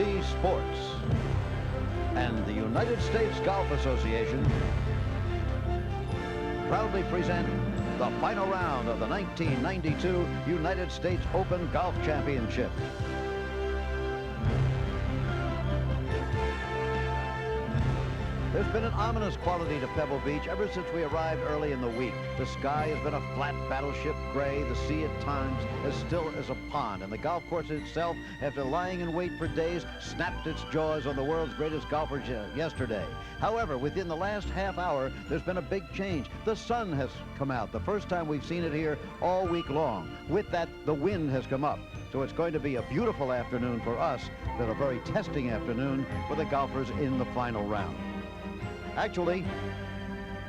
ABC Sports and the United States Golf Association proudly present the final round of the 1992 United States Open Golf Championship. There's been an ominous quality to Pebble Beach ever since we arrived early in the week. The sky has been a flat battleship gray, the sea at times as still as a pond, and the golf course itself, after lying in wait for days, snapped its jaws on the world's greatest golfers yesterday. However, within the last half hour, there's been a big change. The sun has come out, the first time we've seen it here all week long. With that, the wind has come up. So it's going to be a beautiful afternoon for us, but a very testing afternoon for the golfers in the final round. Actually,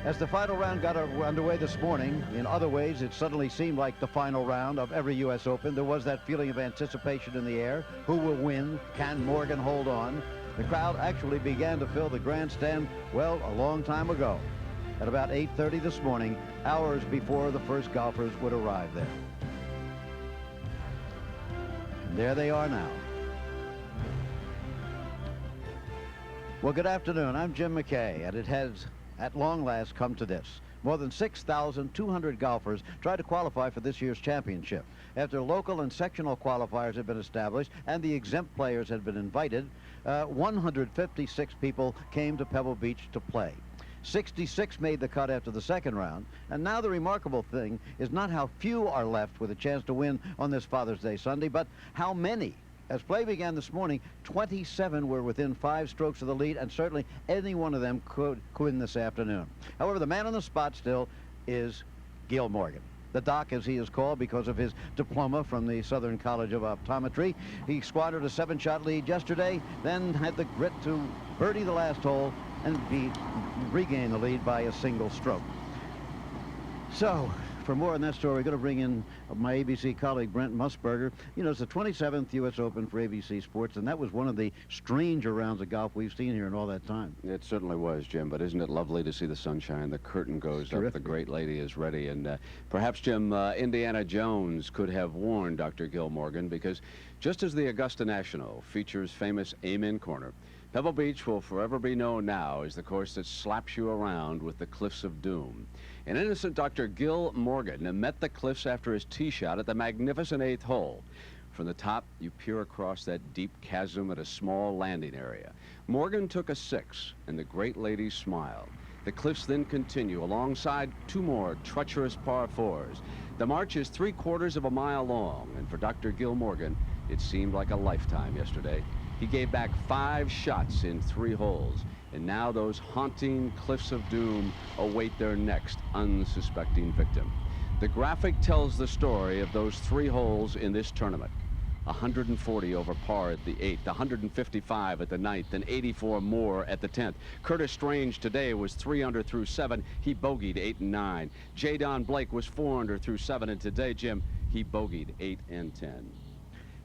as the final round got underway this morning, in other ways, it suddenly seemed like the final round of every U.S. Open. There was that feeling of anticipation in the air. Who will win? Can Morgan hold on? The crowd actually began to fill the grandstand, well, a long time ago, at about 8:30 this morning, hours before the first golfers would arrive there. And there they are now. Well, good afternoon. I'm Jim McKay, and it has, at long last, come to this. More than 6,200 golfers tried to qualify for this year's championship. After local and sectional qualifiers had been established and the exempt players had been invited, 156 people came to Pebble Beach to play. 66 made the cut after the second round, and now the remarkable thing is not how few are left with a chance to win on this Father's Day Sunday, but how many. As play began this morning, 27 were within 5 strokes of the lead, and certainly any one of them could win this afternoon. However, the man on the spot still is Gil Morgan. The Doc, as he is called because of his diploma from the Southern College of Optometry. He squandered a 7-shot lead yesterday, then had the grit to birdie the last hole and regain the lead by a single stroke. So, for more on that story, we're going to bring in my ABC colleague, Brent Musburger. You know, it's the 27th U.S. Open for ABC Sports, and that was one of the stranger rounds of golf we've seen here in all that time. It certainly was, Jim, but isn't it lovely to see the sunshine? The curtain goes up, the great lady is ready, and perhaps, Jim, Indiana Jones could have warned Dr. Gil Morgan, because just as the Augusta National features famous Amen Corner, Pebble Beach will forever be known now as the course that slaps you around with the cliffs of doom. And innocent Dr. Gil Morgan met the cliffs after his tee shot at the magnificent 8th hole. From the top, you peer across that deep chasm at a small landing area. Morgan took a 6, and the great lady smiled. The cliffs then continue alongside 2 more treacherous par 4s. The march is 3/4 of a mile long, and for Dr. Gil Morgan, it seemed like a lifetime yesterday. He gave back 5 shots in 3 holes, and now those haunting cliffs of doom await their next unsuspecting victim. The graphic tells the story of those 3 holes in this tournament. 140 over par at the 8th, 155 at the 9th, and 84 more at the 10th. Curtis Strange today was 3 under through 7. He bogeyed 8 and 9. J. Don Blake was 4 under through 7, and today, Jim, he bogeyed 8 and 10.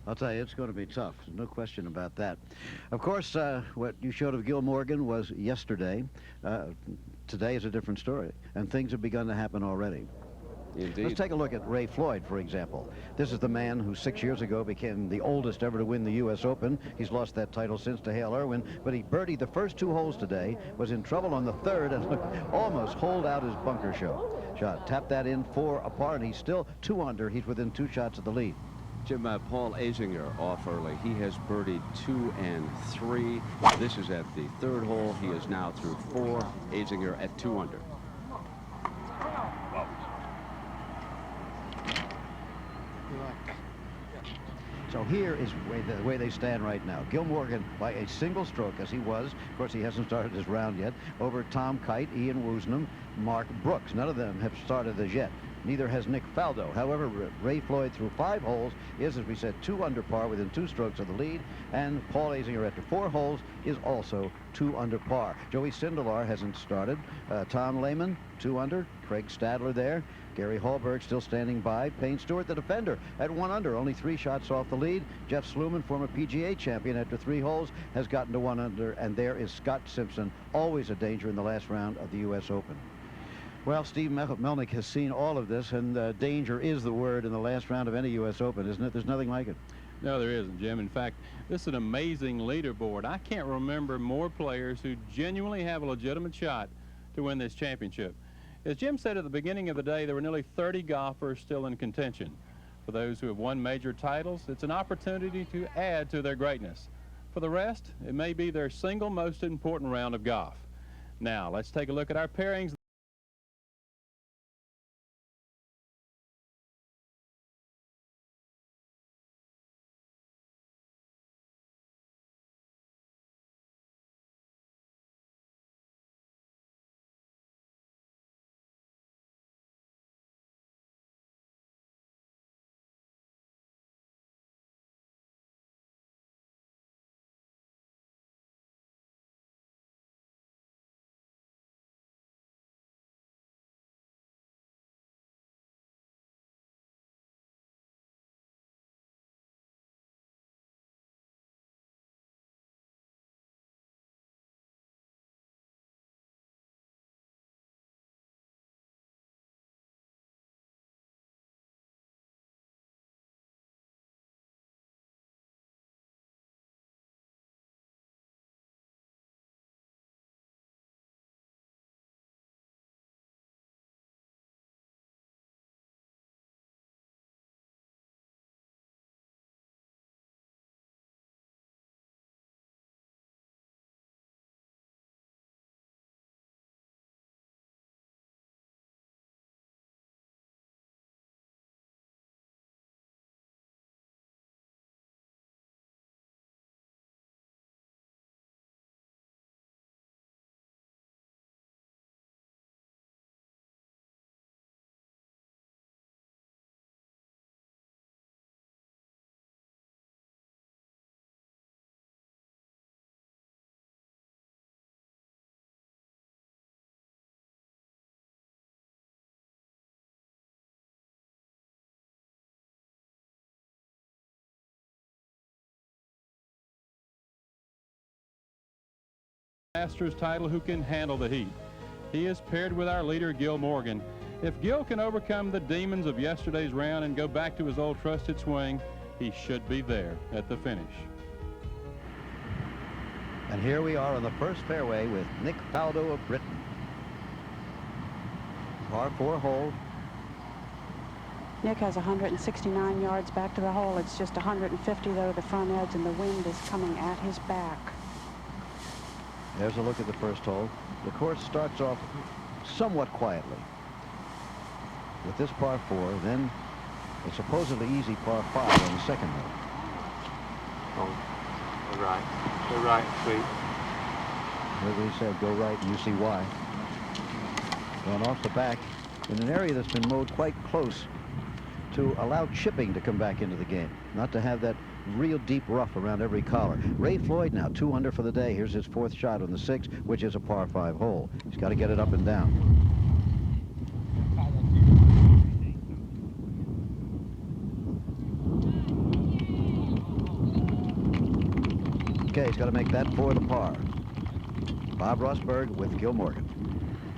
I'll tell you, it's going to be tough. There's no question about that. Of course, what you showed of Gil Morgan was yesterday. Today is a different story, and things have begun to happen already. Indeed. Let's take a look at Ray Floyd, for example. This is the man who 6 years ago became the oldest ever to win the U.S. Open. He's lost that title since to Hale Irwin, but he birdied the first 2 holes today, was in trouble on the 3rd, and almost holed out his bunker shot. Tapped that in 4 apart, and he's still 2 under. He's within 2 shots of the lead. Jim, Paul Azinger off early. He has birdied 2 and 3. This is at the 3rd hole. He is now through 4. Azinger at 2 under. So here is the way they stand right now. Gil Morgan by a single stroke, as he was. Of course, he hasn't started his round yet. Over Tom Kite, Ian Woosnam, Mark Brooks. None of them have started as yet. Neither has Nick Faldo. However, Ray Floyd through 5 holes is, as we said, 2 under par within 2 strokes of the lead. And Paul Azinger after 4 holes is also 2 under par. Joey Sindelar hasn't started. Tom Lehman, 2 under. Craig Stadler there. Gary Hallberg still standing by. Payne Stewart, the defender, at 1 under, only 3 shots off the lead. Jeff Sluman, former PGA champion, after 3 holes, has gotten to 1 under. And there is Scott Simpson, always a danger in the last round of the U.S. Open. Well, Steve Melnick has seen all of this, and danger is the word in the last round of any U.S. Open, isn't it? There's nothing like it. No, there isn't, Jim. In fact, this is an amazing leaderboard. I can't remember more players who genuinely have a legitimate shot to win this championship. As Jim said at the beginning of the day, there were nearly 30 golfers still in contention. For those who have won major titles, it's an opportunity to add to their greatness. For the rest, it may be their single most important round of golf. Now, let's take a look at our pairings. Masters title who can handle the heat. He is paired with our leader, Gil Morgan. If Gil can overcome the demons of yesterday's round and go back to his old trusted swing, he should be there at the finish. And here we are on the first fairway with Nick Faldo of Britain. Par 4 hole. Nick has 169 yards back to the hole. It's just 150 though the front edge, and the wind is coming at his back. There's a look at the first hole. The course starts off somewhat quietly with this par 4, then a supposedly easy par 5 on the second hole. Oh, go right, sweet. Wrigley said go right, and you see why. Going off the back in an area that's been mowed quite close to allow chipping to come back into the game, not to have that real deep rough around every collar. Ray Floyd now 2 under for the day. Here's his 4th shot on the 6th, which is a par 5 hole. He's got to get it up and down. Okay, he's got to make that for the par. Bob Rosberg with Gil Morgan.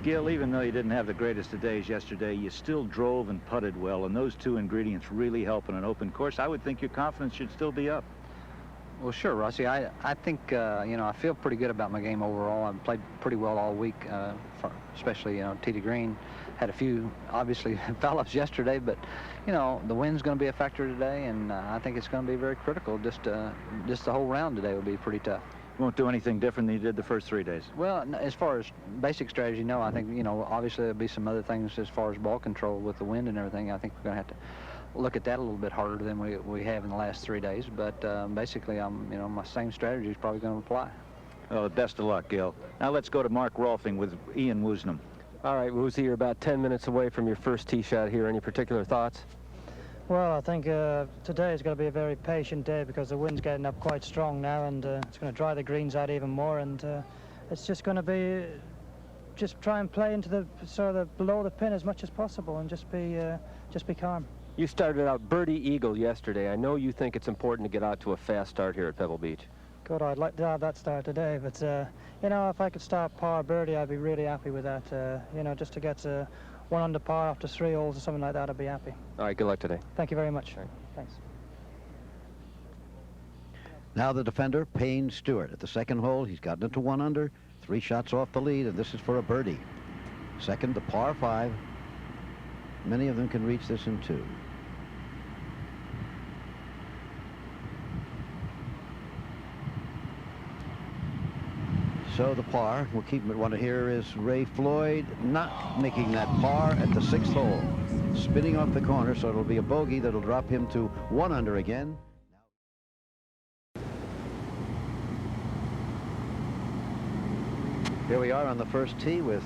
Gil, even though you didn't have the greatest of days yesterday, you still drove and putted well, and those 2 ingredients really help in an open course. I would think your confidence should still be up. Well, sure, Rossi. I think, you know, I feel pretty good about my game overall. I've played pretty well all week, especially, you know, tee to green. Had a few, obviously, foul-ups yesterday, but, you know, the wind's going to be a factor today, and I think it's going to be very critical. Just the whole round today will be pretty tough. You won't do anything different than you did the first 3 days? Well, as far as basic strategy, no. I think, you know, obviously there'll be some other things as far as ball control with the wind and everything. I think we're going to have to look at that a little bit harder than we have in the last 3 days. But basically, you know, my same strategy is probably going to apply. Well, best of luck, Gil. Now let's go to Mark Rolfing with Ian Woosnam. All right, Woozy, you're about 10 minutes away from your first tee shot here. Any particular thoughts? Well, I think today is going to be a very patient day because the wind's getting up quite strong now, and it's going to dry the greens out even more, and it's just going to be just try and play into the sort of below the pin as much as possible and just be calm. You started out birdie eagle yesterday. I know you think it's important to get out to a fast start here at Pebble Beach. Good, I'd like to have that start today, but you know, if I could start par birdie, I'd be really happy with that. You know, just to get 1 under par after 3 holes or something like that, I'd be happy. All right, good luck today. Thank you very much. Thanks. Now the defender, Payne Stewart. At the second hole, he's gotten it to 1 under, 3 shots off the lead, and this is for a birdie. Second, the par 5. Many of them can reach this in 2. So the par, we'll keep him at 1 here, is Ray Floyd not making that par at the 6th hole. Spinning off the corner, so it'll be a bogey that'll drop him to 1 under again. Here we are on the first tee with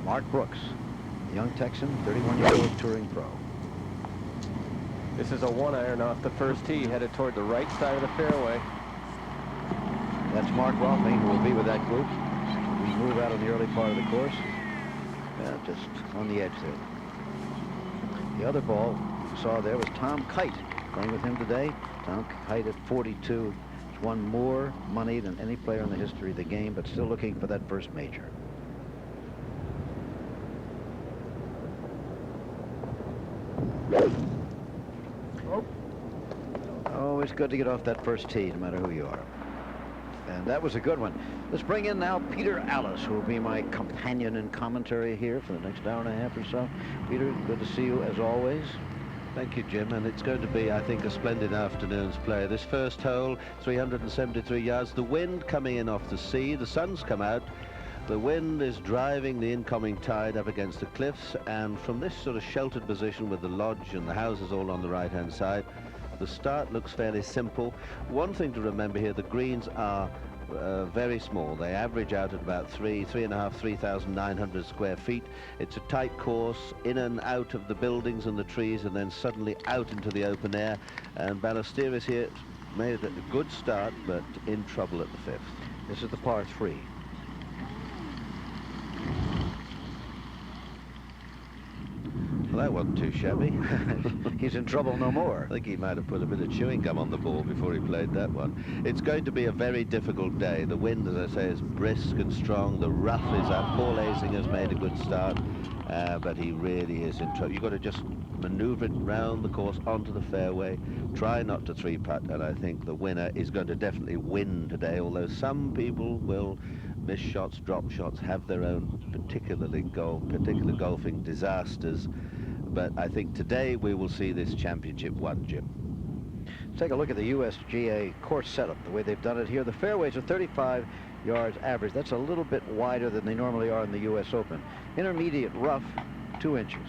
Mark Brooks, a young Texan, 31-year-old touring pro. This is a 1-iron off the first tee, headed toward the right side of the fairway. That's Mark Rothman, who will be with that group. We move out in the early part of the course. Just on the edge there. The other ball you saw there was Tom Kite playing with him today. Tom Kite at 42. He's won more money than any player in the history of the game, but still looking for that first major. Always good to get off that first tee, no matter who you are. And that was a good one. Let's bring in now Peter Allis, who will be my companion in commentary here for the next hour and a half or so. Peter, good to see you as always. Thank you, Jim, and it's going to be, I think, a splendid afternoon's play. This first hole, 373 yards. The wind coming in off the sea. The sun's come out. The wind is driving the incoming tide up against the cliffs, and from this sort of sheltered position with the lodge and the houses all on the right-hand side, the start looks fairly simple. One thing to remember here, the greens are very small. They average out at about 3,900 square feet. It's a tight course, in and out of the buildings and the trees, and then suddenly out into the open air. And Ballesteros here made a good start, but in trouble at the 5th. This is the par 3. Well, that wasn't too shabby. He's in trouble no more. I think he might have put a bit of chewing gum on the ball before he played that one. It's going to be a very difficult day. The wind, as I say, is brisk and strong. The rough is up. Paul Azinger's made a good start, but he really is in trouble. You've got to just maneuver it round the course onto the fairway. Try not to 3-putt, and I think the winner is going to definitely win today, although some people will miss shots, drop shots, have their own particular golfing disasters. But I think today we will see this championship won, Jim. Let's take a look at the USGA course setup, the way they've done it here. The fairways are 35 yards average. That's a little bit wider than they normally are in the U.S. Open. Intermediate rough, 2 inches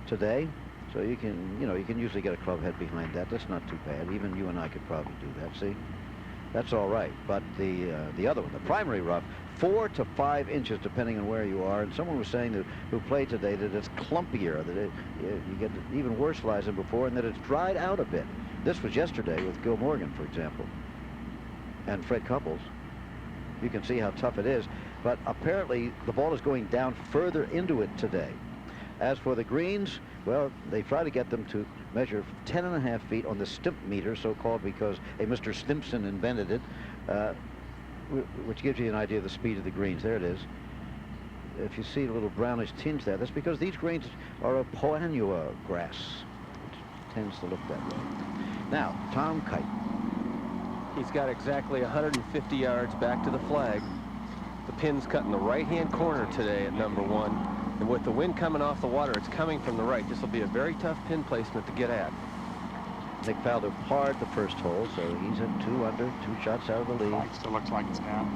today. So you can usually get a club head behind that. That's not too bad. Even you and I could probably do that, see? That's all right. But the other one, the primary rough, 4 to 5 inches depending on where you are. And someone was saying that who played today that it's clumpier, that you get even worse lies than before, and that it's dried out a bit. This was yesterday with Gil Morgan, for example, and Fred Couples. You can see how tough it is. But apparently the ball is going down further into it today. As for the greens, well, they try to get them to measure 10.5 feet on the Stimp meter, so-called because a Mr. Stimpson invented it, which gives you an idea of the speed of the greens. There it is. If you see a little brownish tinge there, that's because these greens are a Poanua grass, which tends to look that way. Now, Tom Kite. He's got exactly 150 yards back to the flag. The pin's cut in the right-hand corner today at number 1. And with the wind coming off the water, it's coming from the right. This will be a very tough pin placement to get at. Nick Faldo parred the first hole, so he's at 2 under, 2 shots out of the lead. Still looks like it's down.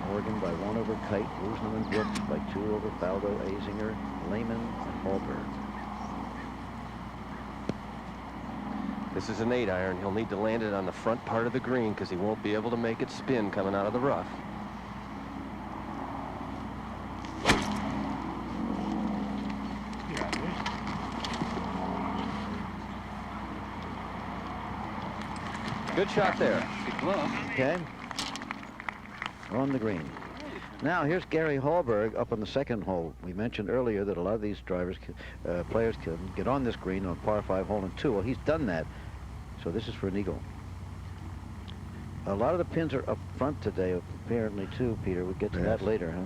Morgan by 1 over Kite, Woosnam and Brooks by 2 over Faldo, Azinger, Lehman, and Hallberg. This is an 8-iron. He'll need to land it on the front part of the green because he won't be able to make it spin coming out of the rough. Good shot there. Okay. On the green. Now here's Gary Hallberg up on the second hole. We mentioned earlier that a lot of these players can get on this green on par 5 hole and 2. Well, he's done that. So this is for an eagle. A lot of the pins are up front today, apparently too, Peter. We'll get to that later, huh?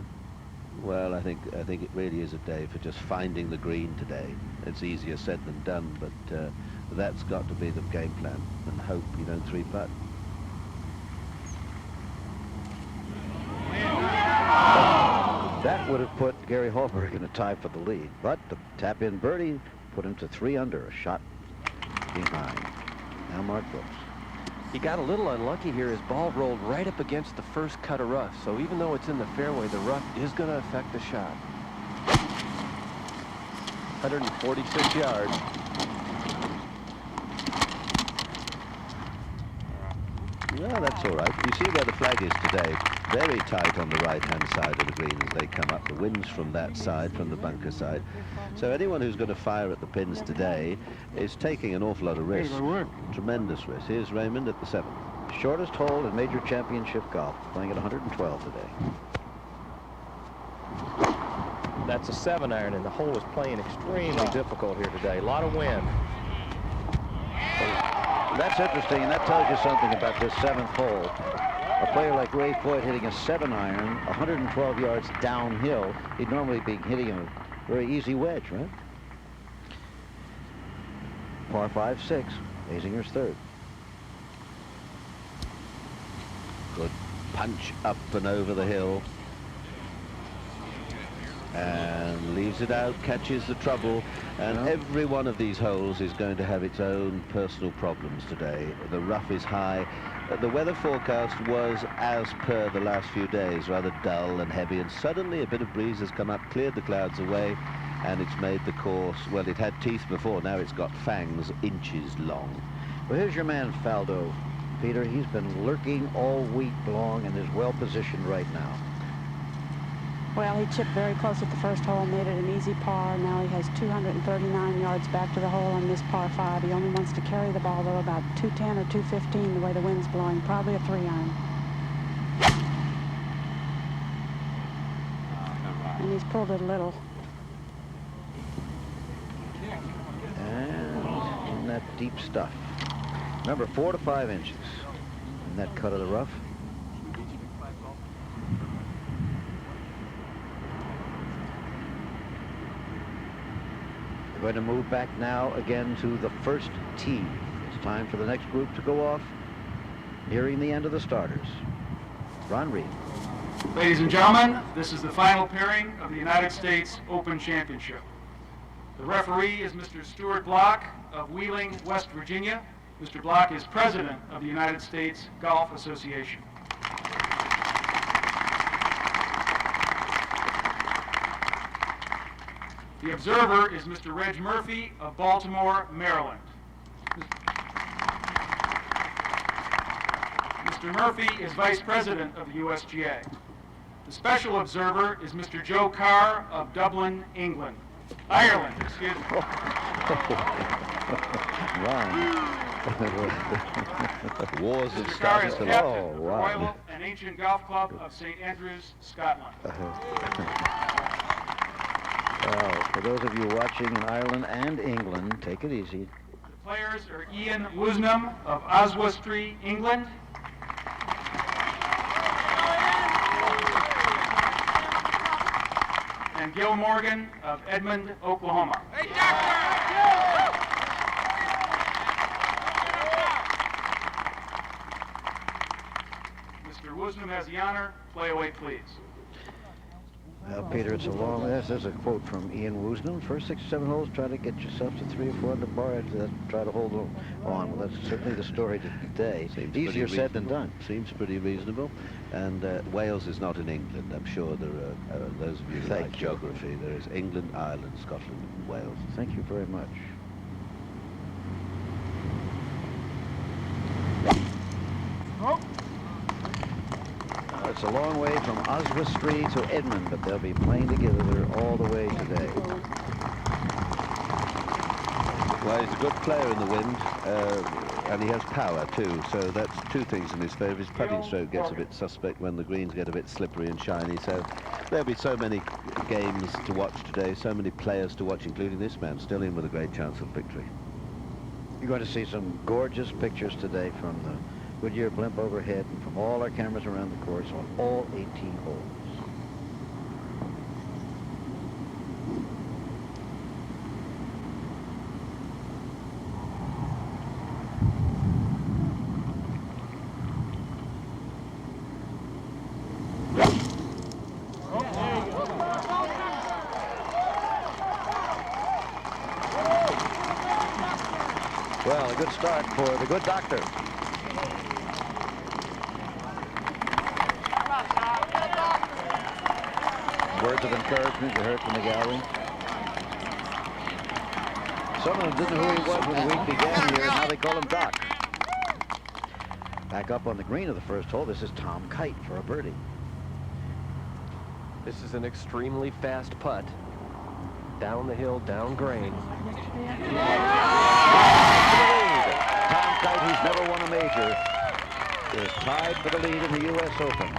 Well, I think it really is a day for just finding the green today. It's easier said than done, but that's got to be the game plan, and hope you don't 3-putt. That would have put Gary Hallberg in a tie for the lead, but the tap-in birdie put him to 3 under, a shot behind. Now Mark Brooks. He got a little unlucky here. His ball rolled right up against the first cut of rough, so even though it's in the fairway, the rough is going to affect the shot. 146 yards. Yeah, that's all right. You see where the flag is today. Very tight on the right-hand side of the green as they come up. The wind's from that side, from the bunker side. So anyone who's going to fire at the pins today is taking an awful lot of risk. Tremendous risk. Here's Raymond at the 7th. Shortest hole in major championship golf, playing at 112 today. That's a 7-iron, and the hole is playing extremely difficult here today. A lot of wind. That's interesting, and that tells you something about this 7th hole. A player like Ray Foyt hitting a 7-iron, 112 yards downhill. He'd normally be hitting a very easy wedge, right? Par 5-6, Azinger's 3rd. Good punch up and over the hill. And leaves it out, catches the trouble, and every one of these holes is going to have its own personal problems today. The rough is high. The weather forecast was, as per the last few days, rather dull and heavy, and suddenly a bit of breeze has come up, cleared the clouds away, and it's made the course, well, it had teeth before, now it's got fangs inches long. Well, here's your man Faldo. Peter, he's been lurking all week long and is well positioned right now. Well, he chipped very close at the first hole, made it an easy par. Now he has 239 yards back to the hole on this par 5. He only wants to carry the ball, though, about 210 or 215 the way the wind's blowing. Probably a 3-iron. And he's pulled it a little. And in that deep stuff. Remember, 4 to 5 inches in that cut of the rough. We're going to move back now again to the first tee. It's time for the next group to go off, nearing the end of the starters. Ron Reed. Ladies and gentlemen, this is the final pairing of the United States Open Championship. The referee is Mr. Stuart Block of Wheeling, West Virginia. Mr. Block is president of the United States Golf Association. The observer is Mr. Reg Murphy of Baltimore, Maryland. Mr. Murphy is vice president of the USGA. The special observer is Mr. Joe Carr of Dublin, England. Ireland, excuse me. Wars of Mr. Carr is Scotland. captain of the Royal and Ancient Golf Club of St. Andrews, Scotland. Well, for those of you watching in Ireland and England, take it easy. The players are Ian Woosnam of Oswestry, England. And Gil Morgan of Edmond, Oklahoma. Mr. Woosnam has the honor. Play away, please. Well, Peter, it's a long. There's a quote from Ian Woosnam. First 6 or 7 holes, try to get yourself to 3 or 4 under par. After that, try to hold on. Well, that's certainly the story today. Seems easier said than done. Seems pretty reasonable. And Wales is not in England. I'm sure there are those of you who like geography. There is England, Ireland, Scotland, and Wales. Thank you very much. It's a long way from Oswestry to Edmond, but they'll be playing together all the way today. Well, he's a good player in the wind, and he has power too, so that's 2 things in his favour. His putting stroke gets a bit suspect when the greens get a bit slippery and shiny, so there'll be so many games to watch today, so many players to watch, including this man, still in with a great chance of victory. You're going to see some gorgeous pictures today from the Goodyear blimp overhead and from all our cameras around the course on all 18 holes. Well, a good start for the good doctor. Words of encouragement you heard from the gallery. Some of them didn't know who he was when the week began here, and now they call him Doc. Back up on the green of the first hole, this is Tom Kite for a birdie. This is an extremely fast putt. Down the hill, down green. Tom Kite, who's never won a major, is tied for the lead in the U.S. Open.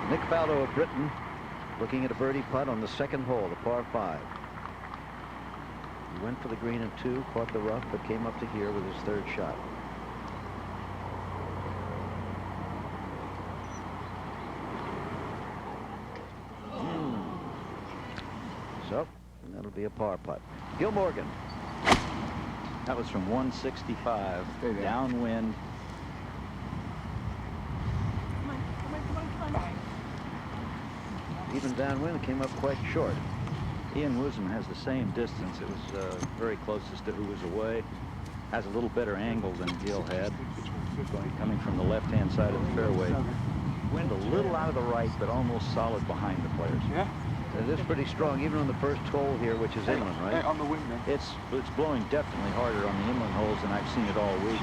Nick Faldo of Britain looking at a birdie putt on the second hole, the par 5. He went for the green in 2, caught the rough, but came up to here with his third shot. So, that'll be a par putt. Gil Morgan. That was from 165, downwind. Even downwind, came up quite short. Ian Woosnam has the same distance. It was very closest to who was away. Has a little better angle than Gil had, coming from the left-hand side of the fairway. Wind a little out of the right, but almost solid behind the players. Yeah. It is pretty strong, even on the first hole here, which is inland, right? On the wind, man. It's blowing definitely harder on the inland holes than I've seen it all week.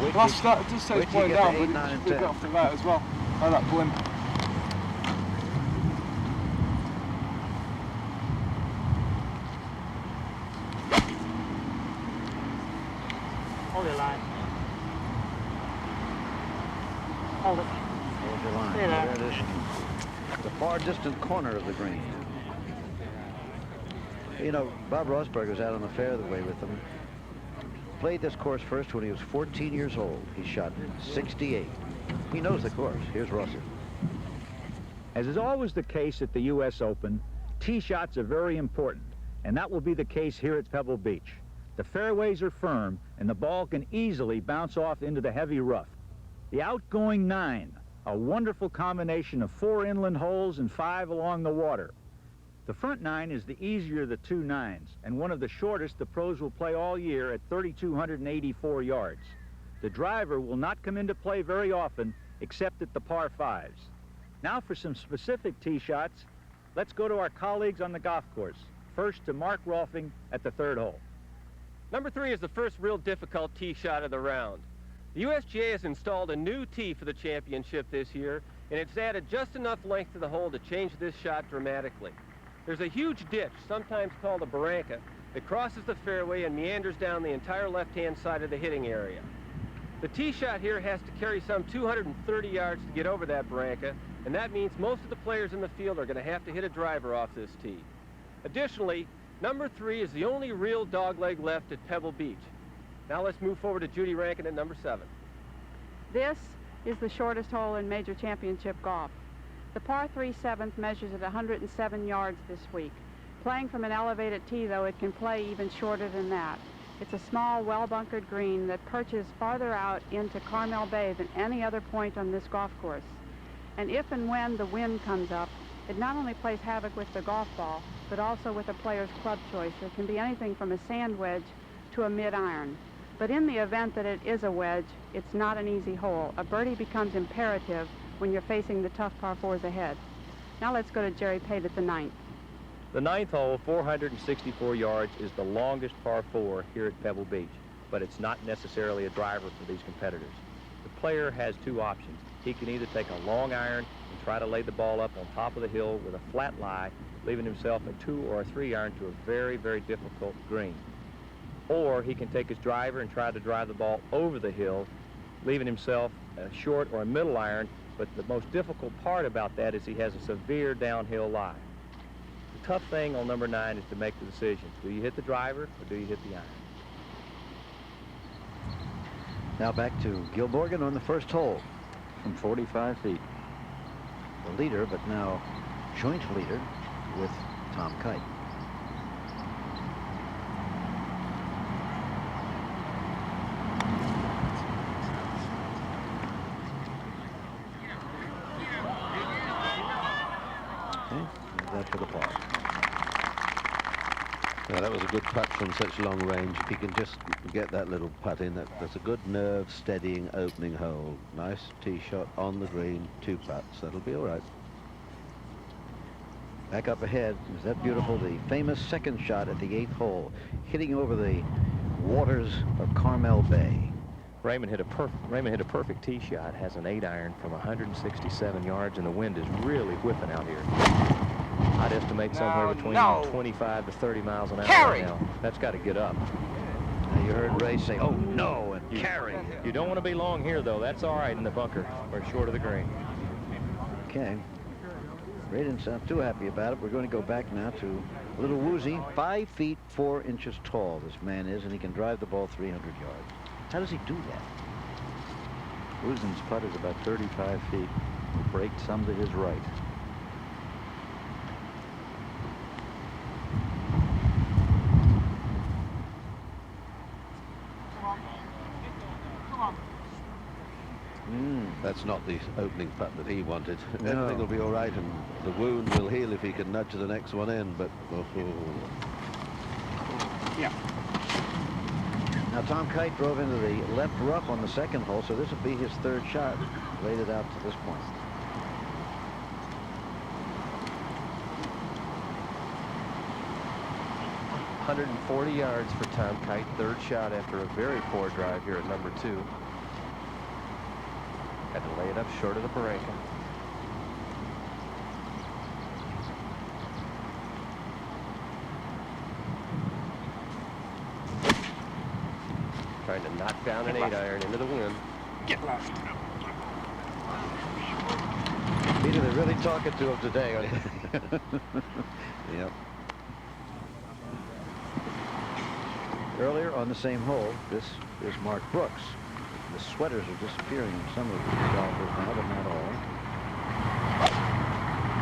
It just says blowing down, but it's big after that as well. By that blimp. Hold your line. Hold it. Hold your line. There. There it is. The far distant corner of the green. You know, Bob Rosberg was out on the fairway with them. Played this course first when he was 14 years old. He shot 68. He knows the course. Here's Rossi. As is always the case at the U.S. Open, tee shots are very important, and that will be the case here at Pebble Beach. The fairways are firm, and the ball can easily bounce off into the heavy rough. The outgoing 9, a wonderful combination of 4 inland holes and 5 along the water. The front 9 is the easier of the 2 9s, and one of the shortest the pros will play all year at 3,284 yards. The driver will not come into play very often, except at the par 5s. Now for some specific tee shots, let's go to our colleagues on the golf course. First to Mark Rolfing at the 3rd hole. Number 3 is the first real difficult tee shot of the round. The USGA has installed a new tee for the championship this year, and it's added just enough length to the hole to change this shot dramatically. There's a huge ditch, sometimes called a barranca, that crosses the fairway and meanders down the entire left-hand side of the hitting area. The tee shot here has to carry some 230 yards to get over that barranca, and that means most of the players in the field are going to have to hit a driver off this tee. Additionally, number 3 is the only real dogleg left at Pebble Beach. Now let's move forward to Judy Rankin at number 7. This is the shortest hole in major championship golf. The par 3 7th measures at 107 yards this week. Playing from an elevated tee, though, it can play even shorter than that. It's a small, well-bunkered green that perches farther out into Carmel Bay than any other point on this golf course. And if and when the wind comes up, it not only plays havoc with the golf ball, but also with a player's club choice. It can be anything from a sand wedge to a mid-iron. But in the event that it is a wedge, it's not an easy hole. A birdie becomes imperative when you're facing the tough par 4s ahead. Now let's go to Jerry Pate at the 9th. The 9th hole, 464 yards, is the longest par 4 here at Pebble Beach, but it's not necessarily a driver for these competitors. The player has 2 options. He can either take a long iron and try to lay the ball up on top of the hill with a flat lie, leaving himself a 2 or a 3 iron to a very, very difficult green. Or he can take his driver and try to drive the ball over the hill, leaving himself a short or a middle iron, but the most difficult part about that is he has a severe downhill lie. The tough thing on number 9 is to make the decision. Do you hit the driver or do you hit the iron? Now back to Gil Morgan on the first hole. From 45 feet. The leader, but now joint leader with Tom Kite. Okay, that for the par. Yeah, that was a good putt from such long range. If he can just get that little putt in, that's a good nerve steadying opening hole. Nice tee shot on the green, 2 putts. That'll be all right. Back up ahead, is that beautiful? The famous second shot at the 8th hole, hitting over the waters of Carmel Bay. Raymond hit a perfect tee shot, has an 8-iron from 167 yards, and the wind is really whipping out here. I'd estimate somewhere between 25 to 30 miles an hour right now. That's got to get up. Now you heard Ray say, "Oh no," and carry. You don't want to be long here, though. That's all right in the bunker. We're short of the green. Okay. Ray didn't sound too happy about it. We're going to go back now to a little woozy. 5 feet 4 inches tall this man is, and he can drive the ball 300 yards. How does he do that? Woozen's putt is about 35 feet. The break some to his right. That's not the opening putt that he wanted. No. Everything will be all right, and the wound will heal if he can nudge the next one in, but... Yeah. Now Tom Kite drove into the left rough on the 2nd hole, so this will be his 3rd shot. Laid it out to this point. $140 yards for Tom Kite, 3rd shot after a very poor drive here at number 2. Had to lay it up short of the Barranca. Trying to knock down an 8-iron into the wind. Get left. Peter, they're really talking to him today, aren't they? Yep. Earlier on the same hole, this is Mark Brooks. The sweaters are disappearing in some of the golfers now, but not all.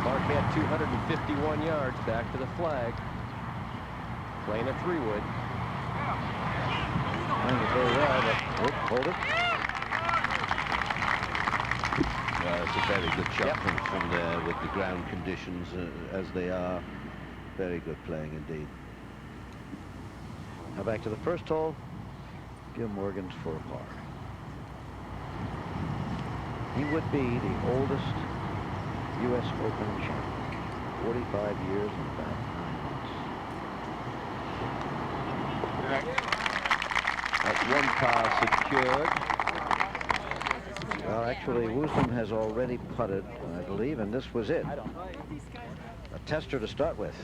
Mark had 251 yards back to the flag. Playing a 3-wood. Playing it very well, but hold it. Well, it's a very good shot from there with the ground conditions as they are. Very good playing indeed. Now back to the 1st hole. Gil Morgan's for a par. He would be the oldest U.S. Open champion. 45 years and about 9 months. That's 1 par secured. Well, actually, Woosnam has already putted, I believe, and this was it. A tester to start with.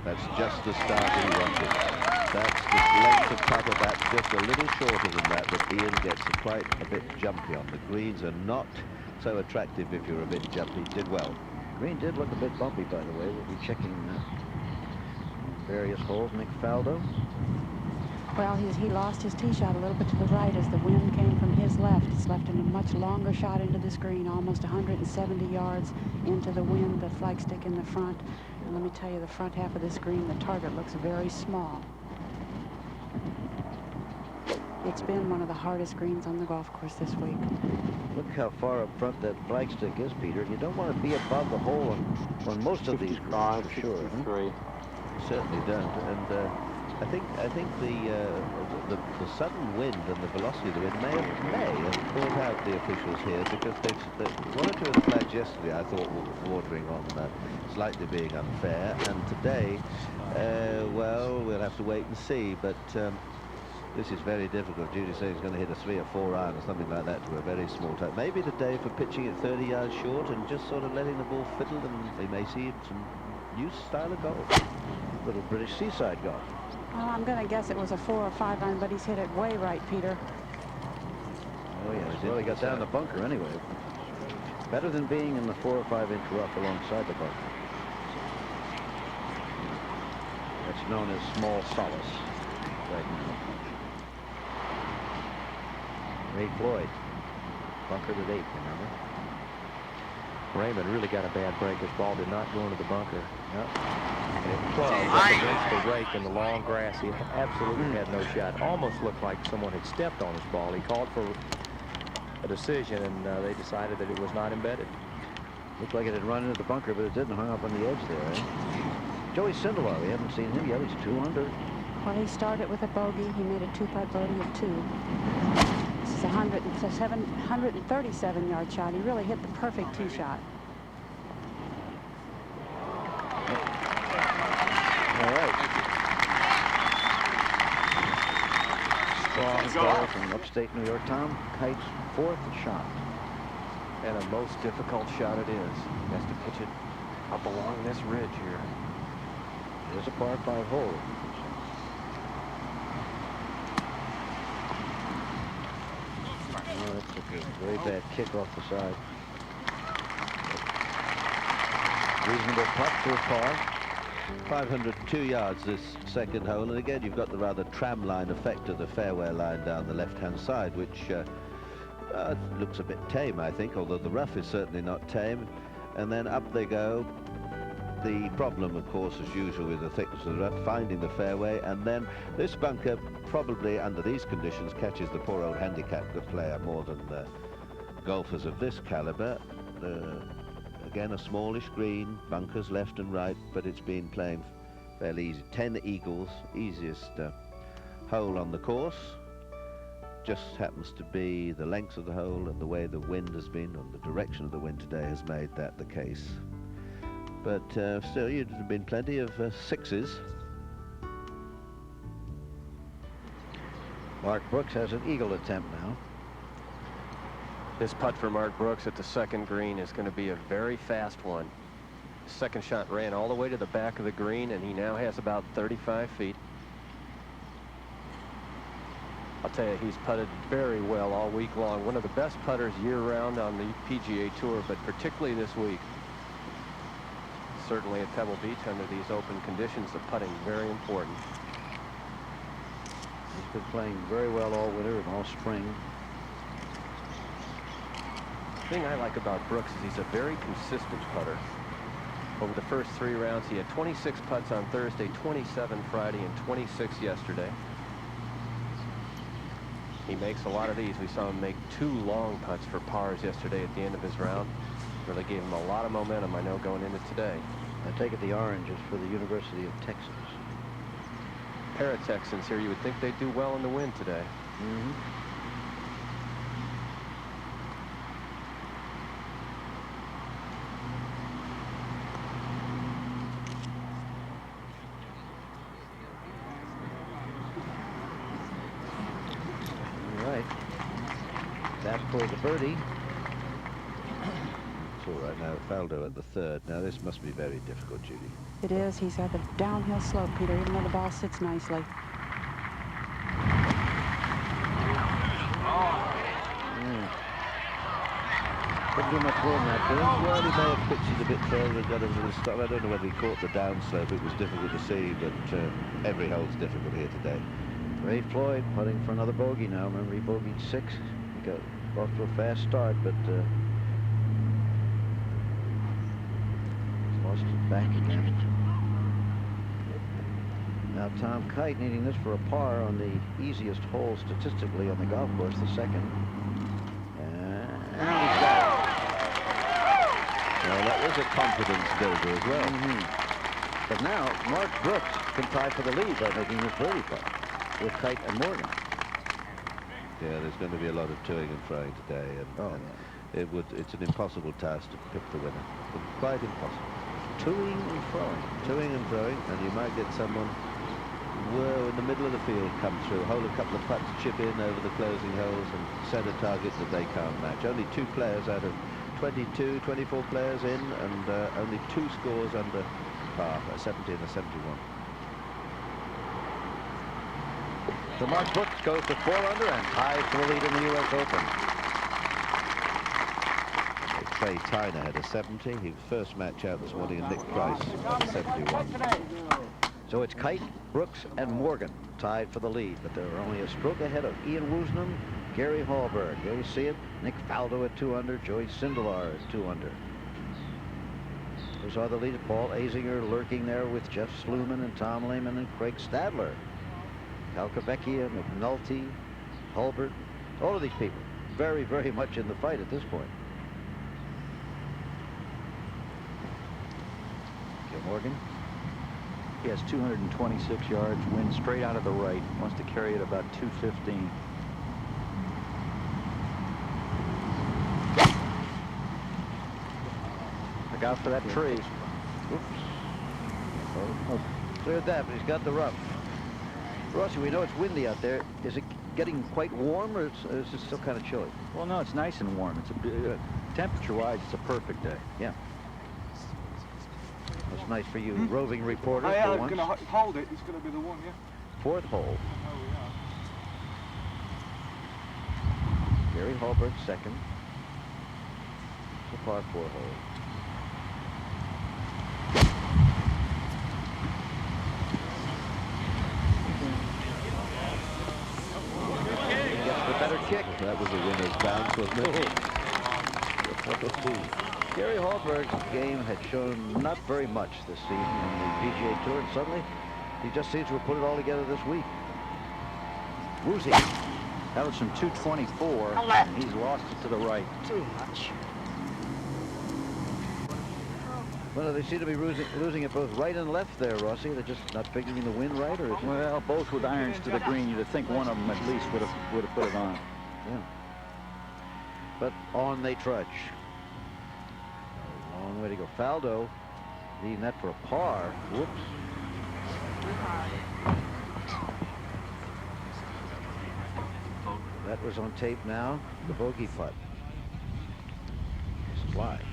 That's just the start he wanted. That's the length of cover. That's just a little shorter than that, but Ian gets quite a bit jumpy on. The greens are not so attractive if you're a bit jumpy. Did well. Green did look a bit bumpy, by the way. We'll be checking various holes. Nick Faldo. Well, he lost his tee shot a little bit to the right as the wind came from his left. It's left him a much longer shot into this green, almost 170 yards into the wind, the flagstick in the front. And let me tell you, the front half of this green, the target looks very small. It's been one of the hardest greens on the golf course this week. Look how far up front that flagstick is, Peter. You don't want to be above the hole on most of these greens, for sure. Huh? Certainly don't. And I think the sudden wind and the velocity of the wind may have caught out the officials here, because one or two of the flags yesterday I thought were bordering on slightly being unfair, and today, well, we'll have to wait and see. But this is very difficult. Judy says he's going to hit a 3 or 4 iron or something like that to a very small time. Maybe today for pitching it 30 yards short and just sort of letting the ball fiddle, and they may see some new style of golf. Little British seaside golf. Well, I'm going to guess it was a 4 or 5 iron, but he's hit it way right, Peter. Oh, yes. Well, he got down the bunker anyway. Better than being in the 4 or 5 inch rough alongside the bunker. That's known as small solace right now. Ray Floyd bunkered at 8, remember? Raymond really got a bad break. His ball did not go into the bunker. Yep. And it plugged up against the rake in the long grass. He absolutely had no shot. Almost looked like someone had stepped on his ball. He called for a decision, and they decided that it was not embedded. Looked like it had run into the bunker, but it didn't. Hung up on the edge there. Eh? Joey Sindelar, we haven't seen him yet. He's 2 under. Well, he started with a bogey. He made a 2-putt birdie of 2. This is a 137-yard shot. He really hit the perfect tee shot. All right. Strong start from upstate New York. Tom Kite's 4th shot. And a most difficult shot it is. He has to pitch it up along this ridge here. It is a par 5 hole. Oh, that took a very bad kick off the side. Reasonable putt for a par. 502 yards this second hole, and again you've got the rather tramline effect of the fairway line down the left-hand side, which looks a bit tame, I think, although the rough is certainly not tame. And then up they go. The problem, of course, as usual with the thickness of the rough, finding the fairway, and then this bunker probably under these conditions catches the poor old handicapped player more than golfers of this caliber. Again, a smallish green, bunkers left and right, but it's been playing fairly easy. 10 eagles, easiest hole on the course. Just happens to be the length of the hole and the way the wind has been, and the direction of the wind today has made that the case. But still, you'd have been plenty of 6s. Mark Brooks has an eagle attempt now. This putt for Mark Brooks at the second green is going to be a very fast one. Second shot ran all the way to the back of the green, and he now has about 35 feet. I'll tell you, he's putted very well all week long. One of the best putters year-round on the PGA Tour, but particularly this week. Certainly at Pebble Beach, under these open conditions, the putting very important. He's been playing very well all winter and all spring. The thing I like about Brooks is he's a very consistent putter. Over the first 3 rounds, he had 26 putts on Thursday, 27 Friday, and 26 yesterday. He makes a lot of these. We saw him make 2 long putts for pars yesterday at the end of his round. Really gave him a lot of momentum, I know, going into today. I take it the orange is for the University of Texas. Pair of Texans here. You would think they'd do well in the wind today. Mm-hmm. All right. That for the birdie. All right, now Faldo at the 3rd. Now this must be very difficult, Judy. It is. He's got the downhill slope, Peter, even though the ball sits nicely. Couldn't do much more than that, Bill. Well, he may have pitched it a bit further and got over the stop. I don't know whether he caught the downslope. It was difficult to see, but every hole's difficult here today. Ray Floyd putting for another bogey now. Remember, he bogeyed 6. He got off to a fast start, but lost it back again. Now Tom Kite needing this for a par on the easiest hole statistically on the golf course, the second. And he's got it. Well, that was a confidence builder as well. But now Mark Brooks can tie for the lead by making this birdie putt with Kite and Morgan. Yeah, there's going to be a lot of toing and throwing today, and it's an impossible task to pick the winner. Quite impossible. Toing and throwing. Toing and throwing, and you might get someone in the middle of the field come through, hold a couple of putts, chip in over the closing holes, and set a target that they can't match. Only 2 players out of 22, 24 players in, and only 2 scores under par, a 70 and a 71. So Mark Brooks goes to 4 under and ties for the lead in the U.S. Open. Trey Tyner had a 70. His first match out this morning, and Nick Price had a 71. So it's Kite, Brooks, and Morgan tied for the lead, but they're only a stroke ahead of Ian Woosnam, Gary Hallberg. There you see it. Nick Faldo at 2 under, Joey Sindelar at 2 under. We saw the lead. Paul Azinger lurking there with Jeff Sluman and Tom Lehman and Craig Stadler. Calcavecchia, McNulty, Hulbert, all of these people very, very much in the fight at this point. Gil Morgan. He has 226 yards, wind straight out of the right, wants to carry it about 215. Look out for that tree. Oops. Oh, cleared that, but he's got the rough. Rossi, we know it's windy out there. Is it getting quite warm, or is it still kind of chilly? Well, no, it's nice and warm. It's temperature-wise, it's a perfect day. Yeah. That's nice for you, roving reporter. Oh, yeah, for I'm once. going to hold it. It's going to be the one, yeah. Fourth hole. Oh, we are. Gary Hulbert second. It's a par 4 hole. Gets the better kick. That was a winner's bounce, wasn't it? Gary Hallberg's game had shown not very much this season on the PGA Tour, and suddenly he just seems to have put it all together this week. Woozy. That was from 224, and he's lost it to the right. Too much. Well, they seem to be losing it both right and left there, Rossi. They're just not figuring the wind right, or is it? Well, both with irons to the green. You'd think one of them at least would have put it on. Yeah. But on they trudge. A long way to go. Faldo needing that for a par. Whoops. That was on tape now. The bogey putt. Slide.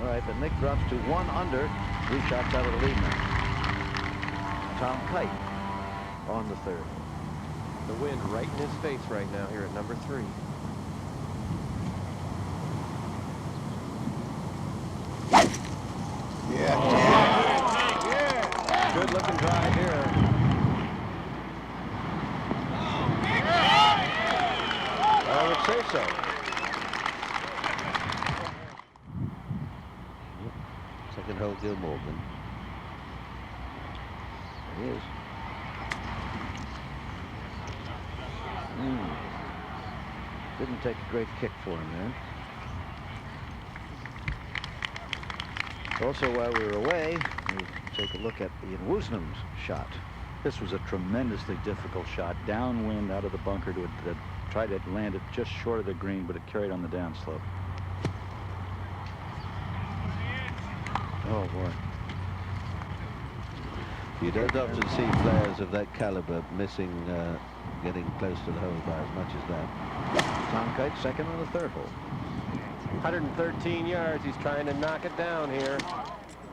All right, but Nick drops to 1 under. 3 shots out of the lead now. Tom Kite on the third. The wind right in his face right now here at number 3. Yeah. Good looking drive here. I would say so. Second hole, Gil Morgan. There he is. Didn't take a great kick for him there. Also, while we were away, we take a look at Ian Woosnam's shot. This was a tremendously difficult shot. Downwind out of the bunker to try to land it just short of the green, but it carried on the downslope. Oh, boy. You don't often see players of that caliber missing, getting close to the hole by as much as that. Tom Kite second on the third hole. 113 yards. He's trying to knock it down here.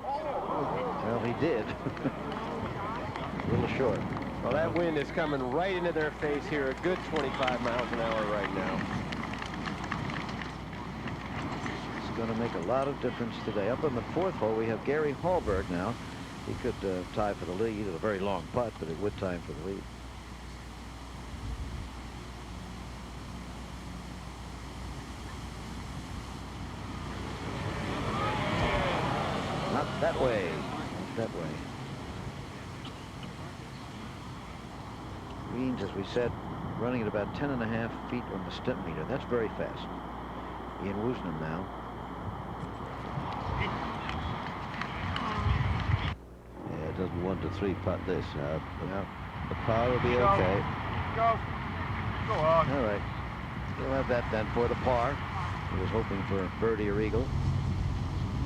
Well, he did. A little short. Well, that wind is coming right into their face here. A good 25 miles an hour right now. It's going to make a lot of difference today. Up on the fourth hole, we have Gary Hallberg now. He could tie for the lead. A very long putt, but it would tie him for the lead. Not that way. Not that way. Greens, as we said, running at about 10.5 feet on the stimp meter. That's very fast. Ian Woosnam now. Yeah, it doesn't want to 3-putt this. The par will be okay. Go on. All right. We'll have that then for the par. He was hoping for birdie or eagle.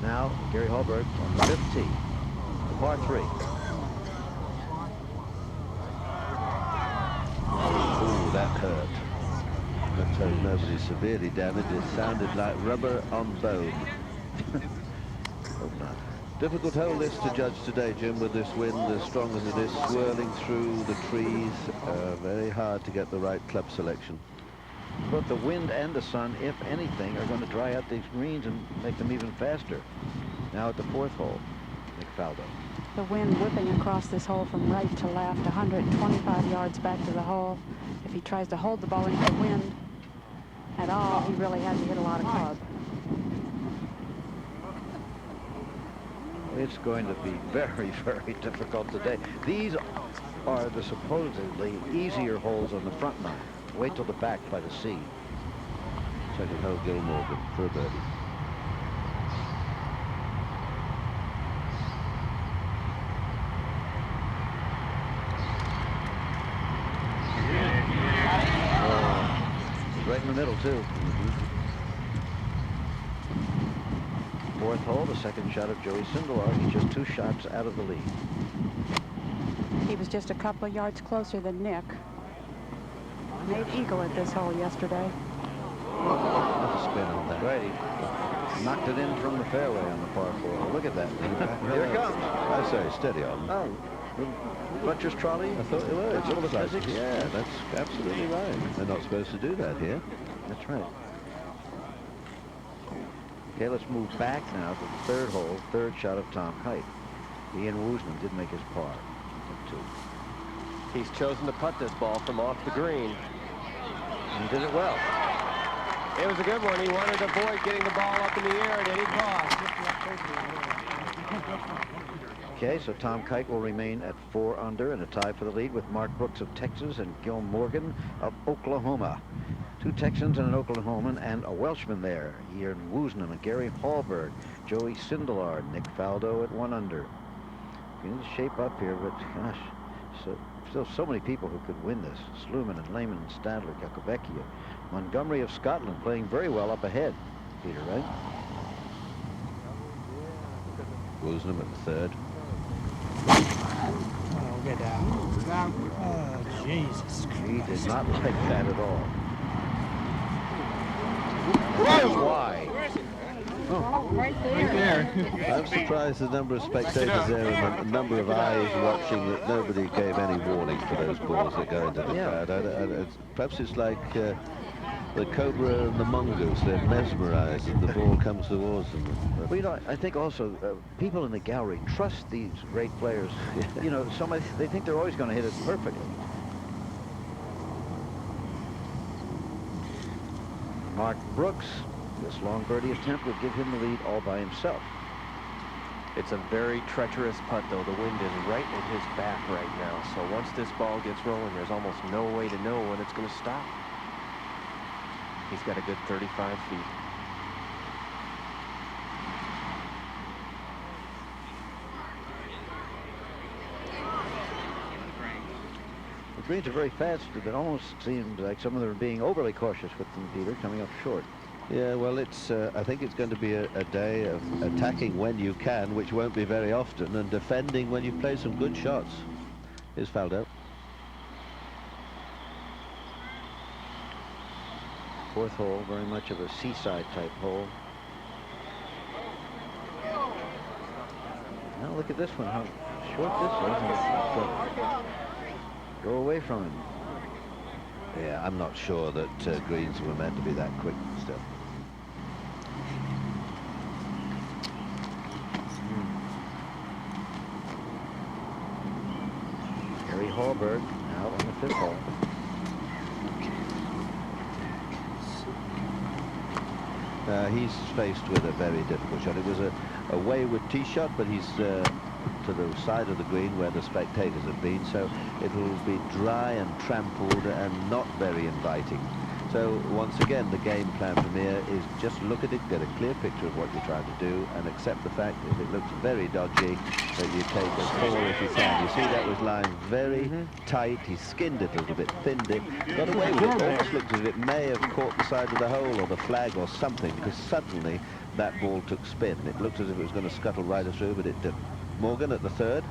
Now, Gary Hallberg on the 5th tee. The par 3. Ooh, that hurt. Let's hope nobody's severely damaged. It sounded like rubber on bone. Hope not. Difficult hole this to judge today, Jim, with this wind as strong as it is, swirling through the trees. Very hard to get the right club selection. Both the wind and the sun, if anything, are going to dry out these greens and make them even faster. Now at the fourth hole, Nick Faldo. The wind whipping across this hole from right to left, 125 yards back to the hole. If he tries to hold the ball into the wind, at all. He really hasn't hit a lot of club. It's going to be very, very difficult today. These are the supposedly easier holes on the front nine. Wait till the back by the sea. Second hole, Gil Morgan for a birdie. Right in the middle, too. Fourth hole, the second shot of Joey Sindelar. He's just 2 shots out of the lead. He was just a couple of yards closer than Nick. Made eagle at this hole yesterday. That's a spin on that. Right. He knocked it in from the fairway on the par 4. Look at that. Here it comes. I say, steady on. Oh, Butcher's trolley? I thought it was. It's all the physics? Yeah, that's absolutely right. They're not supposed to do that here. That's right. Okay, let's move back now to the third hole, third shot of Tom Kite. Ian Woosnam did make his par. 2. He's chosen to putt this ball from off the green. And he did it well. It was a good one. He wanted to avoid getting the ball up in the air at any cost. Okay, so Tom Kite will remain at 4 under and a tie for the lead with Mark Brooks of Texas and Gil Morgan of Oklahoma. 2 Texans and an Oklahoman and a Welshman there. Ian Woosnam and Gary Hallberg, Joey Sindelar, Nick Faldo at 1 under. We need to shape up here, but gosh, still so many people who could win this. Sluman and Lehman and Stadler, Kakovecchia. Montgomery of Scotland playing very well up ahead. Peter, right? Woosnam at the third. Oh, get down. Oh, Jesus Christ. He did not like that at all. Why? Oh, right there. I'm surprised the number of spectators there and the number of eyes watching that nobody gave any warning for those balls that go into the crowd. Perhaps it's like the cobra and the mongoose. They're mesmerized and the ball comes towards them. Well, you know, I think also people in the gallery trust these great players. You know, they think they're always going to hit it perfectly. Mark Brooks, this long birdie attempt would give him the lead all by himself. It's a very treacherous putt, though. The wind is right at his back right now. So once this ball gets rolling, there's almost no way to know when it's going to stop. He's got a good 35 feet. The greens are very fast. It almost seems like some of them are being overly cautious with them, Peter, coming up short. Yeah, well, I think it's going to be a day of attacking when you can, which won't be very often, and defending when you've played some good shots. Here's Faldo. Fourth hole, very much of a seaside type hole. Now look at this one, how short this is. Go away from him. Yeah, I'm not sure that greens were meant to be that quick still. Gary Hallberg out on the fifth hole. He's faced with a very difficult shot. It was a wayward tee shot, but he's to the side of the green where the spectators have been, so it'll be dry and trampled and not very inviting. So once again, the game plan from here is just look at it, get a clear picture of what you're trying to do, and accept the fact if it looks very dodgy that you take a four if you can. You see that was lying very tight. He skinned it a little bit, thinned it, got away with it. Almost looked as if it may have caught the side of the hole or the flag or something, because suddenly that ball took spin. It looked as if it was going to scuttle right through, but it didn't. Morgan at the third.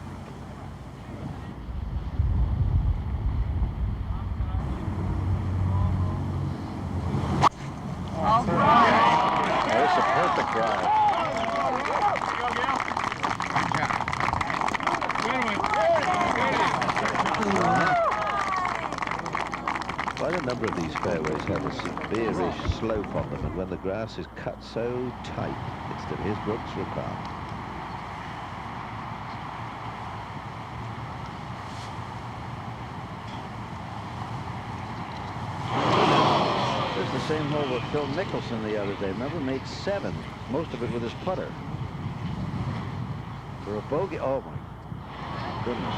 That's a perfect drive. Quite a number of these fairways have a severe-ish slope on them, and when the grass is cut so tight, it's to his Brooks for a par. the same hole with Phil Mickelson the other day. Remember, made 7, most of it with his putter. For a bogey, oh my goodness.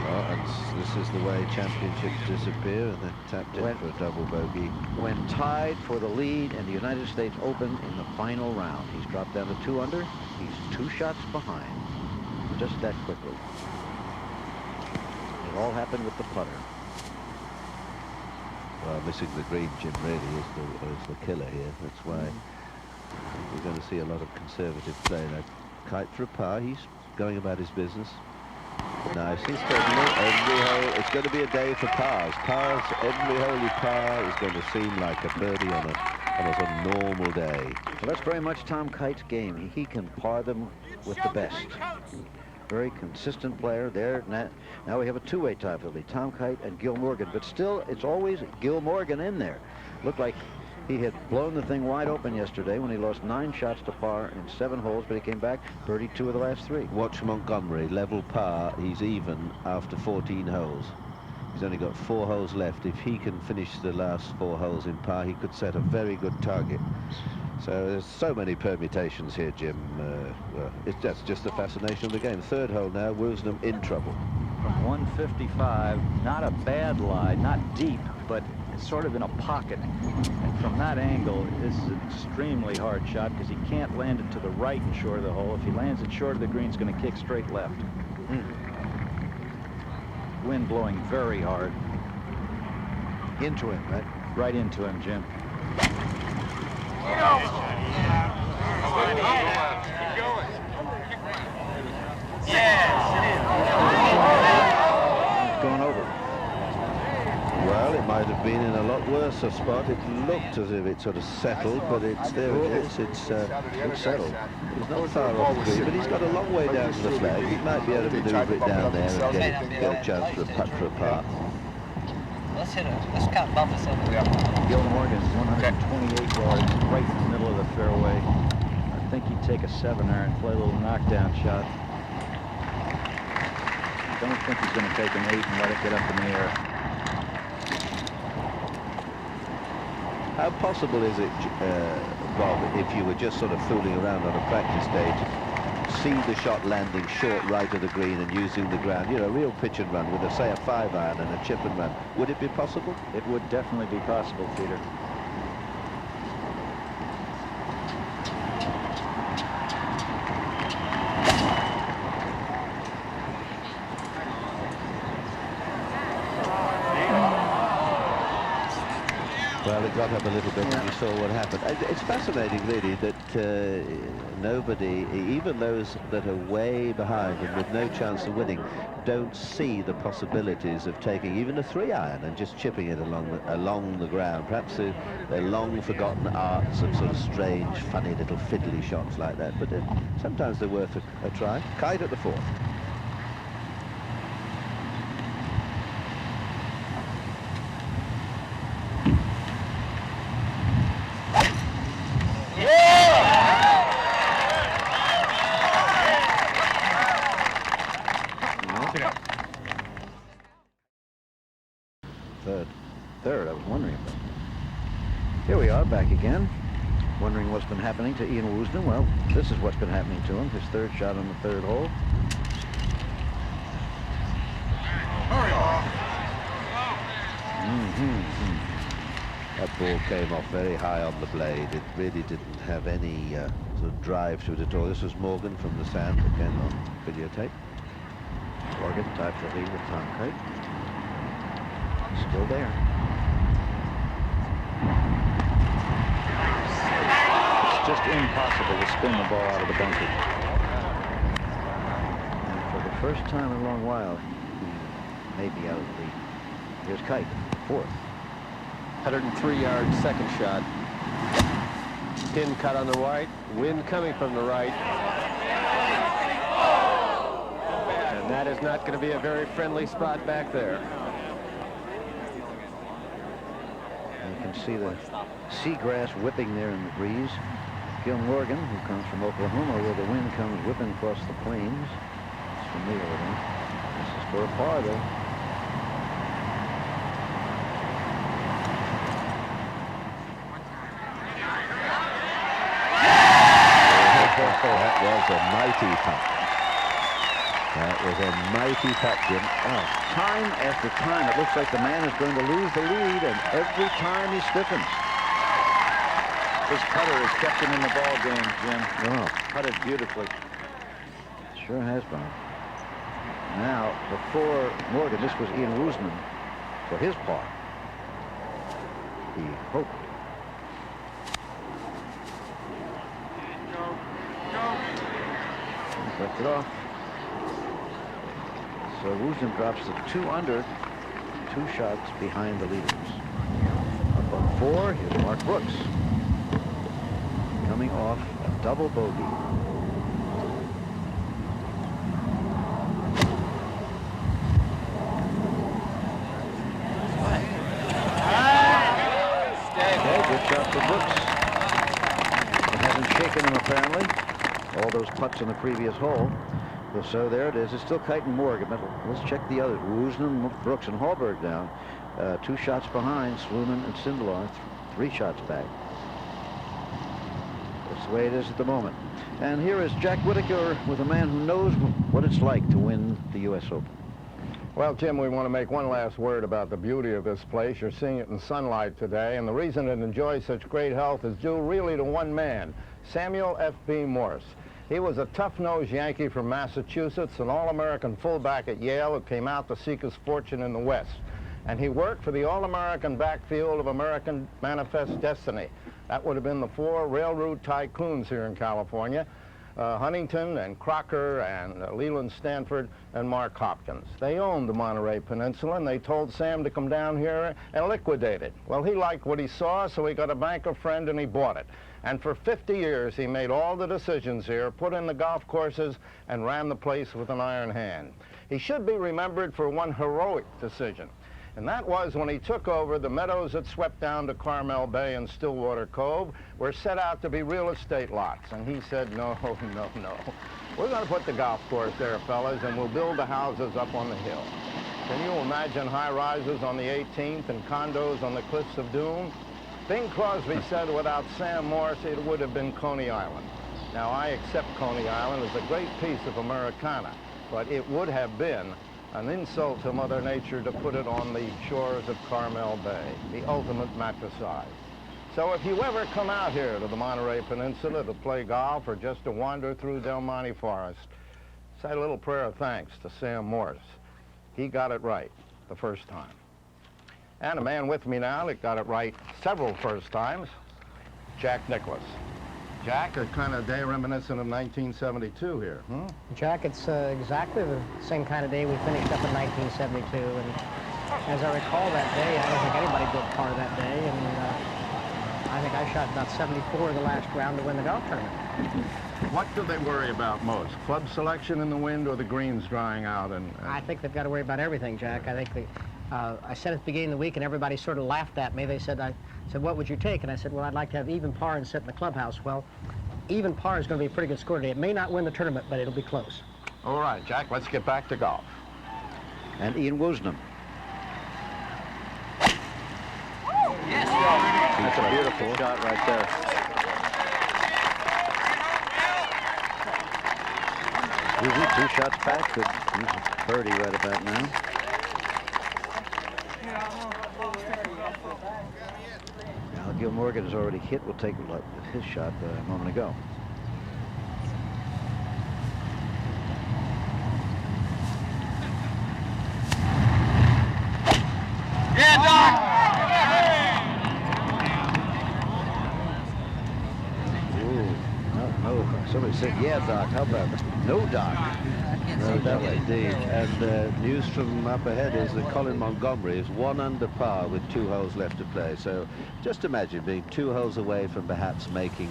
Well, and this is the way championships disappear, and they're tapped in for a double bogey. When tied for the lead in the United States Open in the final round. He's dropped down to 2 under. He's 2 shots behind. Just that quickly. It all happened with the putter. Well, missing the green, Jim, really is the killer here. That's why we're going to see a lot of conservative play. Now, Kite for a par. He's going about his business. Nice. He's taking it every hole. It's going to be a day for pars. Pars, every holy par is going to seem like a birdie on a normal day. Well, that's very much Tom Kite's game. He can par them with the best. Very consistent player there. Now we have a 2-way tie for the lead. Tom Kite and Gil Morgan. But still, it's always Gil Morgan in there. Looked like he had blown the thing wide open yesterday when he lost 9 shots to par in 7 holes, but he came back, birdied 2 of the last 3. Watch Montgomery, level par. He's even after 14 holes. He's only got 4 holes left. If he can finish the last 4 holes in par, he could set a very good target. So there's so many permutations here, Jim. Well, that's just the fascination of the game. 3rd hole now, Woosnam in trouble. From 155, not a bad lie, not deep, but it's sort of in a pocket. And from that angle, this is an extremely hard shot because he can't land it to the right and short of the hole. If he lands it short of the green, it's going to kick straight left. Wind blowing very hard. Into him, right? Right into him, Jim. Going over. Well, it might have been in a lot worse a spot. It looked as if it sort of settled, but there it is. It's settled. He's not far off the green, but he's got a long way down to the flag. He might be able to maneuver it down there and get a chance for a putt for a par. Let's kind of bump this over. Gil Morgan, 128 yards, right in the middle of the fairway. I think he'd take a 7-iron, play a little knockdown shot. I don't think he's going to take an 8 and let it get up in the air. How possible is it, Bob, if you were just sort of fooling around on a practice day, see the shot landing short right of the green and using the ground, you know, real pitch and run with, say, a 5-iron and a chip and run? Would it be possible? It would definitely be possible, Peter. Well, it got up a little bit when you saw what happened. It's fascinating, really, that nobody, even those that are way behind and with no chance of winning, don't see the possibilities of taking even a 3-iron and just chipping it along the ground. Perhaps they're long forgotten arts of sort of strange, funny little fiddly shots like that, but sometimes they're worth a try. Kite at the 4th. Third, I was wondering about. Here we are, back again, wondering what's been happening to Ian Woosnam. Well, this is what's been happening to him. His 3rd shot on the 3rd hole. That ball came off very high on the blade. It really didn't have any sort of drive to it at all. This was Morgan from the sand, again on videotape. Morgan tied for the lead with Tom Kite. Still there. It's just impossible to spin the ball out of the bunker. And for the first time in a long while, he may be out of the lead. Here's Kite, 4th. 103-yard 2nd shot. Pin cut on the right, wind coming from the right. And that is not going to be a very friendly spot back there. And you can see the seagrass whipping there in the breeze. Gil Morgan, who comes from Oklahoma, where the wind comes whipping across the plains. He's familiar with him. This is for a par, though. mighty putt. That was a mighty putt, Jim. Oh, time after time, it looks like the man is going to lose the lead, and every time he stiffens. His putter has kept him in the ball game, Jim. Oh, Putted beautifully. sure has, Bob. Now, before Morgan, this was Ian Woosnam for his par. He hoped. Left it off. So Woosnam drops to 2 under, 2 shots behind the leaders. Up on 4, here's Mark Brooks. Coming off a double bogey. Okay, good shot for Brooks. It hasn't shaken him, apparently. All those putts in the previous hole. So there it is. It's still Kite and Morgan, but let's check the others. Woosnam, Brooks, and Hallberg down. 2 shots behind. Sluman and Sindelar, 3 shots back. That's the way it is at the moment. And here is Jack Whitaker with a man who knows what it's like to win the U.S. Open. Well, Jim, we want to make one last word about the beauty of this place. You're seeing it in sunlight today, and the reason it enjoys such great health is due really to one man, Samuel F.B. Morse. He was a tough-nosed Yankee from Massachusetts, an All-American fullback at Yale who came out to seek his fortune in the West. And he worked for the All-American backfield of American Manifest Destiny. That would have been the 4 railroad tycoons here in California, Huntington and Crocker and Leland Stanford and Mark Hopkins. They owned the Monterey Peninsula, and they told Sam to come down here and liquidate it. Well, he liked what he saw, so he got a banker friend and he bought it. And for 50 years, he made all the decisions here, put in the golf courses, and ran the place with an iron hand. He should be remembered for one heroic decision, and that was when he took over the meadows that swept down to Carmel Bay and Stillwater Cove were set out to be real estate lots. And he said, no, no, no. We're going to put the golf course there, fellas, and we'll build the houses up on the hill. Can you imagine high-rises on the 18th and condos on the cliffs of Doom? Bing Crosby said without Sam Morse, it would have been Coney Island. Now, I accept Coney Island as a great piece of Americana, but it would have been an insult to Mother Nature to put it on the shores of Carmel Bay, the ultimate matricide. So if you ever come out here to the Monterey Peninsula to play golf or just to wander through Del Monte Forest, say a little prayer of thanks to Sam Morse. He got it right the first time. And a man with me now that got it right several first times, Jack Nicklaus. Jack, a kind of day reminiscent of 1972 here, hmm? Jack, it's exactly the same kind of day we finished up in 1972. And as I recall that day, I don't think anybody built par that day. And I think I shot about 74 in the last round to win the golf tournament. What do they worry about most? Club selection in the wind or the greens drying out? I think they've got to worry about everything, Jack. I think I said at the beginning of the week, and everybody sort of laughed at me. They said, what would you take? And I said, well, I'd like to have even par and sit in the clubhouse. Well, even par is going to be a pretty good score today. It may not win the tournament, but it'll be close. All right, Jack, let's get back to golf. And Ian Woosnam. Yes. That's a beautiful shot right there. Easy, 2 shots back. Good. He's birdie right about now. Al Gil Morgan has already hit. We'll take his shot a moment ago. Yeah, Doc! Somebody said, yeah, Doc. How about that? No, Doc. No doubt indeed. And news from up ahead is that Colin Montgomery is 1 under par with 2 holes left to play. So just imagine being 2 holes away from perhaps making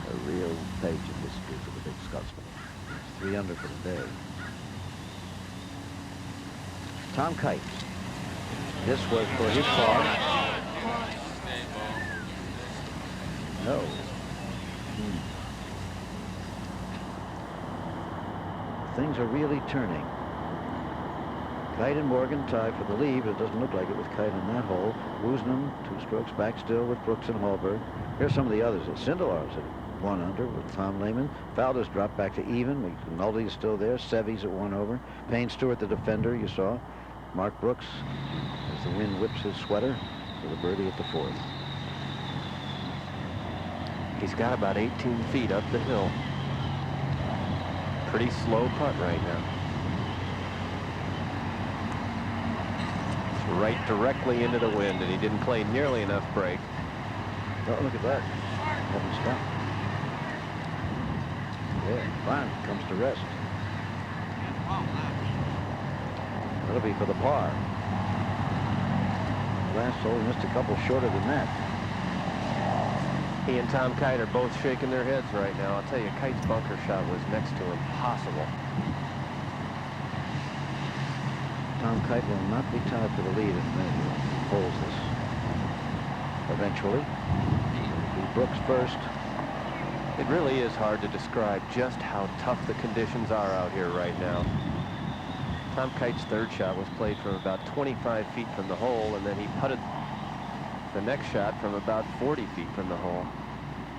a real page of history for the big Scotsman. 3 under for the day. Tom Kite. This was for his par. No. Things are really turning. Kite and Morgan tie for the lead, but it doesn't look like it with Kite on that hole. Woosnam, 2 strokes back still with Brooks and Hallberg. Here's some of the others. Sindelar's 1 under with Tom Lehman. Faldo's dropped back to even. McNulty is still there. Sevy's at 1 over. Payne Stewart, the defender, you saw. Mark Brooks, as the wind whips his sweater, for the birdie at the 4th. He's got about 18 feet up the hill. Pretty slow putt right now. It's right directly into the wind, and he didn't play nearly enough break. Oh, look at that. Haven't stopped. Yeah, fine. Comes to rest. That'll be for the par. Last hole missed a couple shorter than that. He and Tom Kite are both shaking their heads right now. I'll tell you, Kite's bunker shot was next to impossible. Tom Kite will not be tied for the lead if he holds this. Eventually. It'll be Brooks first. It really is hard to describe just how tough the conditions are out here right now. Tom Kite's third shot was played from about 25 feet from the hole, and then he putted the next shot from about 40 feet from the hole.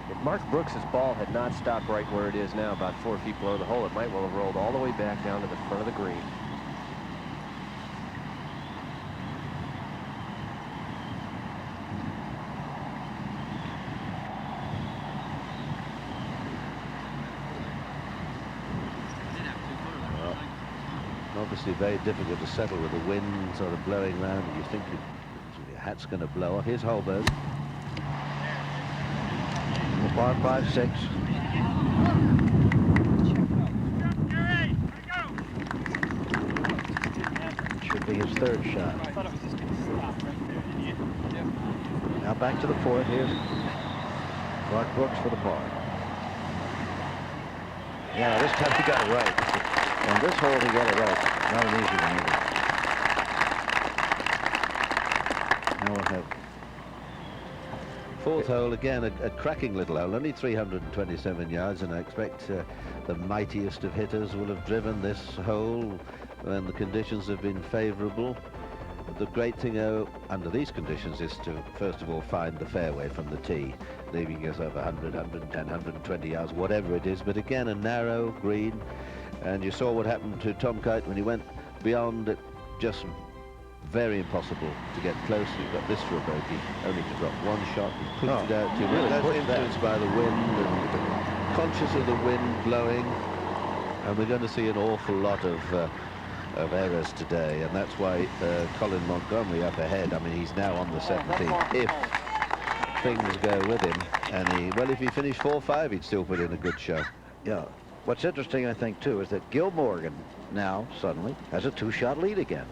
If Mark Brooks's ball had not stopped right where it is now, about 4 feet below the hole, it might well have rolled all the way back down to the front of the green. Obviously very difficult to settle with the wind sort of blowing around, and you think your hat's going to blow off. Here's Holberg. The par 5-6. It should be his third shot. Now back to the 4th. Here's Mark Brooks for the par. Yeah, this time he got it right. On this hole, he got it right. Not an easy one either. Now we'll have 4th hole again, a cracking little hole, only 327 yards, and I expect the mightiest of hitters will have driven this hole when the conditions have been favorable. The great thing under these conditions is to first of all find the fairway from the tee, leaving yourself 100, 110, 120 yards, whatever it is, but again a narrow green. And you saw what happened to Tom Kite when he went beyond it. Just very impossible to get close. He got this for a bogey, only to drop 1 shot. He pushed it out too much. That's influenced by the wind and conscious of the wind blowing. And we're going to see an awful lot of errors today. And that's why Colin Montgomerie up ahead. I mean, he's now on the 17th. If things go with him, and well, if he finished 4-5, he'd still put in a good show. Yeah. What's interesting, I think, too, is that Gil Morgan now suddenly has a 2-shot lead again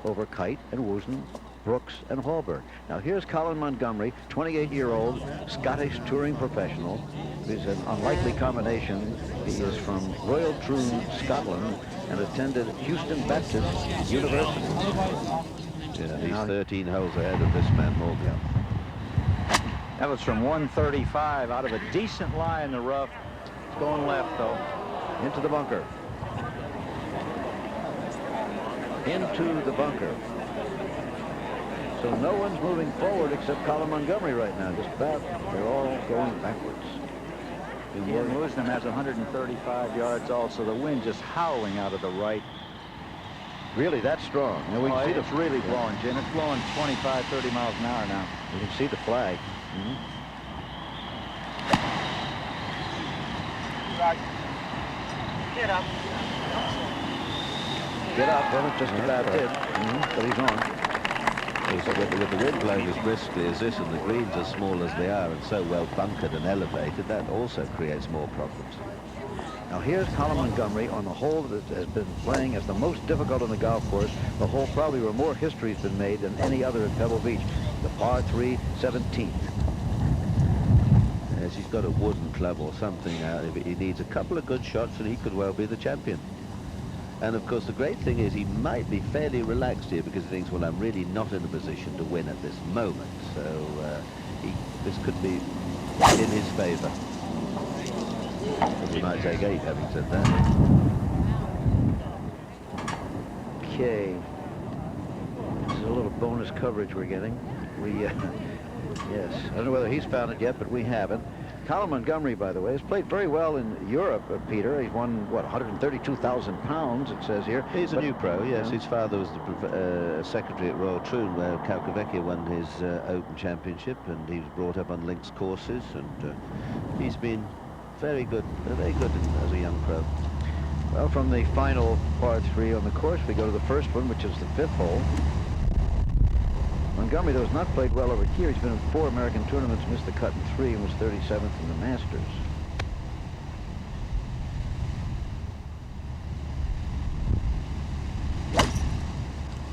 over Kite and Woosnam, Brooks and Holberg. Now here's Colin Montgomerie, 28-year-old Scottish touring professional. He's an unlikely combination. He is from Royal Troon, Scotland, and attended Houston Baptist University. Yeah, he's 13 holes ahead of this man, Morgan. That was from 135 out of a decent lie in the rough. It's going left, though. Into the bunker. Into the bunker. So no one's moving forward except Colin Montgomerie right now. Just about. They're all going backwards. Ian Woosnam has 135 yards also. The wind just howling out of the right. Really, that's strong. Now we can see it's really blowing, Jim. It's blowing 25, 30 miles an hour now. You can see the flag. Get up. Get up. Well, it just about did. But he's on. With the wind blowing as briskly as this and the greens as small as they are and so well bunkered and elevated, that also creates more problems. Now here's Colin Montgomerie on the hole that has been playing as the most difficult on the golf course, the hole probably where more history has been made than any other at Pebble Beach, the par 3 17th. Yes, he's got a wooden club or something out. He needs a couple of good shots and he could well be the champion. And of course the great thing is he might be fairly relaxed here because he thinks, well, I'm really not in a position to win at this moment. So this could be in his favor. But he might take 8, having said that. Okay. This is a little bonus coverage we're getting. Yes, I don't know whether he's found it yet, but we haven't. Colin Montgomery, by the way, has played very well in Europe, Peter. He's won, what, 132,000 pounds, it says here. He's a new pro, yes. His father was the secretary at Royal Troon, where Cavalcavecchia won his Open Championship, and he was brought up on links courses, and he's been very good as a young pro. Well, from the final par 3 on the course, we go to the first one, which is the 5th hole. Montgomery, though, has not played well over here. He's been in 4 American tournaments, missed the cut in 3, and was 37th in the Masters.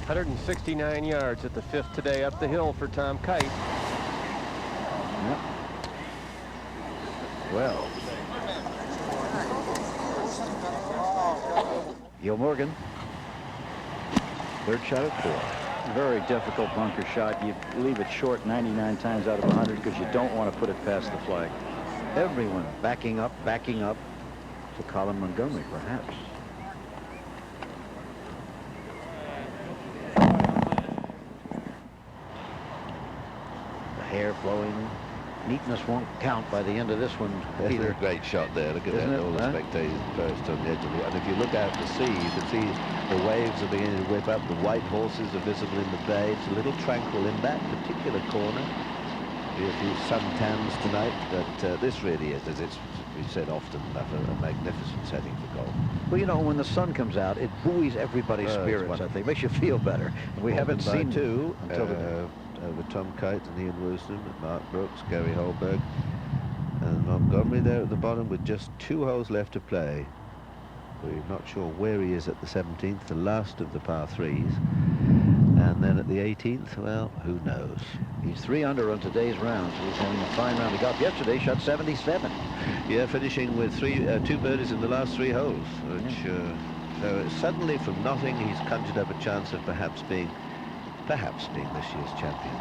.169 yards at the 5th today up the hill for Tom Kite. Yep. Well. Gil Morgan. 3rd shot at 4. Very difficult bunker shot. You leave it short 99 times out of 100 because you don't want to put it past the flag. Everyone backing up to Colin Montgomery, perhaps. The hair flowing. Neatness won't count by the end of this one, Peter. A great shot there. Look at that. All the spectators burst on the edge of the... And if you look out to sea, you can see the waves are beginning to whip up. The white horses are visible in the bay. It's a little tranquil in that particular corner. Be a few suntans tonight, but this really is, as we've said often enough, a magnificent setting for golf. Well, you know, when the sun comes out, it buoys everybody's spirits, I think. Makes you feel better. And we haven't seen two until today. Over Tom Kite and Ian Woosnam, Mark Brooks, Gary Holberg, and Montgomery there at the bottom with just 2 holes left to play. We're not sure where he is at the 17th, the last of the par 3s. And then at the 18th, well, who knows? He's 3 under on today's round, so he's having a fine round of golf. Yesterday, shot 77. Yeah, finishing with 2 birdies in the last 3 holes, which so suddenly from nothing, he's conjured up a chance of perhaps being this year's champion.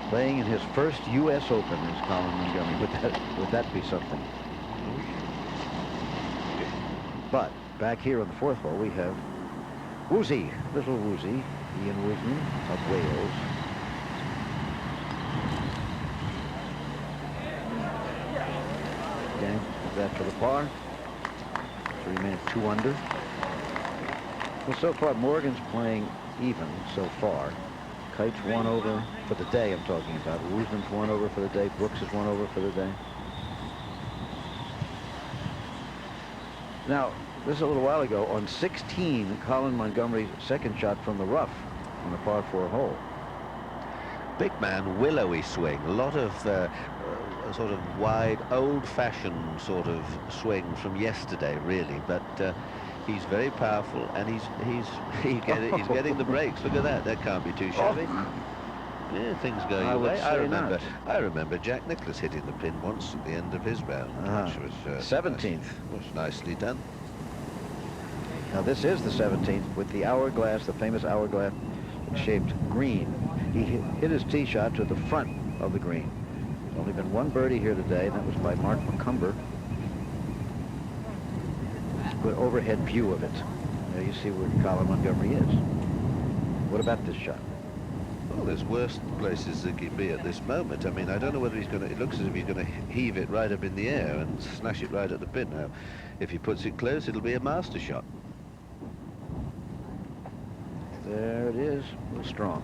Playing in his first U.S. Open is Colin Montgomery. Would that be something? But back here on the 4th hole, we have Woosie, little Woosie, Ian Woosnam of Wales. Okay, that for the par. 3 minutes 2 under. Well, so far Morgan's playing even so far. Kite's 1 over for the day, I'm talking about. Woosnam's 1 over for the day. Brooks is 1 over for the day. Now, this is a little while ago. On 16, Colin Montgomery's 2nd shot from the rough on a par 4 hole. Big man, willowy swing. A lot of sort of wide, old-fashioned sort of swing from yesterday, really. But he's very powerful, and he's getting the breaks. Look at that. That can't be too shabby. Yeah, things going away. I remember Jack Nicklaus hitting the pin once at the end of his round, which was 17th. Was nicely done. Now this is the 17th with the hourglass, the famous hourglass-shaped green. He hit his tee shot to the front of the green. There's only been 1 birdie here today, and that was by Mark McCumber. Good overhead view of it. There you see where Colin Montgomery is. What about this shot? Well, there's worse places that can be at this moment. I mean, I don't know whether he's going to... It looks as if he's going to heave it right up in the air and smash it right at the pin. Now, if he puts it close, it'll be a master shot. There it is. A little strong.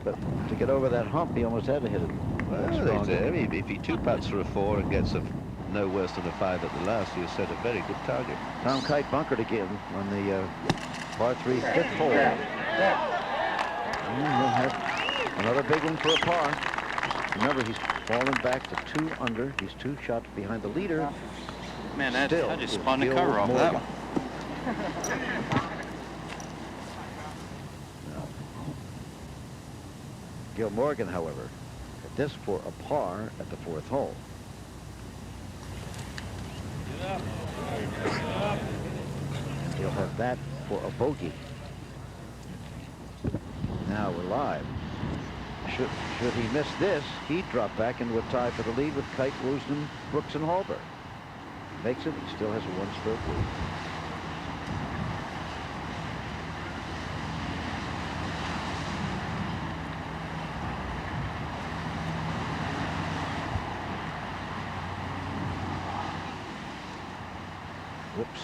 But to get over that hump, he almost had to hit it. Well, if he 2 putts for a 4 and gets no worse than a 5 at the last, he'll set a very good target. Tom Kite bunkered again on the par 3 5th hole. And he'll have another big one for a par. Remember, he's fallen back to 2 under. He's 2 shots behind the leader. Man, I just spun the cover off of that one. Gil Morgan, however, hit this for a par at the 4th hole. He'll have that for a bogey. Now we're live. Should he miss this, he'd drop back into a tie for the lead with Kite, Woosnam, Brooks, and Holberg. Makes it, he still has a 1-stroke lead. Whoops.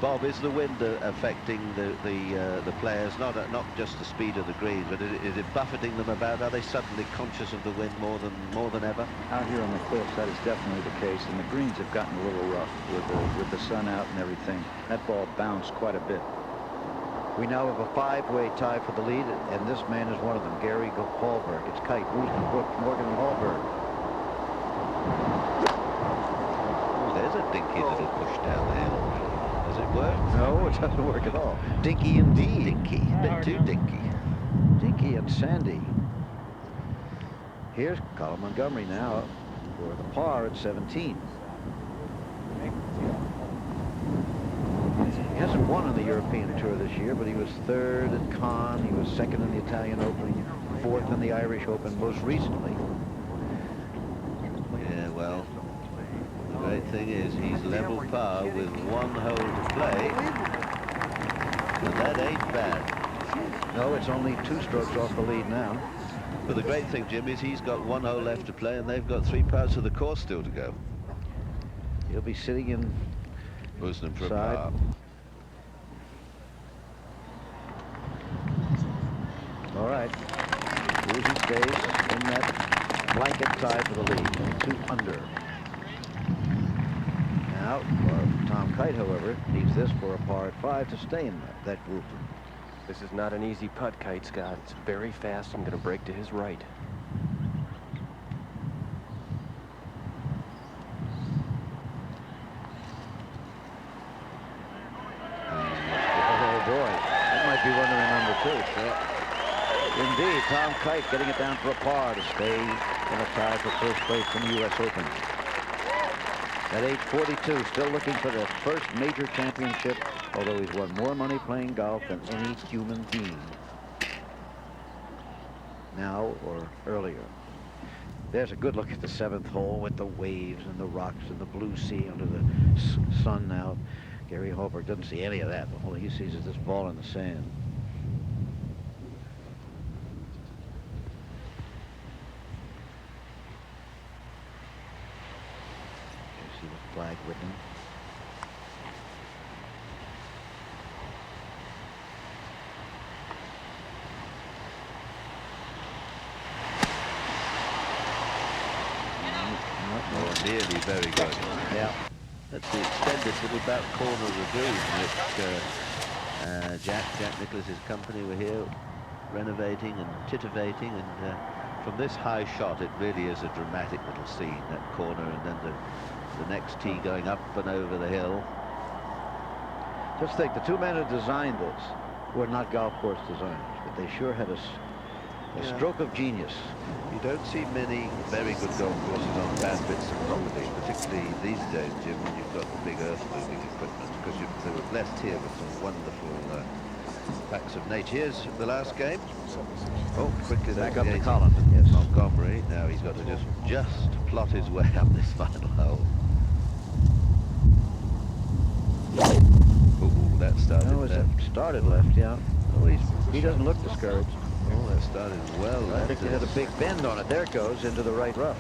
Bob, is the wind affecting the players? Not just the speed of the green, but is it buffeting them about? Are they suddenly conscious of the wind more than ever? Out here on the cliffs, that is definitely the case, and the greens have gotten a little rough with the sun out and everything. That ball bounced quite a bit. We now have a 5-way tie for the lead, and this man is one of them, Gary Hallberg. It's Kite, Woosnam, Brooks, Morgan, and Hallberg. Oh, there's a dinky little push down the hill. Does it work? No, it doesn't work at all. Dinky indeed. Dinky, a bit too dinky. Dinky and Sandy. Here's Colin Montgomery now for the par at 17. He hasn't won on the European Tour this year, but he was 3rd at Cannes. He was 2nd in the Italian Open, 4th in the Irish Open most recently. Yeah, well, the great thing is he's level par with 1 hole to play, and that ain't bad. No, it's only 2 strokes off the lead now. But the great thing, Jim, is he's got 1 hole left to play, and they've got 3 parts of the course still to go. He'll be sitting in Woosnam for a side. par. All right. Woozy stays in that blanket tie for the lead. 2 under. Now, Tom Kite, however, needs this for a par at 5 to stay in that group. This is not an easy putt, Kite, Scott. It's very fast. I'm going to break to his right. Oh, boy. That might be one to remember, too. Yeah. Indeed, Tom Kite getting it down for a par to stay in a tie for first place in the U.S. Open. At age 42, still looking for the first major championship, although he's won more money playing golf than any human being. Now or earlier. There's a good look at the 7th hole with the waves and the rocks and the blue sea under the sun now. Gary Hallberg doesn't see any of that. All he sees is this ball in the sand. You see the flag with him. Oh, nearly very good. Yeah. That's the extended little back corner of the green, which Jack Nicklaus's company were here renovating and titivating, and from this high shot, it really is a dramatic little scene, that corner, and then the next tee going up and over the hill. Just think, the 2 men who designed this were not golf course designers, but they sure had a stroke of genius. You don't see many very good golf courses on bad bits of property, particularly these days, Jim, when you've got the big earth-moving equipment, because they were blessed here with some wonderful facts of nature. Here's the last game. Oh, quickly Back back up to Colin. Yes. Montgomery. Now he's got to just plot his way up this final hole. Ooh, that started No, left. it started left, yeah. Oh, he doesn't look discouraged. Oh, that started well. I think they had a big bend on it. There it goes into the right rough.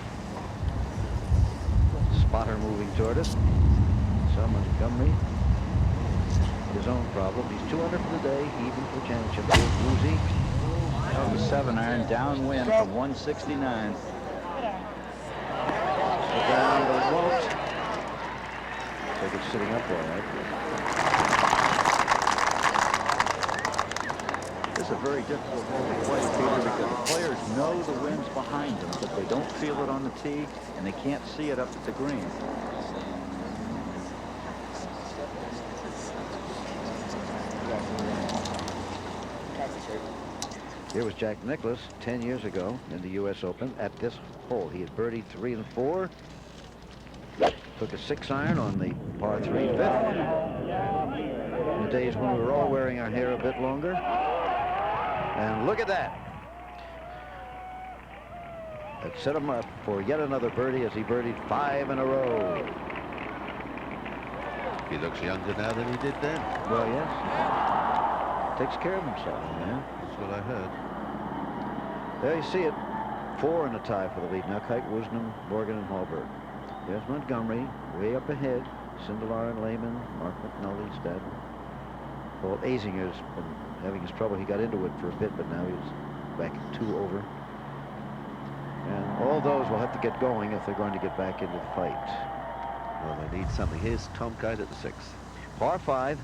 Spotter moving toward it. So Montgomery, his own problem. He's 2 under for the day, even for the championship. Here's Woozy. That was a 7-iron downwind from 169. Down, but it won't. Looks like it's sitting up all right. This is a very difficult hole to play, Peter, because the players know the wind's behind them, but they don't feel it on the tee, and they can't see it up at the green. Here was Jack Nicklaus 10 years ago in the U.S. Open at this hole. He had birdied 3 and 4. Took a 6-iron on the par 3 fifth. In the days when we were all wearing our hair a bit longer. And look at that. That set him up for yet another birdie as he birdied 5 in a row. He looks younger now than he did then. Well, yes. Takes care of himself, man. That's what I heard. There you see it. 4 in a tie for the lead. Now Kite, Woosnam, Morgan, and Hallberg. There's Montgomery way up ahead, Sindelar and Lehman, Mark McNulty, Stanton. Paul Azinger's been having his trouble. He got into it for a bit, but now he's back at 2 over. And all those will have to get going if they're going to get back into the fight. Well, they need something. Here's Tom Kite at the 6th. Par 5.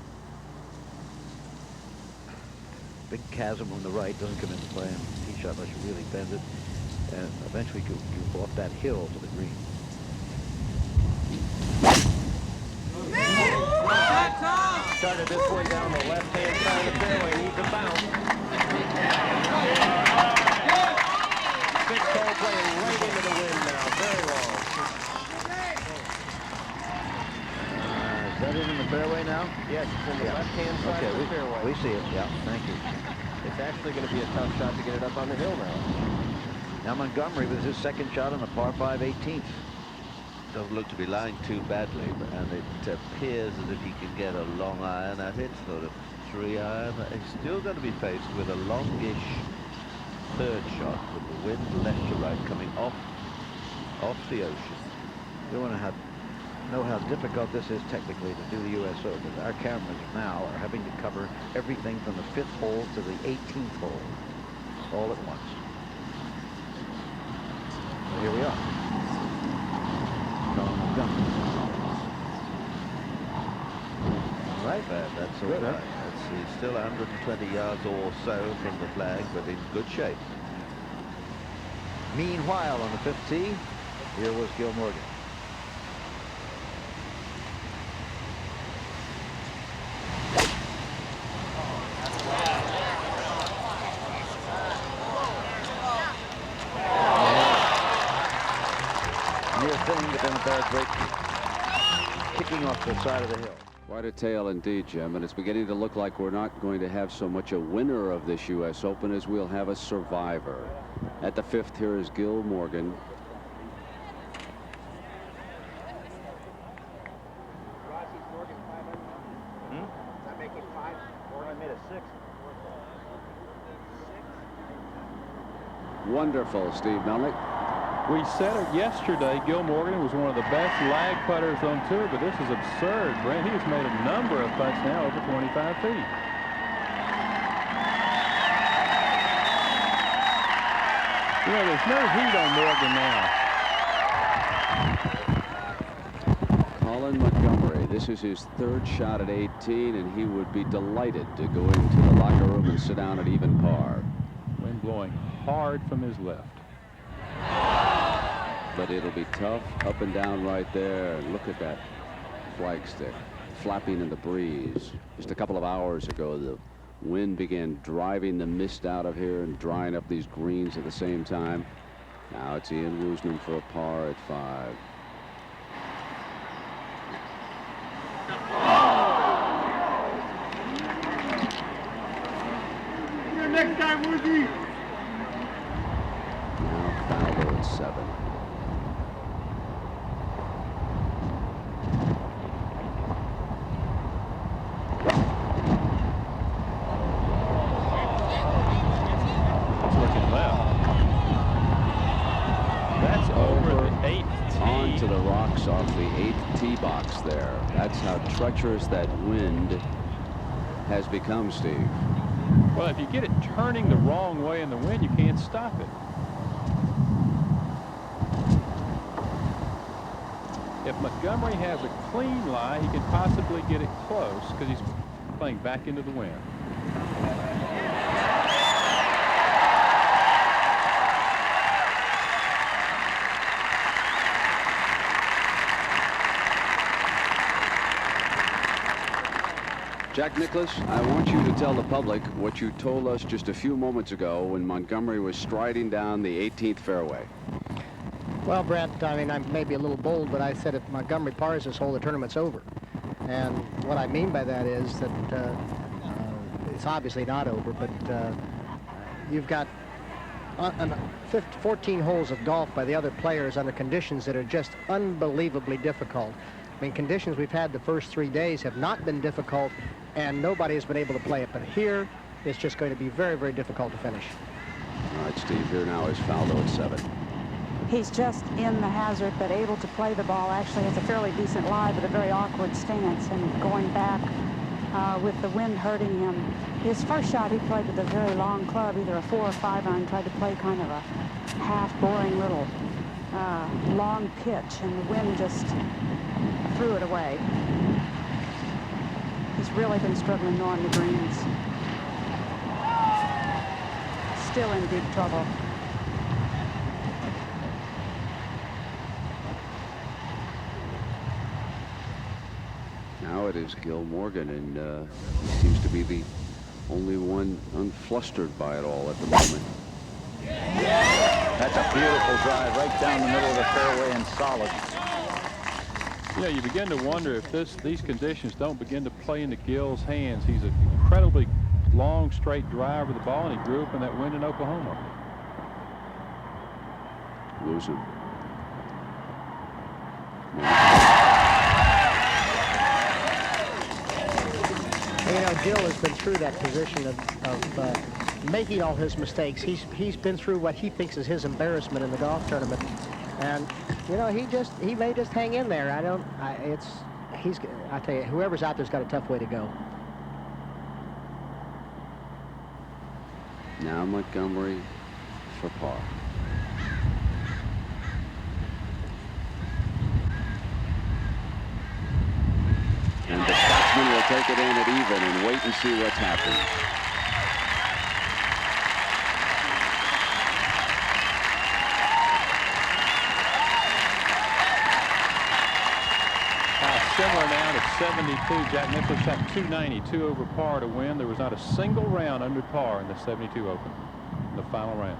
Big chasm on the right, doesn't come into play on tee shot unless you really bend it. And eventually you go up that hill to the green. Started this way down the left-hand side of the fairway. Needs a bounce. 6 hole playing right into the wind now. Very long. Is that in the fairway now? Yes, it's in the left-hand side of the fairway. We see it, yeah. Thank you. It's actually going to be a tough shot to get it up on the hill now. Now Montgomery with his second shot on a par 5 18th. Doesn't look to be lying too badly, and it appears as if he can get a long iron at it, sort of 3 iron. He's still going to be faced with a longish third shot with the wind left to right coming off the ocean. You want to know how difficult this is technically to do the U.S. Open. Our cameras now are having to cover everything from the 5th hole to the 18th hole all at once. So here we are. All right, that's all right. He's still 120 yards or so from the flag, but in good shape. Meanwhile, on the 5th tee, here was Gil Morgan. Kicking off the side of the hill. Quite a tale indeed, Jim, and it's beginning to look like we're not going to have so much a winner of this U.S. Open as we'll have a survivor. At the 5th, here is Gil Morgan. Wonderful, Steve Melnick. We said it yesterday, Gil Morgan was one of the best lag putters on tour, but this is absurd, Brent. He has made a number of putts now over 25 feet. You know, there's no heat on Morgan now. Colin Montgomery, this is his 3rd shot at 18, and he would be delighted to go into the locker room and sit down at even par. Wind blowing hard from his left. But it'll be tough up and down right there. And look at that flagstick flapping in the breeze. Just a couple of hours ago, the wind began driving the mist out of here and drying up these greens at the same time. Now it's Ian Woosnam for a par at 5. Next time, Woosie. Now Faldo at 7. To the rocks off the 8th tee box there. That's how treacherous that wind has become, Steve. Well, if you get it turning the wrong way in the wind, you can't stop it. If Montgomery has a clean lie, he can possibly get it close because he's playing back into the wind. Jack Nicklaus, I want you to tell the public what you told us just a few moments ago when Montgomery was striding down the 18th fairway. Well, Brent, I mean, I may be a little bold, but I said if Montgomery pars this hole, the tournament's over. And what I mean by that is that it's obviously not over, but you've got 14 holes of golf by the other players under conditions that are just unbelievably difficult. I mean, conditions we've had the first 3 days have not been difficult, and nobody has been able to play it. But here, it's just going to be very, very difficult to finish. All right, Steve, here now is Faldo at 7. He's just in the hazard, but able to play the ball. Actually has a fairly decent lie, but a very awkward stance, and going back with the wind hurting him. His first shot he played with a very long club, either a 4 or 5 iron, tried to play kind of a half boring little long pitch, and the wind just threw it away. He's really been struggling on the greens. Still in deep trouble. Now it is Gil Morgan, and he seems to be the only one unflustered by it all at the moment. That's a beautiful drive right down the middle of the fairway and solid. You know, you begin to wonder if these conditions don't begin to play into Gil's hands. He's an incredibly long, straight drive of the ball, and he grew up in that wind in Oklahoma. Lose him. You know, Gil has been through that position of making all his mistakes. He's been through what he thinks is his embarrassment in the golf tournament, and you know, he may just hang in there. I tell you, whoever's out there's got a tough way to go. Now Montgomery for par. And the Scotsman will take it in at even and wait and see what's happened. Similar now to 72. Jack Nicklaus shot 292 over par to win. There was not a single round under par in the 72 Open, the final round.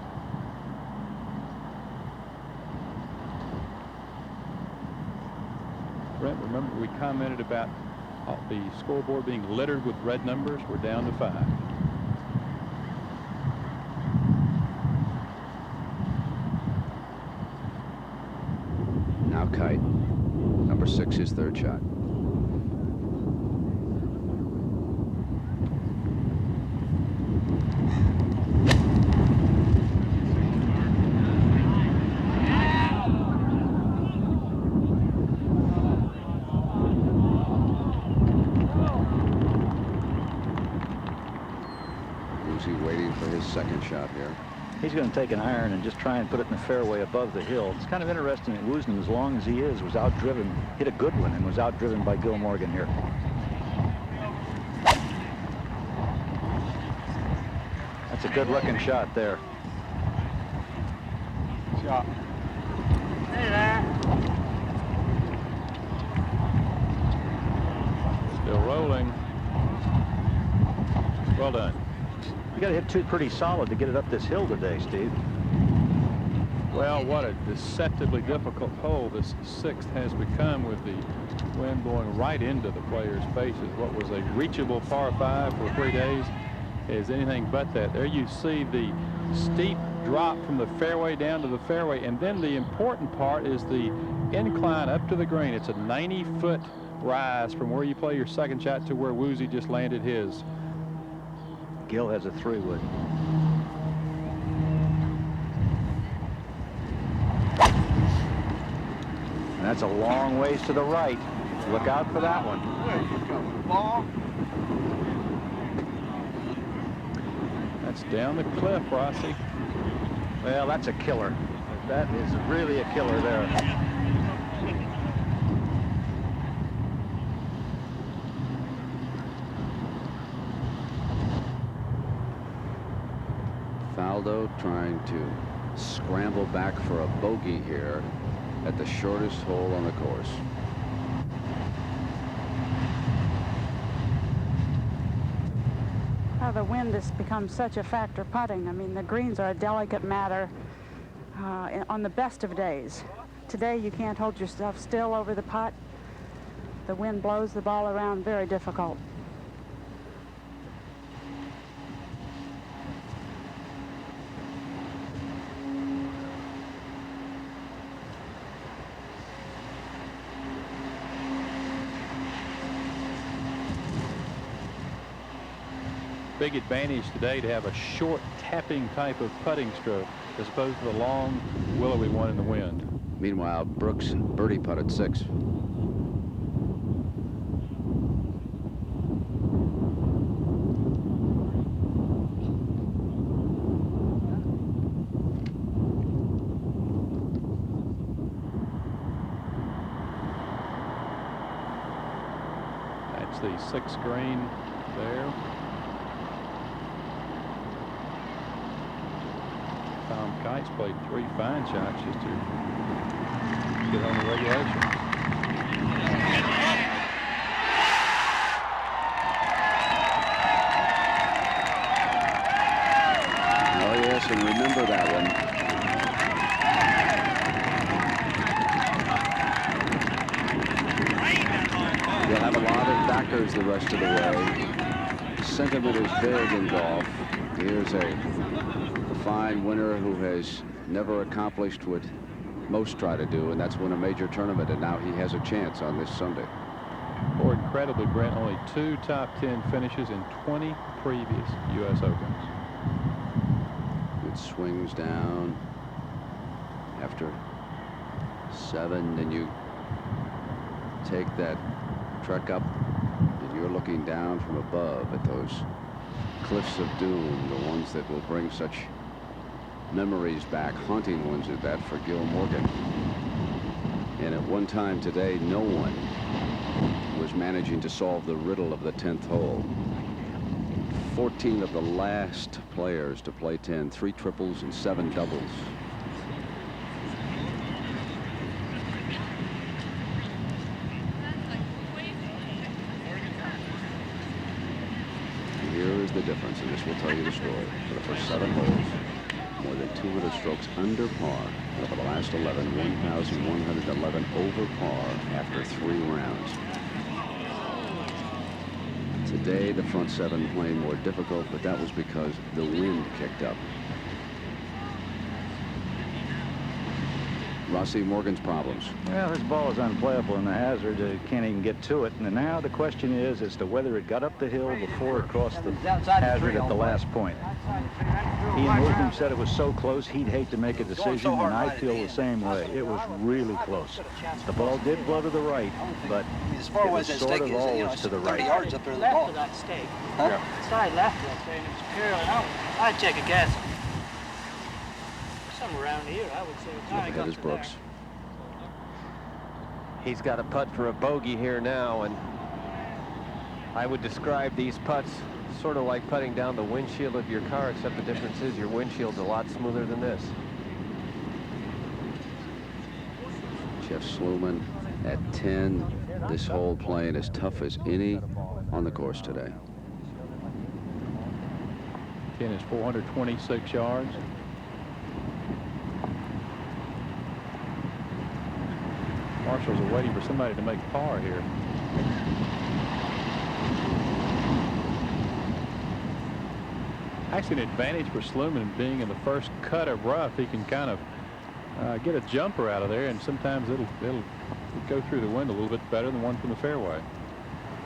Brent, remember we commented about the scoreboard being littered with red numbers. We're down to 5. Now Kite, number 6, his third shot. Waiting for his second shot here. He's going to take an iron and just try and put it in the fairway above the hill. It's kind of interesting that Woosnam, as long as he is, was outdriven, hit a good one, and was outdriven by Gil Morgan here. That's a good-looking shot there. Shot. Hey there. Still rolling. Well done. You got to hit 2 pretty solid to get it up this hill today, Steve. Well, what a deceptively difficult hole this 6th has become, with the wind blowing right into the players' faces. What was a reachable par 5 for 3 days is anything but that. There you see the steep drop from the fairway down to the fairway, and then the important part is the incline up to the green. It's a 90-foot rise from where you play your second shot to where Woosie just landed his. Gil has a 3-wood. And that's a long ways to the right. Look out for that one. There you go, ball. That's down the cliff, Rossi. Well, that's a killer. That is really a killer there. Faldo trying to scramble back for a bogey here at the shortest hole on the course. Well, the wind has become such a factor putting. I mean, the greens are a delicate matter on the best of days. Today, you can't hold yourself still over the putt. The wind blows the ball around, very difficult. big advantage today to have a short tapping type of putting stroke as opposed to the long willowy one in the wind. Meanwhile, Brooks birdie putted 6. That's the 6th green there. Tom Kite's played 3 fine shots just to get on the regulation. Oh, yes, and remember that one. You'll have a lot of backers the rest of the way. Sentiment is big in golf. Here's a fine winner who has never accomplished what most try to do, and that's win a major tournament, and now he has a chance on this Sunday. Or incredibly, Brent, only 2 top 10 finishes in 20 previous U.S. Opens. Good swings down after 7, and you take that trek up, and you're looking down from above at those cliffs of doom, the ones that will bring such memories back, haunting ones at that for Gil Morgan. And at one time today, no one was managing to solve the riddle of the 10th hole. 14 of the last players to play 10, 3 triples and 7 doubles. Here is the difference, and this will tell you the story. For the first 7 holes, more than 200 strokes under par. Over the last 11, 1,111 over par after 3 rounds. Today, the front 7 playing more difficult, but that was because the wind kicked up. Rossi, Morgan's problems. Well, this ball is unplayable in the hazard. Can't even get to it. And now the question is as to whether it got up the hill before it crossed the hazard at the last point. Ian Woodham said it was so close he'd hate to make a decision, and I feel the same way. It was really close. The ball did blow to the right, but it was sort of always to the right. Yards up there in the ball. Left of that stake. Huh? Side left of that stake. It was purely out. I'd take a guess. Somewhere around here, I would say. That is Brooks. He's got a putt for a bogey here now, and I would describe these putts sort of like putting down the windshield of your car, except the difference is your windshield's a lot smoother than this. Jeff Sluman at 10. This hole playing as tough as any on the course today. 10 is 426 yards. Marshall's are waiting for somebody to make par here. Actually, an advantage for Sluman being in the first cut of rough. He can kind of get a jumper out of there, and sometimes it'll go through the wind a little bit better than one from the fairway.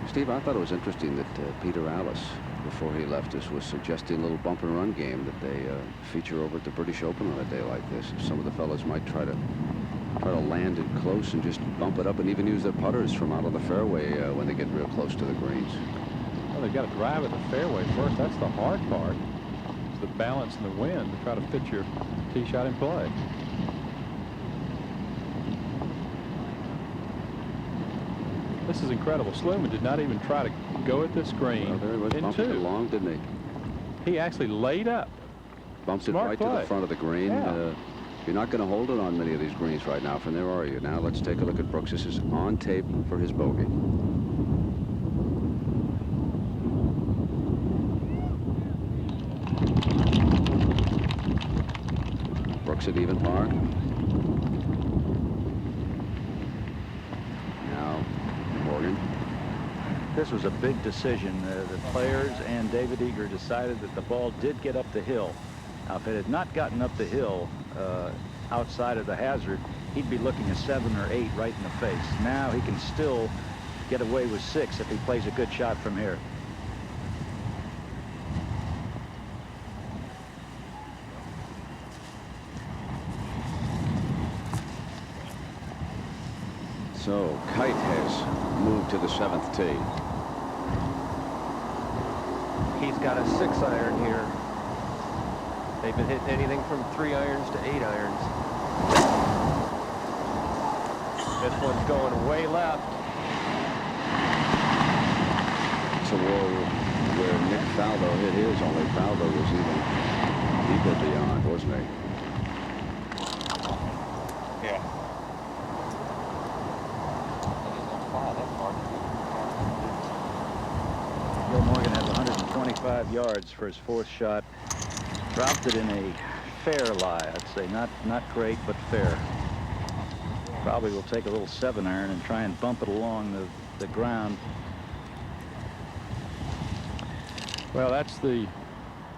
Steve, I thought it was interesting that Peter Allis, before he left us, was suggesting a little bump and run game that they feature over at the British Open on a day like this. Some of the fellas might try to land it close and just bump it up, and even use their putters from out of the fairway when they get real close to the greens. Well, they've got to drive at the fairway first. That's the hard part. It's the balance in the wind to try to fit your tee shot in play. This is incredible. Sluman did not even try to go at this green. Well, there he was bumping it along, didn't he? He actually laid up. Bumped it right to the front of the green. Yeah. You're not going to hold it on many of these greens right now from there, are you? Now let's take a look at Brooks. This is on tape for his bogey. Brooks at even par. Now Morgan. This was a big decision. The players and David Eager decided that the ball did get up the hill. Now, if it had not gotten up the hill outside of the hazard, he'd be looking at 7 or 8 right in the face. Now he can still get away with 6 if he plays a good shot from here. So Kite has moved to the 7th tee. He's got a 6-iron here. They've been hitting anything from 3 irons to 8 irons. This one's going way left. It's a wall where Nick Faldo hit his, only Faldo was even deeper beyond, wasn't he? Yeah. Gil Morgan has 125 yards for his 4th shot. Dropped it in a fair lie, I'd say. Not great, but fair. Probably will take a little 7-iron and try and bump it along the ground. Well, that's the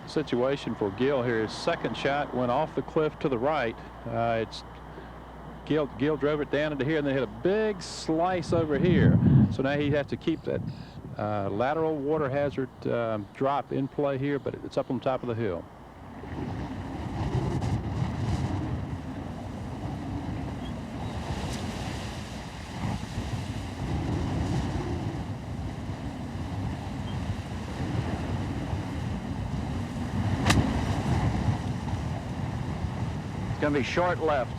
situation for Gil here. His second shot went off the cliff to the right. Gil drove it down into here and then hit a big slice over here. So now he has to keep that lateral water hazard drop in play here, but it's up on top of the hill. It's going to be short left.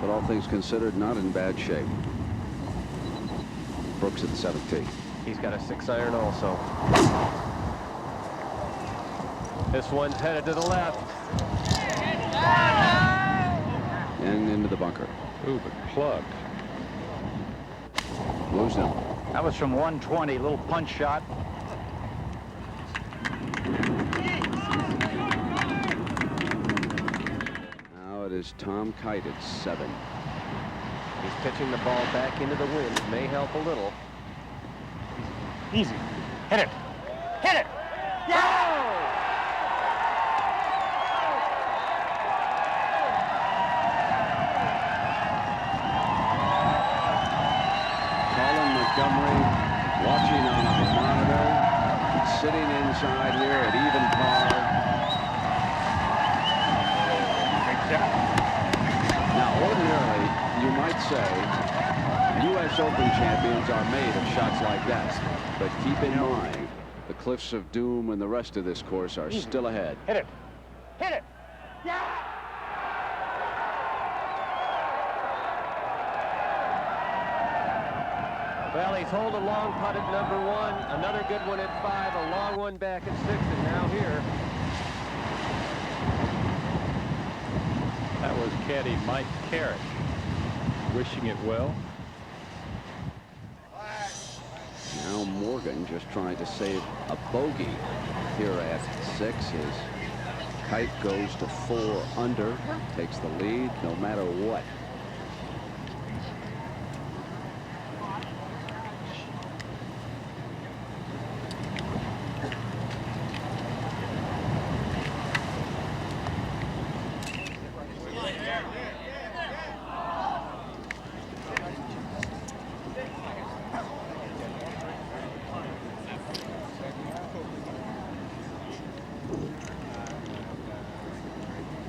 But all things considered, not in bad shape. Brooks at the 7th tee. He's got a 6-iron also. This one's headed to the left. And into the bunker. Ooh, but plugged. Woosnam. That was from 120, little punch shot. Now it is Tom Kite at 7. He's pitching the ball back into the wind. May help a little. Easy. Hit it. Hit it. Colin Montgomery watching on a monitor, sitting inside here at even par. Now, ordinarily, you might say U.S. Open champions are made of shots like that. But keep in mind, the Cliffs of Doom and the rest of this course are still ahead. Hit it. Hit it. Well, he's holed a long putt at number 1, another good one at 5, a long one back at 6, and now here. That was caddy Mike Carrick wishing it well. Now Morgan just trying to save a bogey here at 6. His Kite goes to 4 under, takes the lead no matter what.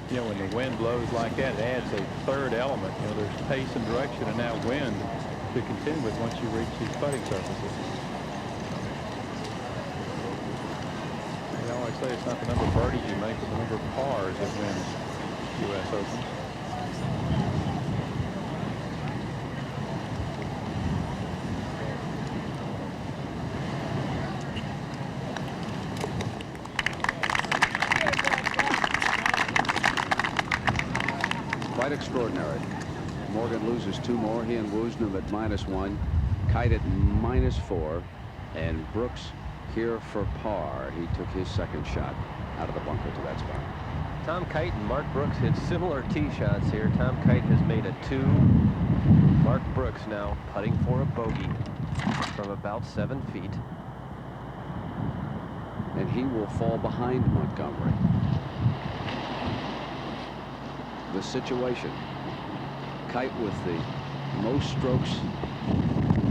You know, when the wind blows like that, it adds a third element. You know, there's pace and direction and now wind to contend with once you reach these putting surfaces. They always say it's not the number of birdies you make, but the number of pars that wins U.S. Opens. Quite extraordinary. Morgan loses 2 more. He and Woosnam at -1. Kite at -4. And Brooks here for par. He took his second shot out of the bunker to that spot. Tom Kite and Mark Brooks hit similar tee shots here. Tom Kite has made a 2. Mark Brooks now putting for a bogey from about 7 feet. And he will fall behind Montgomery. The situation. Kite with the most strokes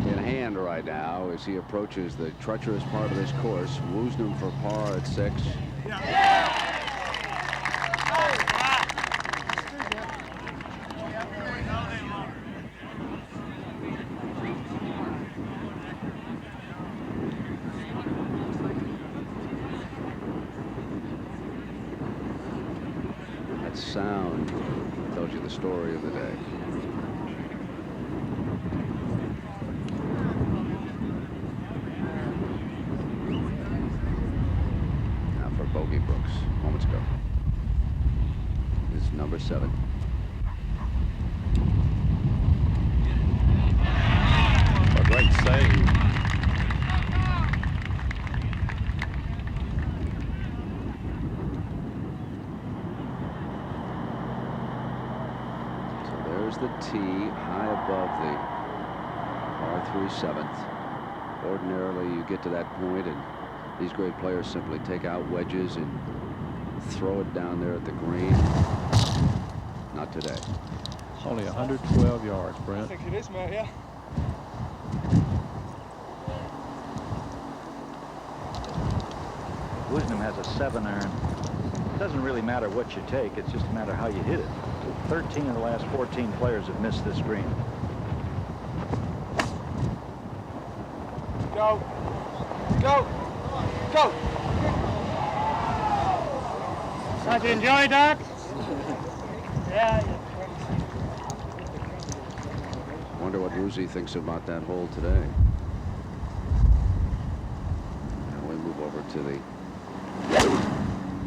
in hand right now as he approaches the treacherous part of this course. Woosnam for par at 6. That sound tells you the story of the day. Now for Bogey Brooks, moments ago. This is number 7. A great save. There's the tee high above the par 3 7th. Ordinarily, you get to that point, and these great players simply take out wedges and throw it down there at the green. Not today. It's only 112 yards, Brent. I think it is, mate, yeah. Wisdom has a 7-iron. It doesn't really matter what you take, it's just a matter how you hit it. 13 of the last 14 players have missed this green. Go. Go. Go. How'd you enjoy that? Yeah. Wonder what Ruzi thinks about that hole today. And we move over to the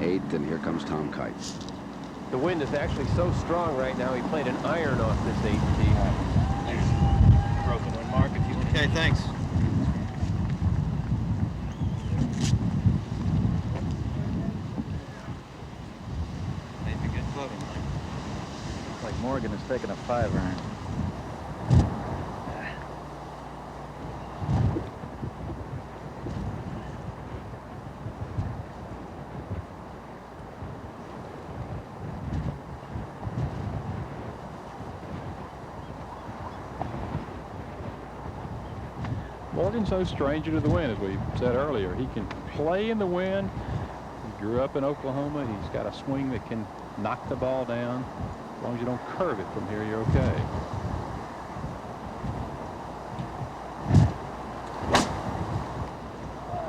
8th, and here comes Tom Kite. The wind is actually so strong right now, he played an iron off this 8th tee. Thanks. Broken wind mark if you want. Okay, thanks. Maybe good floating. Looks like Morgan has taken a 5-iron. Morgan's no stranger to the wind, as we said earlier. He can play in the wind. He grew up in Oklahoma. He's got a swing that can knock the ball down. As long as you don't curve it from here, you're okay.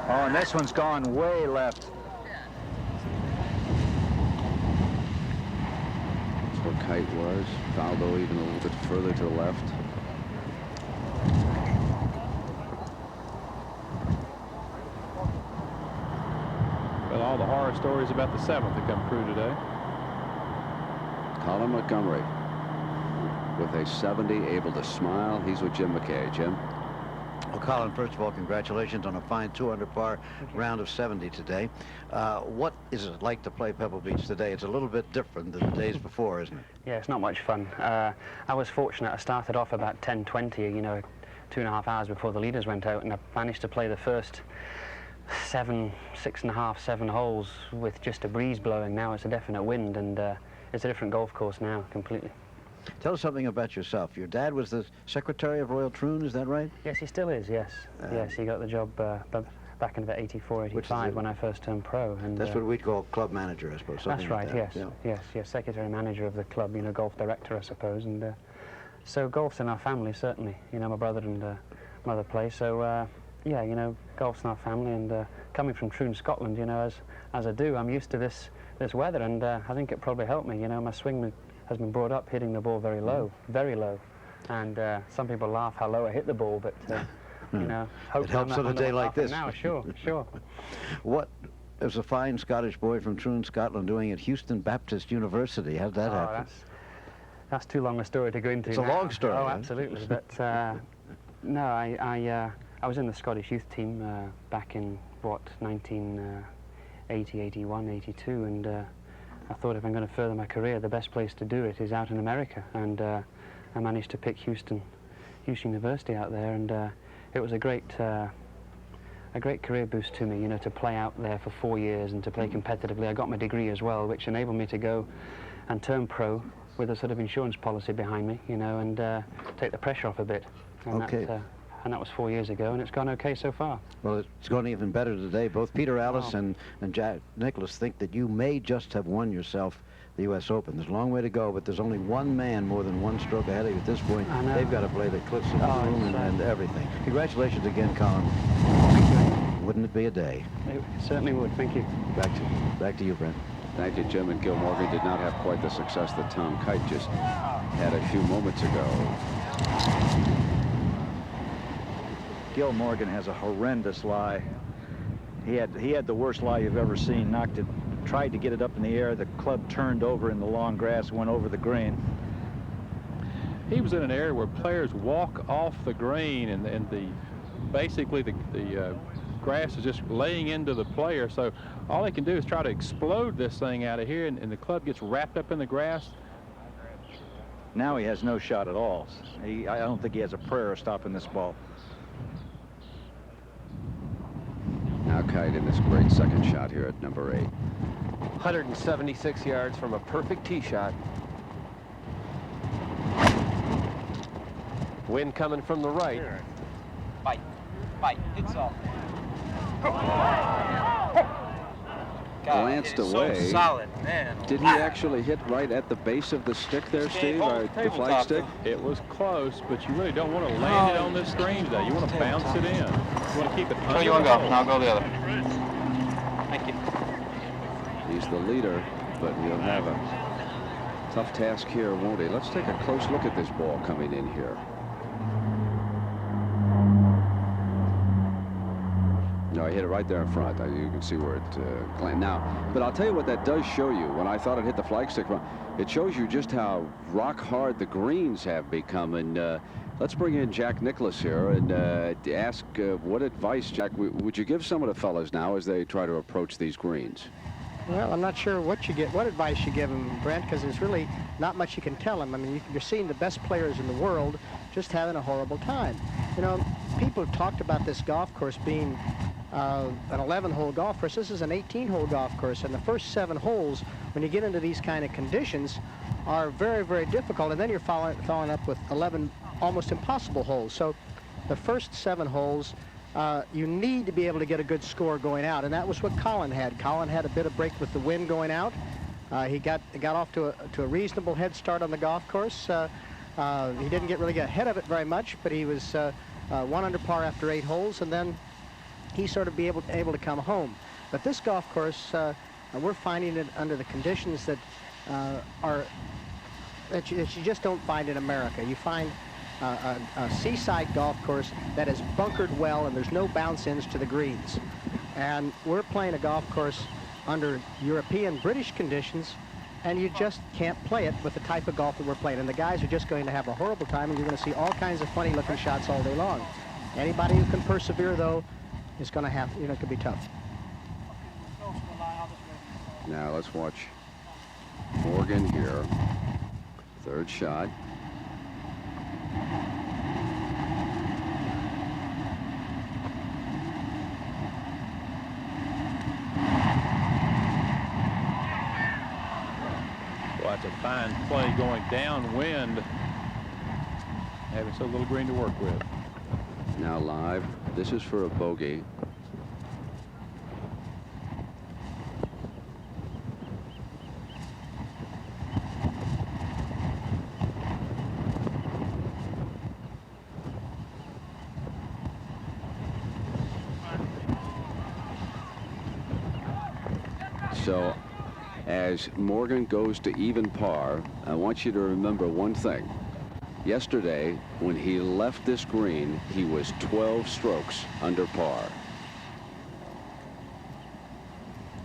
Oh, and this one's gone way left. That's where Kite was. Faldo even a little bit further to the left. Well, all the horror stories about the 7th have come true today. Colin Montgomery with a 70, able to smile. He's with Jim McKay. Jim? Well, Colin, first of all, congratulations on a fine 200 par round of 70 today. What is it like to play Pebble Beach today? It's a little bit different than the days before, isn't it? Yeah, it's not much fun. I was fortunate. I started off about 10:20, you know, 2.5 hours before the leaders went out, and I managed to play the first 6.5, 7 holes with just a breeze blowing. Now it's a definite wind, and it's a different golf course now, completely. Tell us something about yourself. Your dad was the secretary of Royal Troon, is that right? Yes, he still is, yes. Yes, he got the job back in about 84, 85 when I first turned pro. And that's what we'd call club manager, I suppose. That's right, like that. yes. Yes, secretary manager of the club, you know, golf director, I suppose. And so golf's in our family, certainly. You know, my brother and mother play, so yeah, you know, golf's in our family, and coming from Troon, Scotland, you know, as I do, I'm used to this weather, and I think it probably helped me. You know, my swing has been brought up hitting the ball very low, and some people laugh how low I hit the ball, but you know, it helps on a day like this. Now, sure. What? There's a fine Scottish boy from Troon, Scotland, doing at Houston Baptist University. How'd that happen? That's too long a story to go into. It's a long story. Oh, absolutely. But no, I was in the Scottish youth team back in, what, 1980, 81, 82, and I thought if I'm going to further my career, the best place to do it is out in America, and I managed to pick Houston University out there, and it was a great career boost to me, you know, to play out there for 4 years and to play competitively. I got my degree as well, which enabled me to go and turn pro with a sort of insurance policy behind me, you know, and take the pressure off a bit. And okay. And that was 4 years ago, and it's gone okay so far. Well, it's going even better today. Both Peter Allis and Jack Nicklaus think that you may just have won yourself the U.S. Open. There's a long way to go, but there's only one man more than one stroke ahead of you at this point. They've got to play the cliffs of Bloom and everything. Congratulations again, Colin. Thank you. Wouldn't it be a day? It certainly would. Thank you. Back to you, Brent. Thank you, Jim. And Gil Morgan did not have quite the success that Tom Kite just had a few moments ago. Gil Morgan has a horrendous lie. He had the worst lie you've ever seen. Knocked it, tried to get it up in the air. The club turned over in the long grass, went over the green. He was in an area where players walk off the green, and basically the grass is just laying into the player. So all they can do is try to explode this thing out of here, and the club gets wrapped up in the grass. Now he has no shot at all. I don't think he has a prayer of stopping this ball. Now Kite in this great second shot here at number 8. 176 yards from a perfect tee shot. Wind coming from the right. Bite. It's off. Glanced away. So solid, man. Did he actually hit right at the base of the stick there, Steve? Or the flag stick? It was close, but you really don't want to land it on this green today. You want to bounce it in. You want to keep it under. You want to go, and I'll go the other. Thank you. He's the leader, but he'll have a tough task here, won't he? Let's take a close look at this ball coming in here. No, he hit it right there in front. You can see where it glanced. Now, but I'll tell you what that does show you. When I thought it hit the flagstick, it shows you just how rock hard the greens have become. And let's bring in Jack Nicklaus here and ask what advice, Jack, would you give some of the fellas now as they try to approach these greens? Well, I'm not sure what advice you give them, Brent, because there's really not much you can tell them. I mean, you're seeing the best players in the world just having a horrible time. You know, people have talked about this golf course being an 11-hole golf course. This is an 18-hole golf course, and the first 7 holes, when you get into these kind of conditions, are very, very difficult, and then you're following up with 11 almost impossible holes. So the first 7 holes, you need to be able to get a good score going out, and that was what Colin had. Colin had a bit of break with the wind going out. He got off to a reasonable head start on the golf course. He didn't really get ahead of it very much, but he was 1 under par after 8 holes, and then he sort of be able to come home. But this golf course, we're finding it under the conditions that that you just don't find in America. You find a seaside golf course that is bunkered well, and there's no bounce-ins to the greens. And we're playing a golf course under European, British conditions, and you just can't play it with the type of golf that we're playing. And the guys are just going to have a horrible time, and you're going to see all kinds of funny-looking shots all day long. Anybody who can persevere, though, is going to have, it could be tough. Now let's watch Morgan here. Third shot. Well, that's a fine play going downwind, having so little green to work with. Now live. This is for a bogey. So as Morgan goes to even par, I want you to remember one thing. Yesterday, when he left this green, he was 12 strokes under par.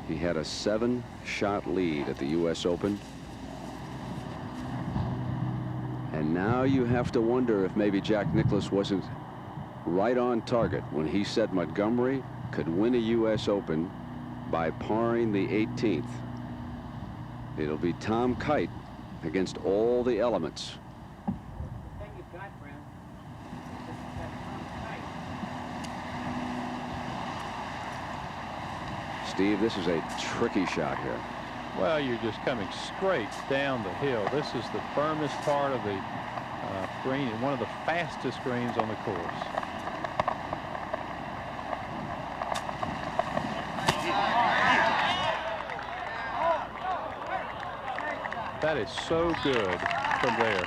He had a 7-shot lead at the U.S. Open. And now you have to wonder if maybe Jack Nicklaus wasn't right on target when he said Montgomery could win a U.S. Open by parring the 18th. It'll be Tom Kite against all the elements. Steve, this is a tricky shot here. Well, you're just coming straight down the hill. This is the firmest part of the green and one of the fastest greens on the course. That is so good from there.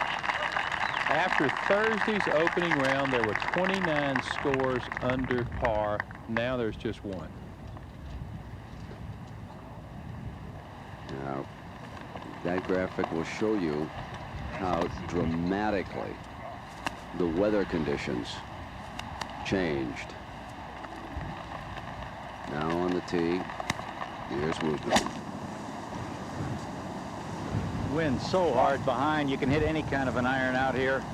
After Thursday's opening round, there were 29 scores under par. Now there's just 1. Now, that graphic will show you how dramatically the weather conditions changed. Now on the tee, here's Woodruff. Wind so hard behind, you can hit any kind of an iron out here.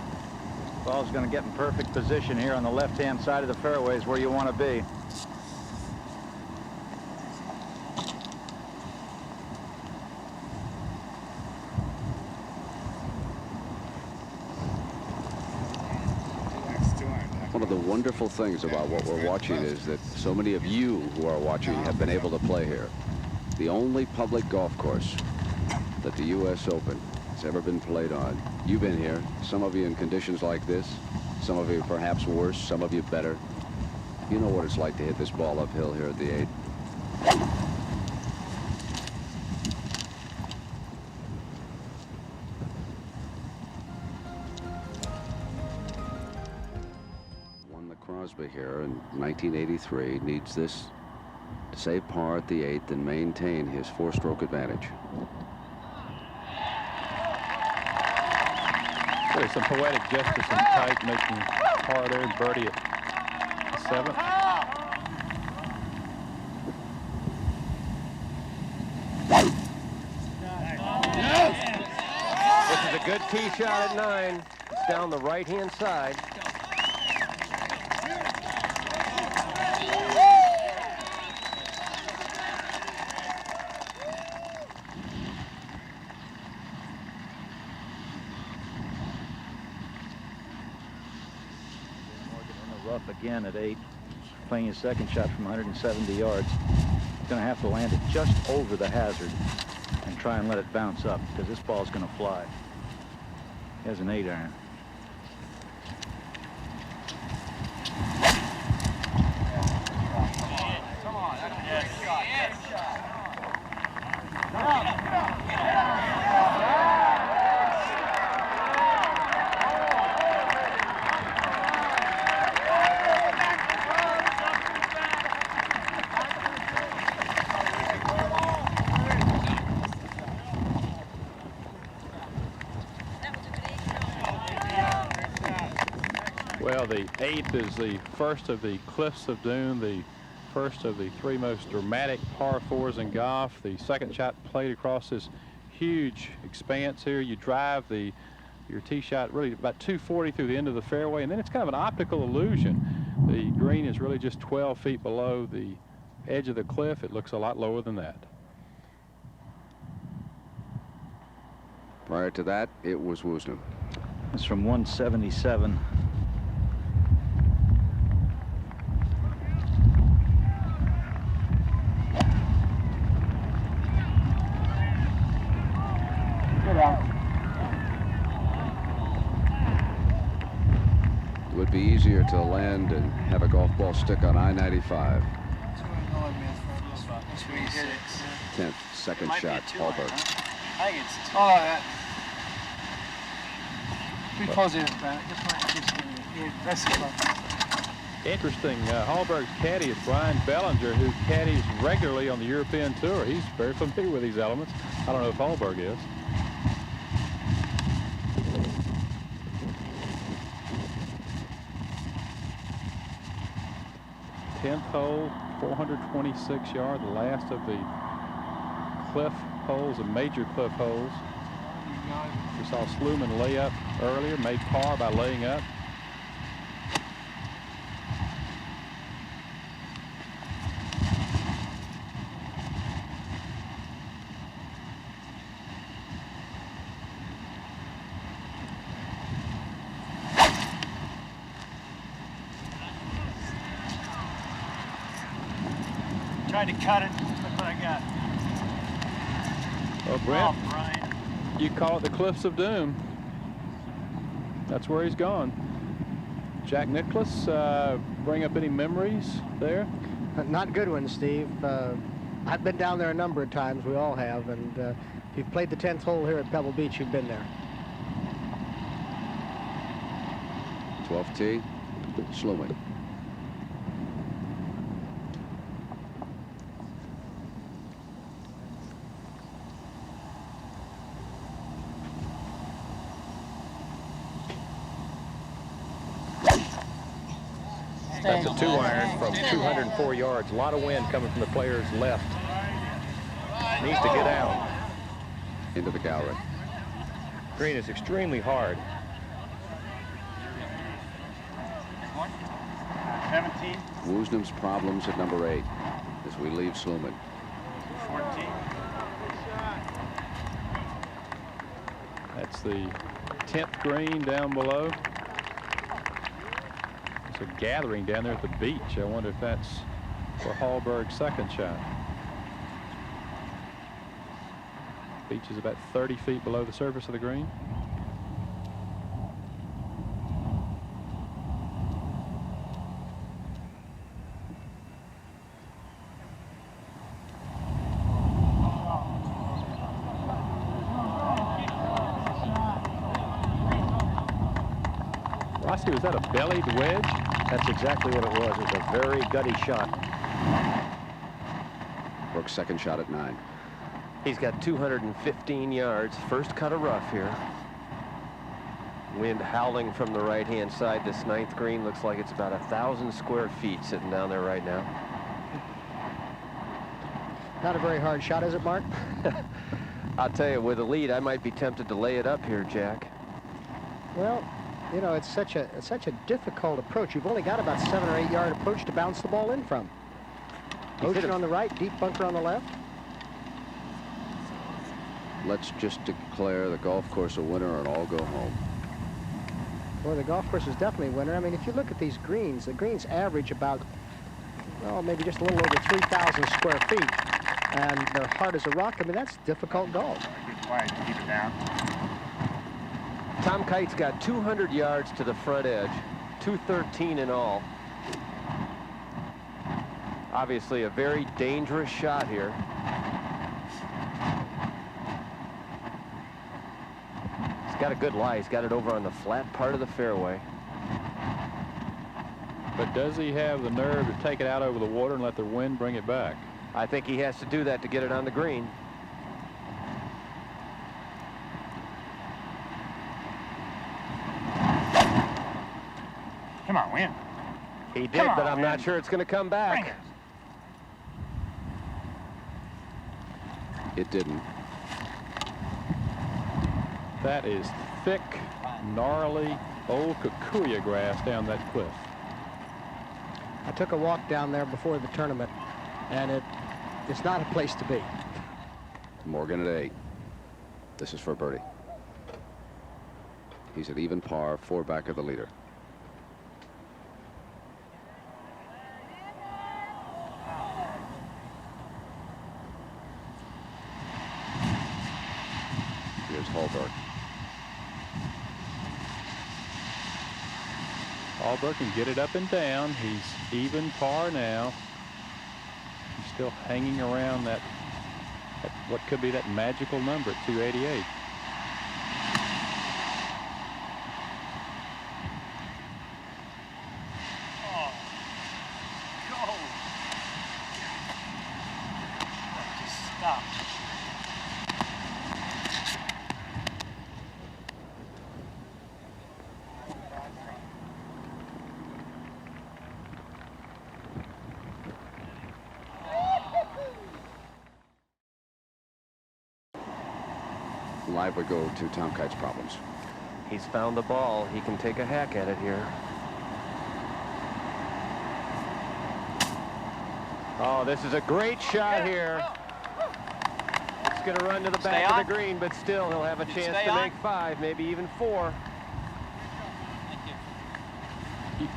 Ball's going to get in perfect position here on the left-hand side of the fairways where you want to be. One of the wonderful things about what we're watching is that so many of you who are watching have been able to play here. The only public golf course that the U.S. Open has ever been played on. You've been here, some of you in conditions like this, some of you perhaps worse, some of you better. You know what it's like to hit this ball uphill here at the 8. Won the Crosby here in 1983, needs this to save par at the 8th and maintain his 4-stroke advantage. There's some poetic justice in tight, making par there and birdie at the 7th. This is a good tee shot at 9. It's down the right-hand side. Rough again at 8, playing his second shot from 170 yards. He's going to have to land it just over the hazard and try and let it bounce up because this ball's going to fly. He has an 8-iron. Well, the 8th is the first of the Cliffs of Doom, the first of the 3 most dramatic par 4s in golf. The second shot played across this huge expanse here. You drive your tee shot really about 240 through the end of the fairway, and then it's kind of an optical illusion. The green is really just 12 feet below the edge of the cliff. It looks a lot lower than that. Prior to that, it was Woosnam. It's from 177. It would be easier to land and have a golf ball stick on I-95. 10th, second shot, Hallberg. I think it's all that. Be positive about it. Just like this. Interesting, Hallberg's caddy is Brian Bellinger, who caddies regularly on the European Tour. He's very familiar with these elements. I don't know if Hallberg is. Tenth hole, 426 yard, the last of the cliff holes, the major cliff holes. We saw Sluman lay up earlier, made par by laying up. Tried to cut it. Look what I got. Well, Brent, Oh, Brian. you call it the Cliffs of Doom. That's where he's gone. Jack Nicklaus, bring up any memories there? Not good ones, Steve. I've been down there a number of times. We all have. And if you've played the 10th hole here at Pebble Beach, you've been there. 12th tee, Sluman. That's a 2-iron from 204 yards. A lot of wind coming from the player's left. Needs to get out. Into the gallery. Green is extremely hard. 17. Woosnam's problems at number 8 as we leave Sluman. 14. That's the 10th green down below. There's a gathering down there at the beach. I wonder if that's for Hallberg's second shot. Beach is about 30 feet below the surface of the green. Rossi, was that a bellied wedge? That's exactly what it was. It was a very gutty shot. Brooks' second shot at 9. He's got 215 yards. First cut of rough here. Wind howling from the right-hand side. This 9th green looks like it's about 1,000 square feet sitting down there right now. Not a very hard shot, is it, Mark? I'll tell you, with a lead, I might be tempted to lay it up here, Jack. Well, you know, it's such a difficult approach. You've only got about 7 or 8 yard approach to bounce the ball in from. Ocean on the right, deep bunker on the left. Let's just declare the golf course a winner and all go home. Well, the golf course is definitely a winner. I mean, if you look at these greens, the greens average about, well, maybe just a little over 3,000 square feet. And they're hard as a rock. I mean, that's difficult golf. Good quiet, keep it down. Tom Kite's got 200 yards to the front edge, 213 in all. Obviously a very dangerous shot here. He's got a good lie. He's got it over on the flat part of the fairway. But does he have the nerve to take it out over the water and let the wind bring it back? I think he has to do that to get it on the green. Come on, win. He did, but I'm not sure it's going to come back. It didn't. That is thick, gnarly, old kikuyu grass down that cliff. I took a walk down there before the tournament, and it's not a place to be. Morgan at 8. This is for birdie. He's at even par, 4 back of the leader. Here's Hallberg. Hallberg can get it up and down. He's even par now. He's still hanging around that what could be that magical number at 288. Live we go to Tom Kite's problems. He's found the ball. He can take a hack at it here. Oh, this is a great shot here. It's going to run to the back of the green, but still he'll have a chance to make 5, maybe even 4.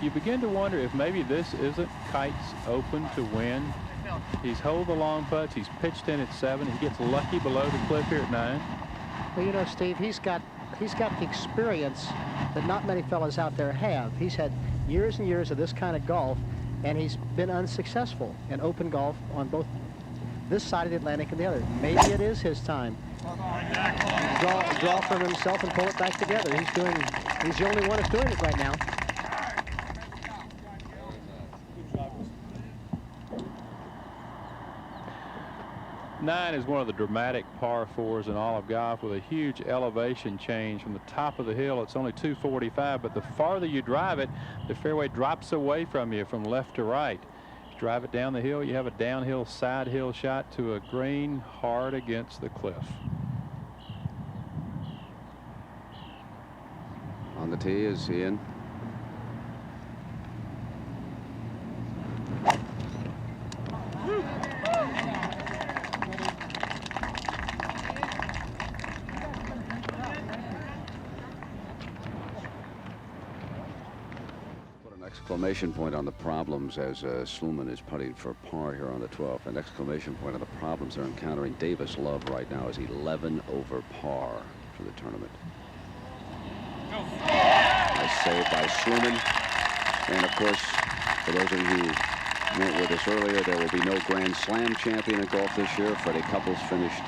You begin to wonder if maybe this isn't Kite's Open to win. He's holed the long putts. He's pitched in at 7. He gets lucky below the cliff here at 9. Well, you know, Steve, he's got the experience that not many fellas out there have. He's had years and years of this kind of golf, and he's been unsuccessful in open golf on both this side of the Atlantic and the other. Maybe it is his time. Draw from himself and pull it back together. He's the only one that's doing it right now. 9 is one of the dramatic par 4s in all of golf, with a huge elevation change from the top of the hill. It's only 245, but the farther you drive it, the fairway drops away from you from left to right. You drive it down the hill, you have a downhill side hill shot to a green hard against the cliff. On the tee is Ian. Exclamation point on the problems as Sluman is putting for par here on the 12th. An exclamation point on the problems they're encountering. Davis Love right now is 11 over par for the tournament. Nice save by Sluman. And of course, for those of you who weren't with us earlier, there will be no Grand Slam champion in golf this year. Freddie Couples finished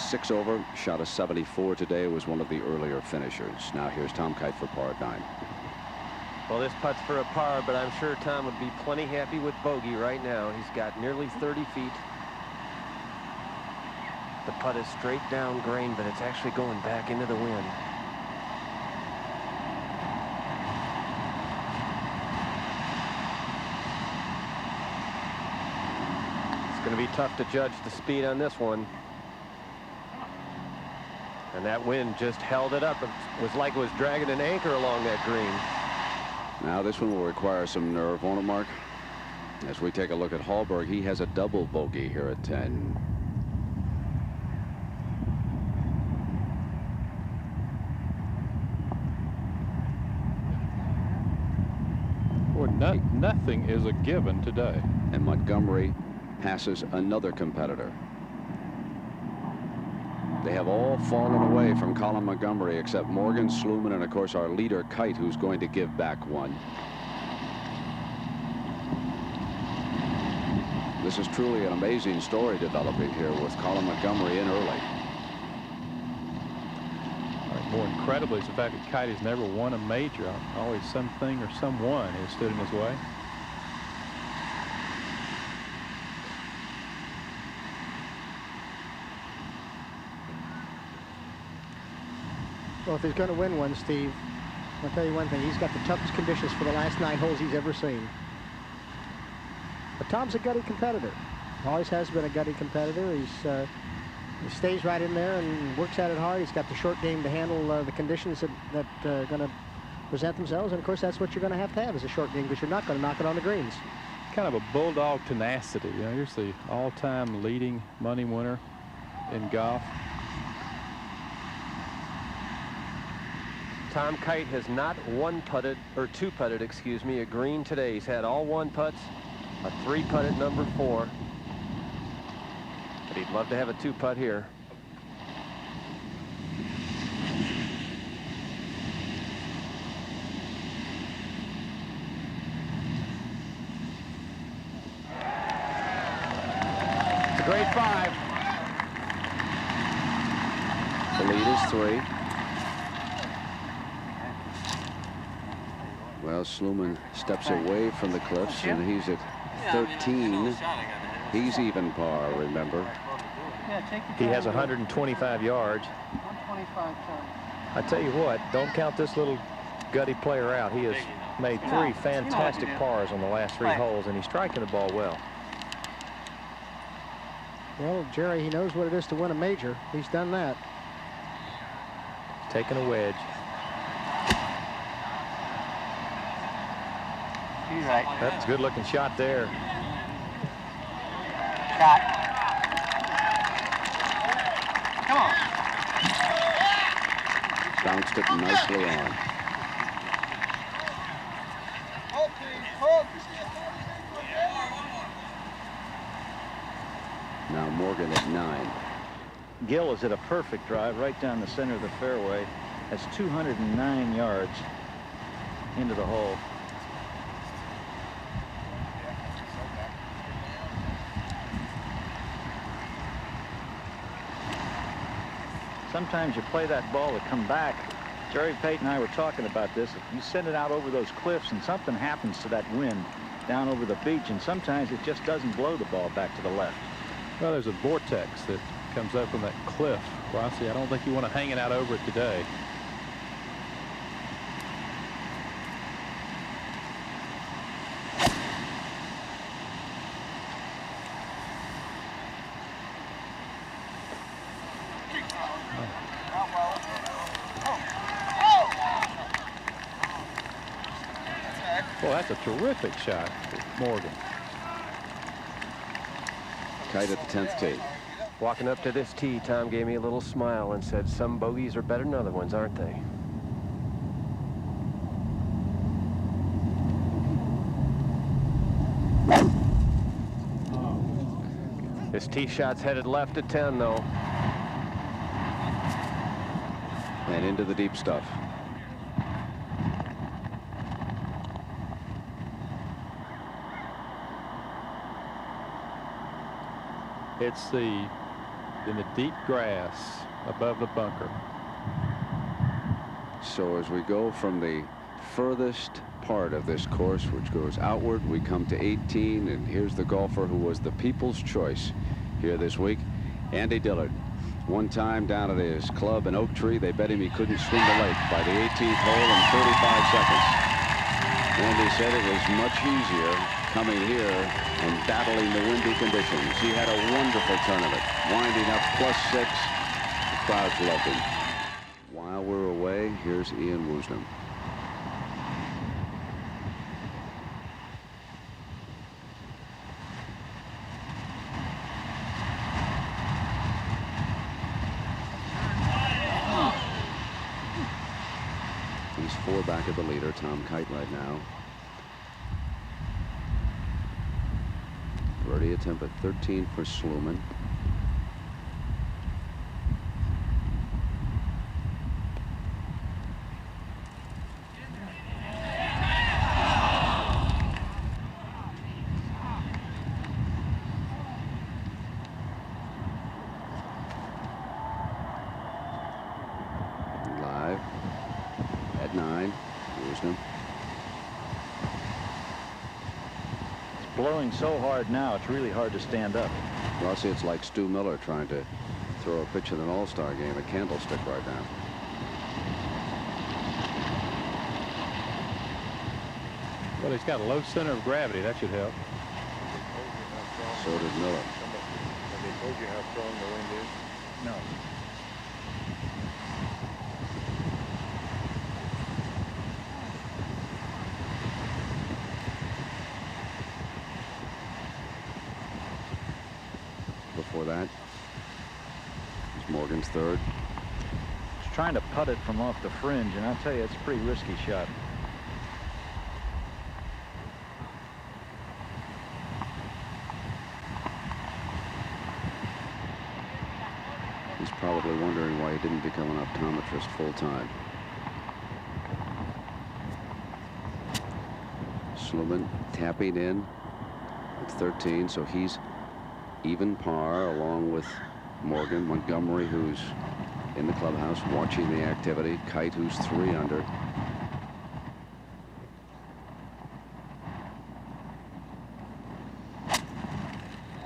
6 over, shot a 74 today, was one of the earlier finishers. Now here's Tom Kite for par 9. Well, this putt's for a par, but I'm sure Tom would be plenty happy with bogey right now. He's got nearly 30 feet. The putt is straight down grain, but it's actually going back into the wind. It's going to be tough to judge the speed on this one. And that wind just held it up. It was like it was dragging an anchor along that green. Now this one will require some nerve, won't it, Mark? As we take a look at Hallberg, he has a double bogey here at 10. Boy, nothing is a given today. And Montgomery passes another competitor. They have all fallen away from Colin Montgomery except Morgan, Sluman, and of course our leader Kite, who's going to give back one. This is truly an amazing story developing here with Colin Montgomery in early. More incredibly is the fact that Kite has never won a major. Always something or someone has stood in his way. Well, if he's going to win one, Steve, I'll tell you one thing. He's got the toughest conditions for the last 9 holes he's ever seen. But Tom's a gutty competitor. Always has been a gutty competitor. He stays right in there and works at it hard. He's got the short game to handle the conditions that are going to present themselves. And, of course, that's what you're going to have is a short game, because you're not going to knock it on the greens. Kind of a bulldog tenacity. You know, here's the all-time leading money winner in golf. Tom Kite has not two putted, excuse me, a green today. He's had all 1 putts, a 3 putt at number 4. But he'd love to have a 2 putt here. It's a great 5. The lead is 3. Well, Sluman steps away from the cliffs, and he's at 13. He's even par, remember. He has 125 yards. I tell you what, don't count this little gutty player out. He has made 3 fantastic pars on the last 3 holes, and he's striking the ball well. Well, Jerry, he knows what it is to win a major. He's done that. Taking a wedge. He's right. That's a good-looking shot there. Shot. Come on. Bounced it nicely on. Now Morgan at 9. Gill is at a perfect drive right down the center of the fairway. That's 209 yards into the hole. Sometimes you play that ball to come back. Jerry Pate and I were talking about this. If you send it out over those cliffs and something happens to that wind down over the beach, and sometimes it just doesn't blow the ball back to the left. Well, there's a vortex that comes up from that cliff, Rossi. I don't think you want to hang it out over it today. Well, that's a terrific shot for Morgan. Kite at the 10th tee. Walking up to this tee, Tom gave me a little smile and said, some bogeys are better than other ones, aren't they? This tee shot's headed left at 10, though. And into the deep stuff. It's in the deep grass above the bunker. So as we go from the furthest part of this course, which goes outward, we come to 18, and here's the golfer who was the people's choice here this week, Andy Dillard. One time down at his club in Oak Tree, they bet him he couldn't swim the lake by the 18th hole in 35 seconds. Andy said it was much easier coming here and battling the windy conditions. He had a wonderful tournament, winding up +6. The crowds loved him. While we're away, here's Ian Woosnam. He's 4 back of the leader, Tom Kite, right now. Birdie attempt at 13 for Sluman. Live at 9. Woosnam. Blowing so hard now, it's really hard to stand up. Rossi, it's like Stu Miller trying to throw a pitch in an all-star game, a candlestick right now. Well, he's got a low center of gravity. That should help. So did Miller. Have they told you how strong the wind is? No. Before that is Morgan's third. He's trying to putt it from off the fringe, and I'll tell you, it's a pretty risky shot. He's probably wondering why he didn't become an optometrist full-time. Sluman tapping in at 13, so he's even par along with Morgan. Montgomery, who's in the clubhouse watching the activity. Kite, who's 3 under.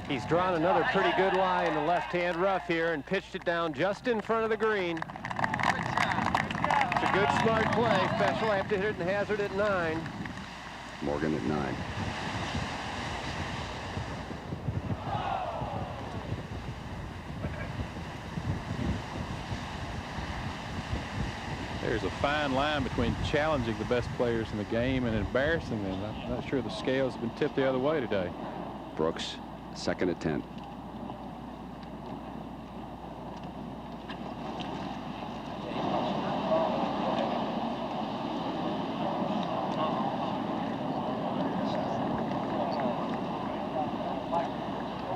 He's drawn another pretty good lie in the left-hand rough here and pitched it down just in front of the green. It's a good, smart play. Special have to hit it and hazard at 9. Morgan at 9. There's a fine line between challenging the best players in the game and embarrassing them. I'm not sure the scales have been tipped the other way today. Brooks, second at 10.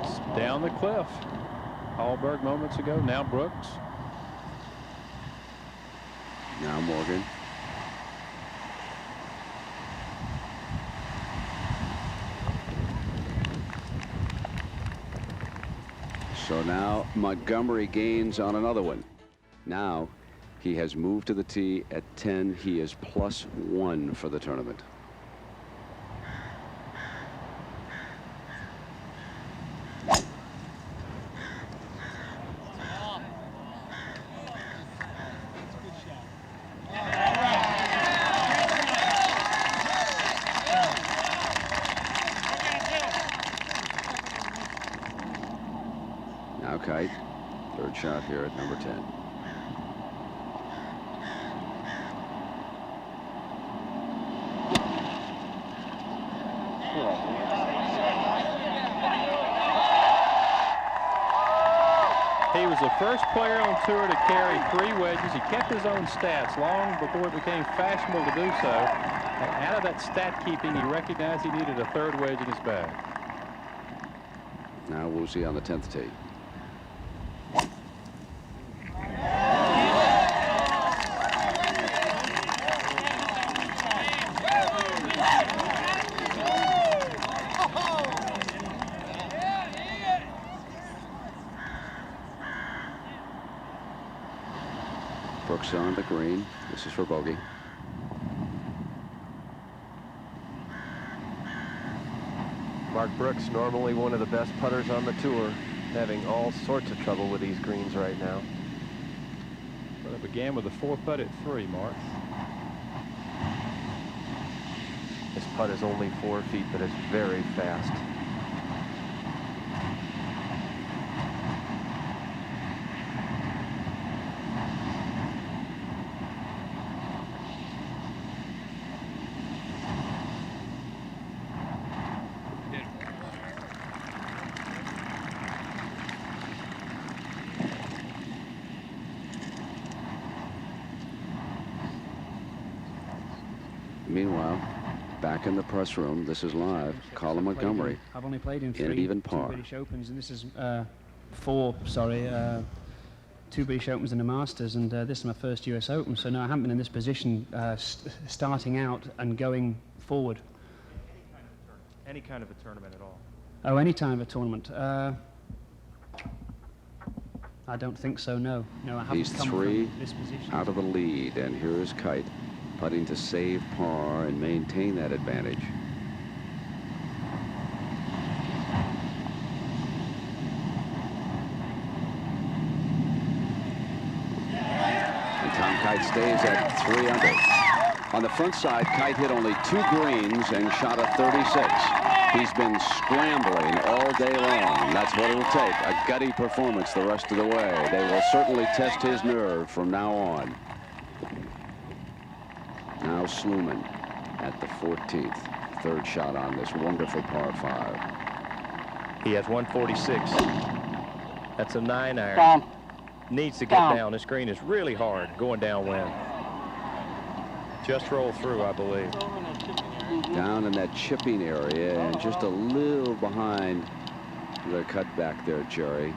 It's down the cliff. Hallberg moments ago, now Brooks. Now Morgan. So now Montgomery gains on another one. Now he has moved to the tee at 10. He is +1 for the tournament. 10. He was the first player on tour to carry 3 wedges. He kept his own stats long before it became fashionable to do so. And out of that stat keeping, he recognized he needed a 3rd wedge in his bag. Now Woosie on the 10th tee. Brooks on the green. This is for bogey. Mark Brooks, normally one of the best putters on the tour, having all sorts of trouble with these greens right now. Well, it began with a 4-putt at 3, Mark. This putt is only 4 feet, but it's very fast. Meanwhile, back in the press room, this is live. Colin Montgomery I've only played in in 3 even par. British Opens, and this is 4, sorry, 2 British Opens and a Masters, and this is my first US Open, so no, I haven't been in this position starting out and going forward. Any kind of a tournament at all? Oh, any time of a tournament? I don't think so, no. No, I haven't He's come 3 from this position. out of the lead, and here's Kite putting to save par and maintain that advantage. And Tom Kite stays at 3 under. On the front side, Kite hit only 2 greens and shot a 36. He's been scrambling all day long. That's what it'll take, a gutty performance the rest of the way. They will certainly test his nerve from now on. Now Sluman at the 14th. 3rd shot on this wonderful par 5. He has 146. That's a 9-iron. Needs to get down. This green is really hard going downwind. Just roll through, I believe. Down in that chipping area and just a little behind the cut back there, Jerry.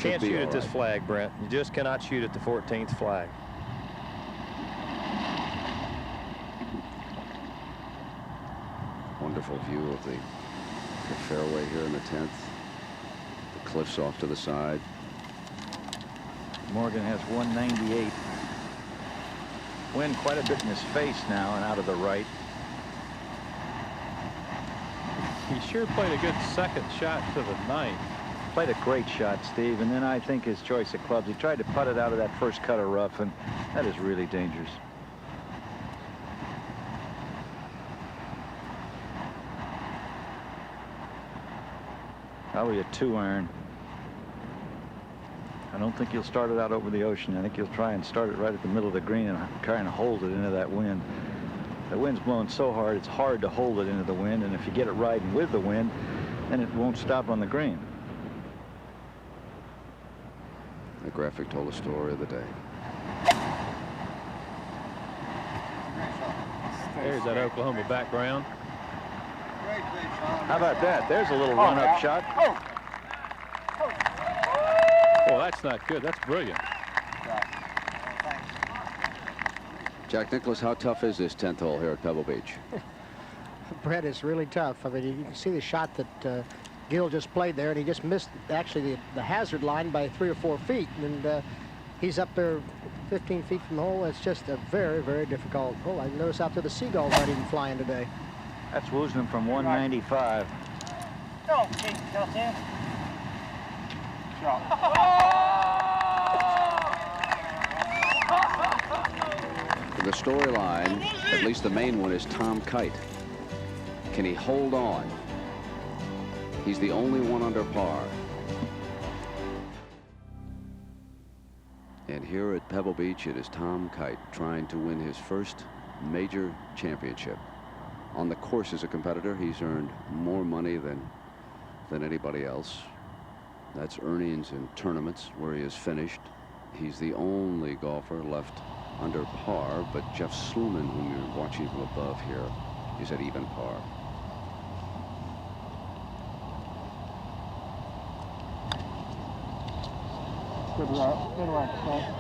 Can't shoot at this flag, Brent. You just cannot shoot at the 14th flag. Wonderful view of the fairway here in the 10th. The cliffs off to the side. Morgan has 198. Wind quite a bit in his face now and out of the right. He sure played a good 2nd shot to the 9th. Played a great shot, Steve, and then I think his choice of clubs, he tried to putt it out of that first cut of rough, and that is really dangerous. Probably a 2-iron. I don't think he'll start it out over the ocean. I think he'll try and start it right at the middle of the green and try and hold it into that wind. The wind's blowing so hard, it's hard to hold it into the wind, and if you get it riding with the wind, then it won't stop on the green. The graphic told the story of the day. There's that Oklahoma background. How about that? There's a little run-up shot. Well, that's not good. That's brilliant. Jack Nicklaus, how tough is this 10th hole here at Pebble Beach? Brett, it's really tough. I mean, you can see the shot that Gil just played there, and he just missed actually the hazard line by 3 or 4 feet, and he's up there 15 feet from the hole. It's just a very, very difficult hole. I noticed out there the seagulls aren't even flying today. That's Woosnam from 195. Go, Tim. The storyline, at least the main one, is Tom Kite. Can he hold on? He's the only one under par. here at Pebble Beach, it is Tom Kite trying to win his first major championship. On the course as a competitor, he's earned more money than anybody else. That's earnings in tournaments where he has finished. He's the only golfer left under par, but Jeff Sluman, whom you're watching from above here, is at even par. Good work, Seth.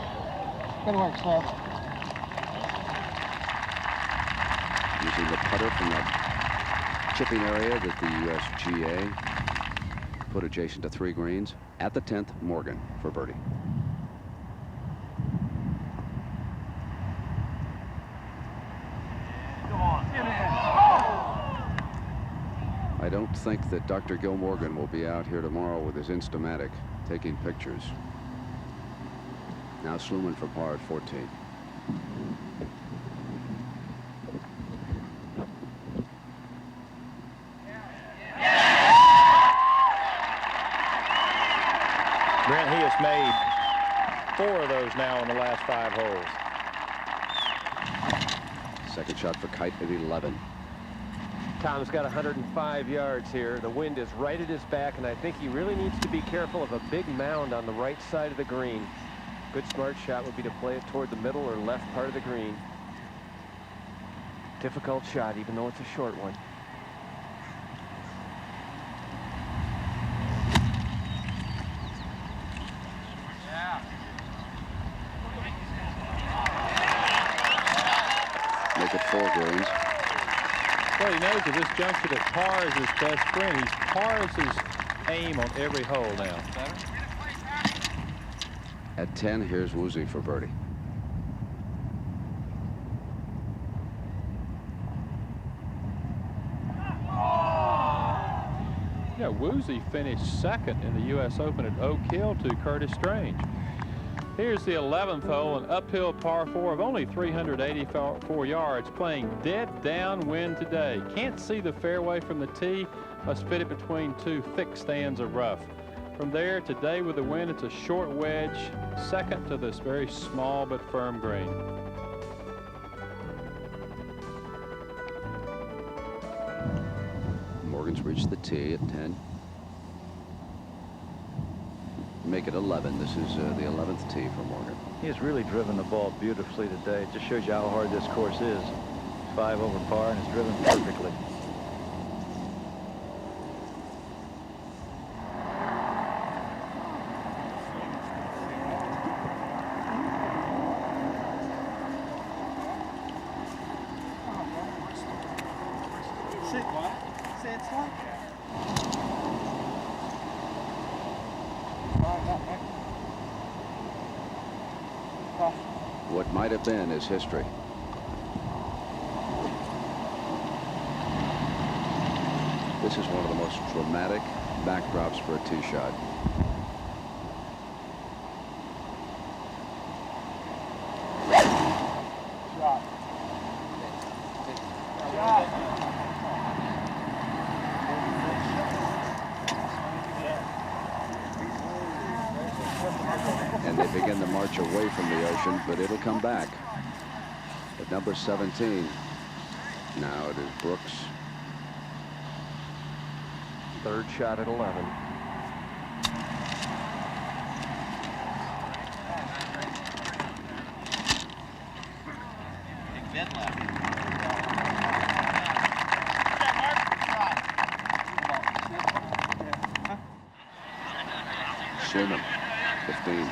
Good work, Seth. Using the putter from that chipping area that the USGA put adjacent to 3 greens. At the 10th, Morgan for birdie. I don't think that Dr. Gil Morgan will be out here tomorrow with his Instamatic taking pictures. Now Sluman for par at 14. Brent, he has made 4 of those now in the last 5 holes. Second shot for Kite at 11. Tom's got 105 yards here. The wind is right at his back, and I think he really needs to be careful of a big mound on the right side of the green. Good smart shot would be to play it toward the middle or left part of the green. Difficult shot, even though it's a short one. Make it 4 greens. Well, he knows at this juncture that par is his best friend. He's pars his aim on every hole now. At 10, here's Woozy for birdie. Yeah, Woozy finished second in the U.S. Open at Oak Hill to Curtis Strange. Here's the 11th hole, an uphill par 4 of only 384 yards, playing dead downwind today. Can't see the fairway from the tee. Must fit it between 2 thick stands of rough. From there, today with the wind, it's a short wedge, second to this very small but firm green. Morgan's reached the tee at 10. Make it 11. This is the 11th tee for Morgan. He has really driven the ball beautifully today. It just shows you how hard this course is. 5 over par and it's driven perfectly. What might have been is history. This is one of the most dramatic backdrops for a tee shot. And they begin the march away from the ocean, but it'll come back. At number 17, now it is Brooks. Third shot at 11. Sluman, 15.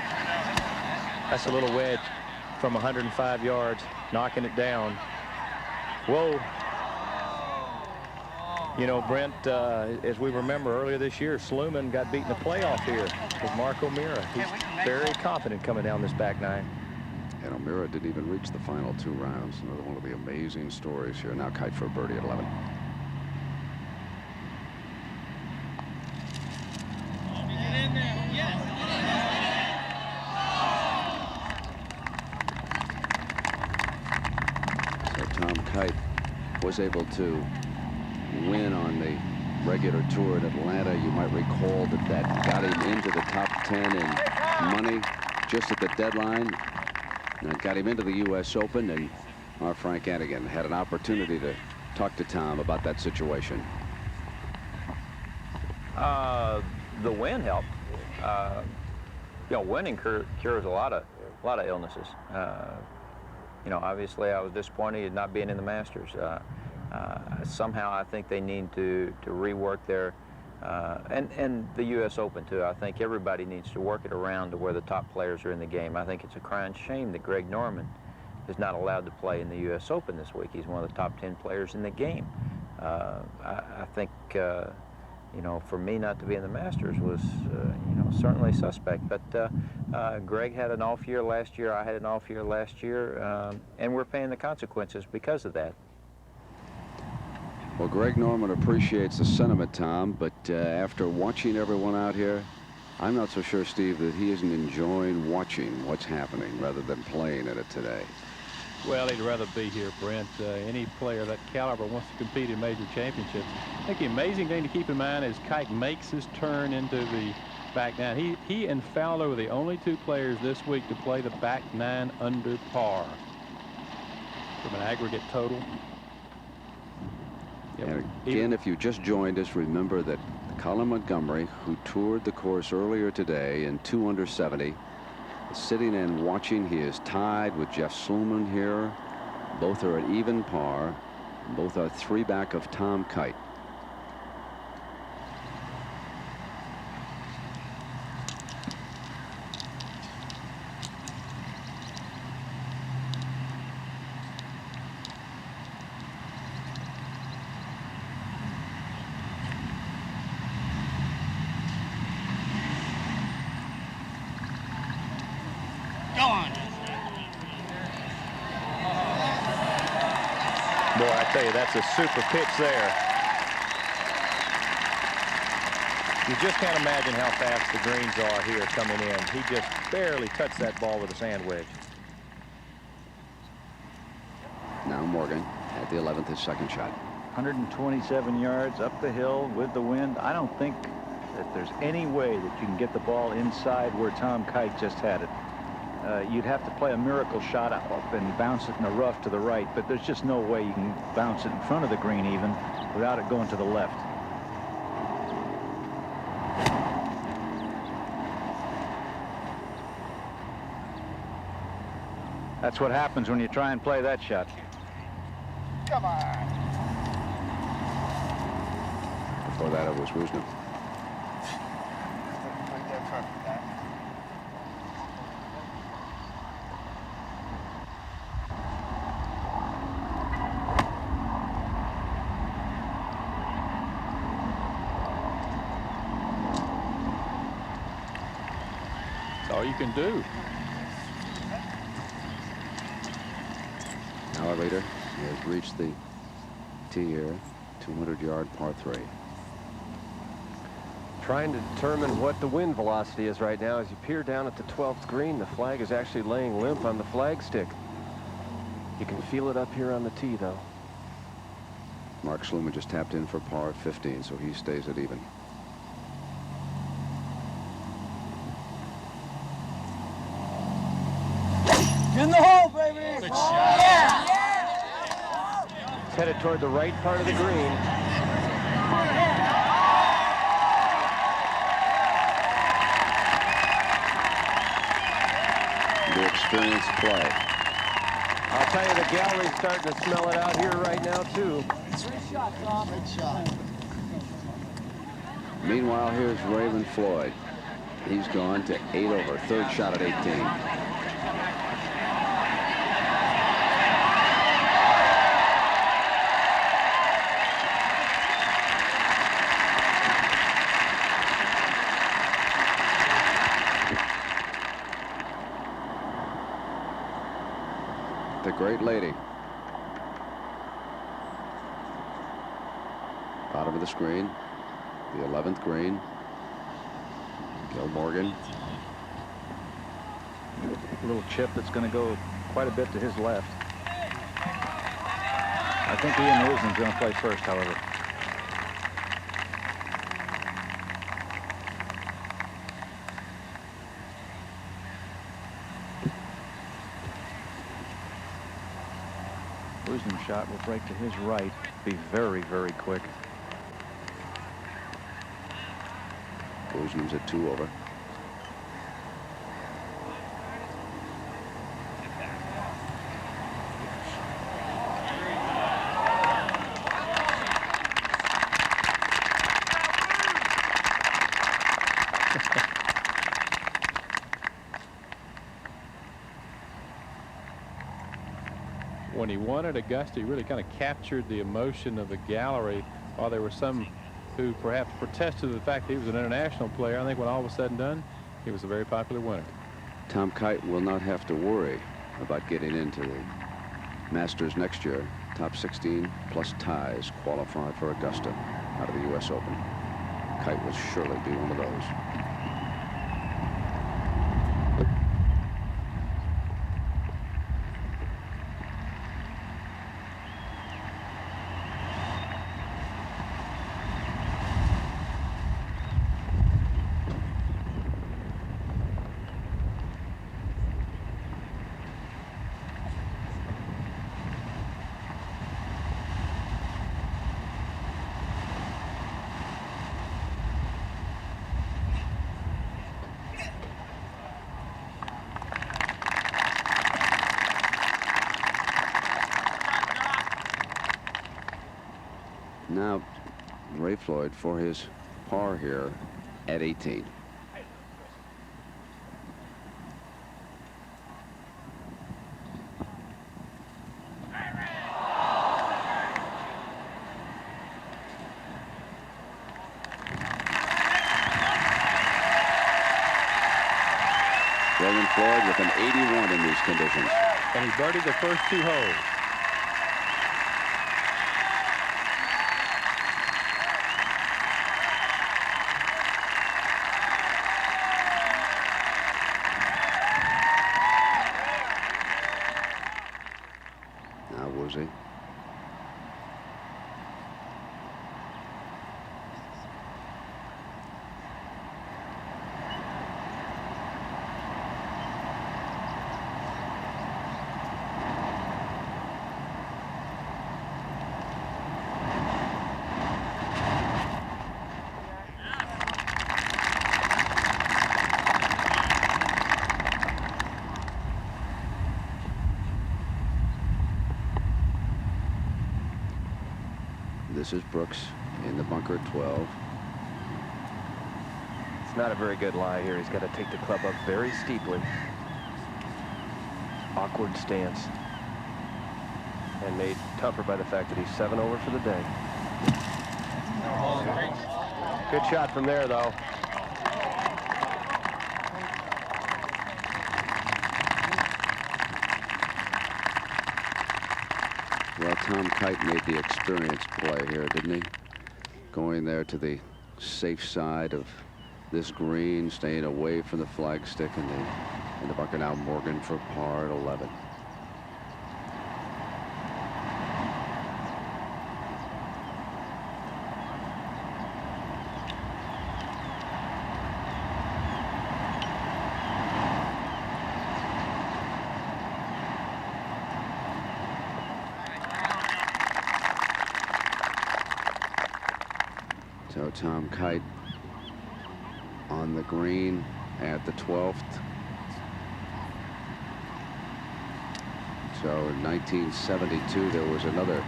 That's a little wedge from 105 yards, knocking it down. Whoa. You know, Brent, as we remember earlier this year, Sluman got beat in the playoff here with Mark O'Meara. He's very confident coming down this back nine. And O'Meara didn't even reach the final 2 rounds. Another one of the amazing stories here. Now Kite for a birdie at 11. So Tom Kite was able to win on the regular tour in Atlanta. You might recall that got him into the top 10 in money just at the deadline. And got him into the U.S. Open, and our Frank Antigan had an opportunity to talk to Tom about that situation. The wind helped. You know, winning cures a lot of illnesses. You know, obviously I was disappointed at not being in the Masters. Somehow I think they need to rework their and the U.S. Open too. I think everybody needs to work it around to where the top players are in the game. I think it's a crying shame that Greg Norman is not allowed to play in the U.S. Open this week. He's one of the top 10 players in the game. I think, you know, for me not to be in the Masters was, you know, certainly suspect. But Greg had an off year last year. I had an off year last year, and we're paying the consequences because of that. Well, Greg Norman appreciates the sentiment, Tom, but after watching everyone out here, I'm not so sure, Steve, that he isn't enjoying watching what's happening rather than playing in it today. Well, he'd rather be here, Brent. Any player of that caliber wants to compete in major championships. I think the amazing thing to keep in mind is Kike makes his turn into the back nine. He and Fowler were the only two players this week to play the back nine under par from an aggregate total. And again, if you just joined us, remember that Colin Montgomery, who toured the course earlier today in 2 under 70, is sitting and watching. He is tied with Jeff Sluman here. Both are at even par. Both are 3 back of Tom Kite. Boy, I tell you, that's a super pitch there. You just can't imagine how fast the greens are here coming in. He just barely touched that ball with a sand wedge. Now Morgan at the 11th, his second shot. 127 yards up the hill with the wind. I don't think that there's any way that you can get the ball inside where Tom Kite just had it. You'd have to play a miracle shot up and bounce it in the rough to the right, but there's just no way you can bounce it in front of the green even without it going to the left. That's what happens when you try and play that shot. Come on. Before that, it was Wisner. All you can do. Elevator has reached the tee here, 200-yard par 3. Trying to determine what the wind velocity is right now. As you peer down at the 12th green, the flag is actually laying limp on the flagstick. You can feel it up here on the tee, though. Mark Sluman just tapped in for par 15, so he stays at even. In the hole, baby! Good shot. Yeah! It's headed toward the right part of the green. The experienced play. I'll tell you, the gallery's starting to smell it out here right now, too. Great shot, Tom. Great shot. Meanwhile, here's Raymond Floyd. He's gone to 8 over, third shot at 18. The great lady. Bottom of the screen, the 11th green. Gil Morgan. A little chip that's going to go quite a bit to his left. I think Ian Woosnam's going to play first, however. Woosnam shot will break to his right, be very, very quick. Woosnam's at 2 over. When he won at Augusta, he really kind of captured the emotion of the gallery, while there were some who perhaps protested the fact that he was an international player. I think when all was said and done, he was a very popular winner. Tom Kite will not have to worry about getting into the Masters next year. Top 16 plus ties qualify for Augusta out of the U.S. Open. Kite will surely be one of those. Now, Ray Floyd for his par here at 18. William Floyd with an 81 in these conditions. And he birdied the first 2 holes. Now Woosie. This is Brooks in the bunker at 12. It's not a very good lie here. He's got to take the club up very steeply. Awkward stance. And made tougher by the fact that he's 7 over for the day. Good shot from there, though. Well, Tom Kite made the experienced play here, didn't he? Going there to the safe side of this green, staying away from the flagstick in the bunker. Now Morgan for par at 11. So Tom Kite on the green at the 12th. So in 1972, there was another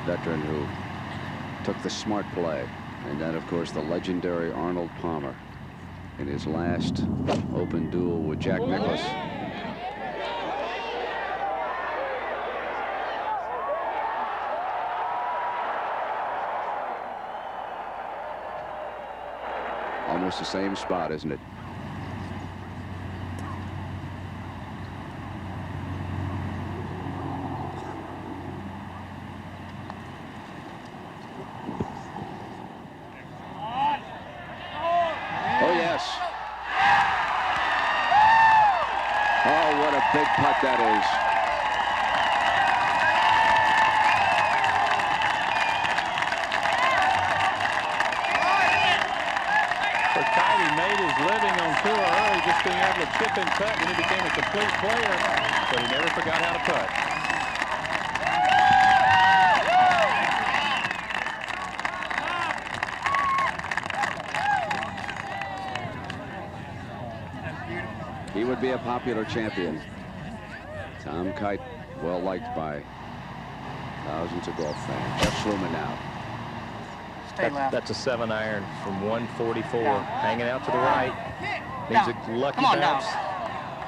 veteran who took the smart play. And then, of course, the legendary Arnold Palmer in his last open duel with Jack Nicklaus. Almost the same spot, isn't it? Oh, yes. Oh, what a big putt that is. Living on tour early, just being able to chip and putt, and he became a complete player, but he never forgot how to putt. already a popular champion. Tom Kite, well liked by thousands of golf fans. Jeff Sluman now. That's a 7-iron from 144, hanging out to the right. Needs a lucky bounce,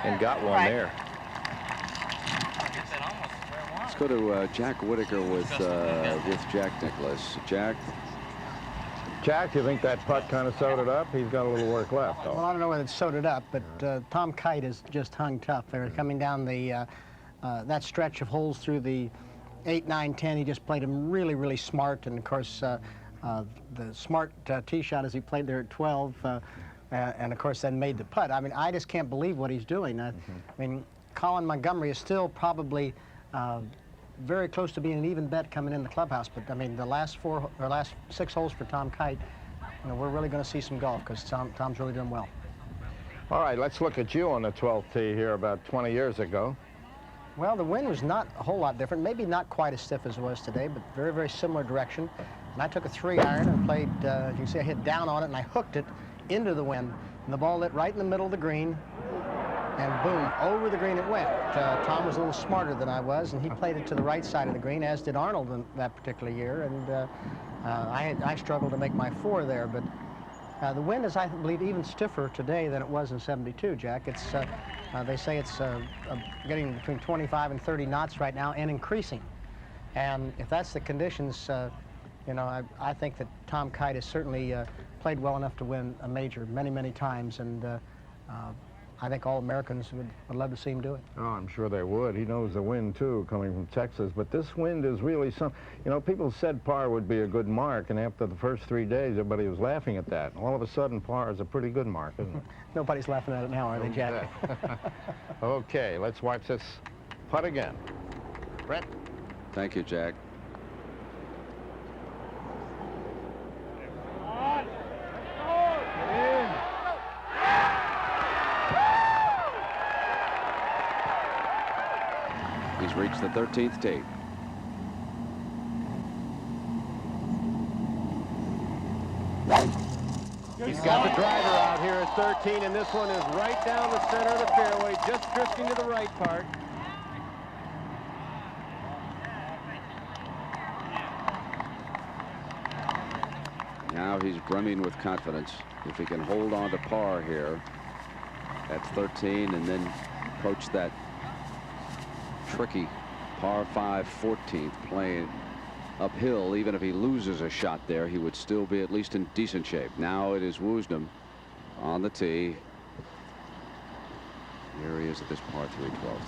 and got one there. Let's go to Jack Whitaker with Jack Nicklaus. Jack. Jack, you think that putt kind of sewed it up? He's got a little work left, though. Well, I don't know whether it sewed it up, but Tom Kite has just hung tough. They were coming down the that stretch of holes through the 8, 9, 10. He just played them really, really smart, and of course, the smart tee shot as he played there at 12, and of course then made the putt. I mean, I just can't believe what he's doing. I mean, Colin Montgomery is still probably very close to being an even bet coming in the clubhouse, but I mean, the last 6 holes for Tom Kite, you know, we're really going to see some golf because Tom's really doing well. All right, let's look at you on the 12th tee here about 20 years ago. Well, the wind was not a whole lot different, maybe not quite as stiff as it was today, but very, very similar direction. And I took a 3-iron and played, you can see I hit down on it and I hooked it into the wind. And the ball lit right in the middle of the green, and boom, over the green it went. Tom was a little smarter than I was, and he played it to the right side of the green, as did Arnold in that particular year. And I struggled to make my 4 there, but the wind is, I believe, even stiffer today than it was in '72, Jack. It's, they say it's getting between 25 and 30 knots right now and increasing. And if that's the conditions, you know, I think that Tom Kite has certainly played well enough to win a major many, many times, and I think all Americans would love to see him do it. Oh, I'm sure they would. He knows the wind, too, coming from Texas. But this wind is really some... You know, people said par would be a good mark, and after the first 3 days, everybody was laughing at that. All of a sudden, par is a pretty good mark, isn't it? Nobody's laughing at it now, are they, Jack? Okay, let's watch this putt again. Brett? Thank you, Jack. He's reached the 13th tee. He's got the driver out here at 13, and this one is right down the center of the fairway, just drifting to the right part. Now he's brimming with confidence. If he can hold on to par here at 13 and then approach that tricky par 5 14th, playing uphill, even if he loses a shot there, he would still be at least in decent shape. Now it is Woosnam on the tee. Here he is at this par 3 12th.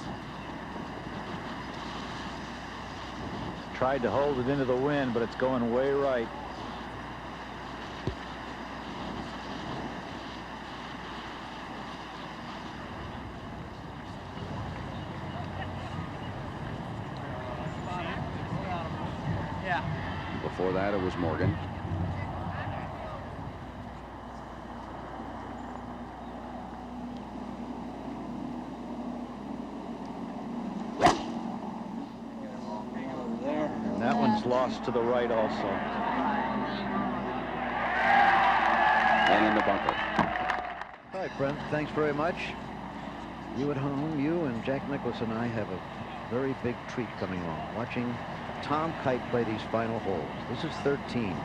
Tried to hold it into the wind, but it's going way right. Before that, it was Morgan. And that one's lost to the right also. And in the bunker. All right, Brent, thanks very much. You at home, you and Jack Nicklaus and I have a very big treat coming along, watching Tom Kite play these final holes. This is 13.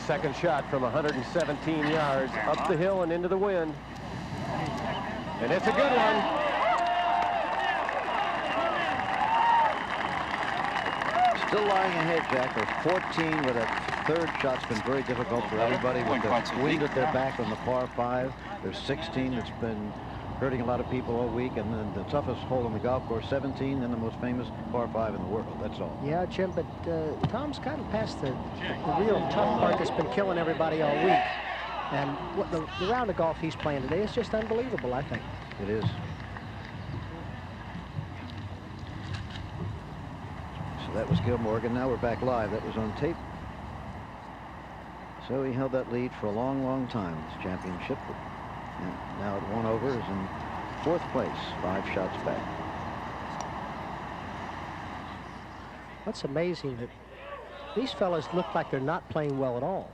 Second shot from 117 yards, up the hill and into the wind. And it's a good one. Still lying ahead, Jack. They're 14 with that third shot's been very difficult for everybody with the wind at their back on the par 5. There's 16 that's been hurting a lot of people all week, and then the toughest hole in the golf course, 17, and the most famous par 5 in the world. That's all. Yeah, Jim, but Tom's kind of past the real tough part that's been killing everybody all week. And what the round of golf he's playing today is just unbelievable, I think. It is. So that was Gil Morgan. Now we're back live. That was on tape. So he held that lead for a long, long time, this championship. And now at 1 over is in 4th place, 5 shots back. What's amazing that these fellas look like they're not playing well at all.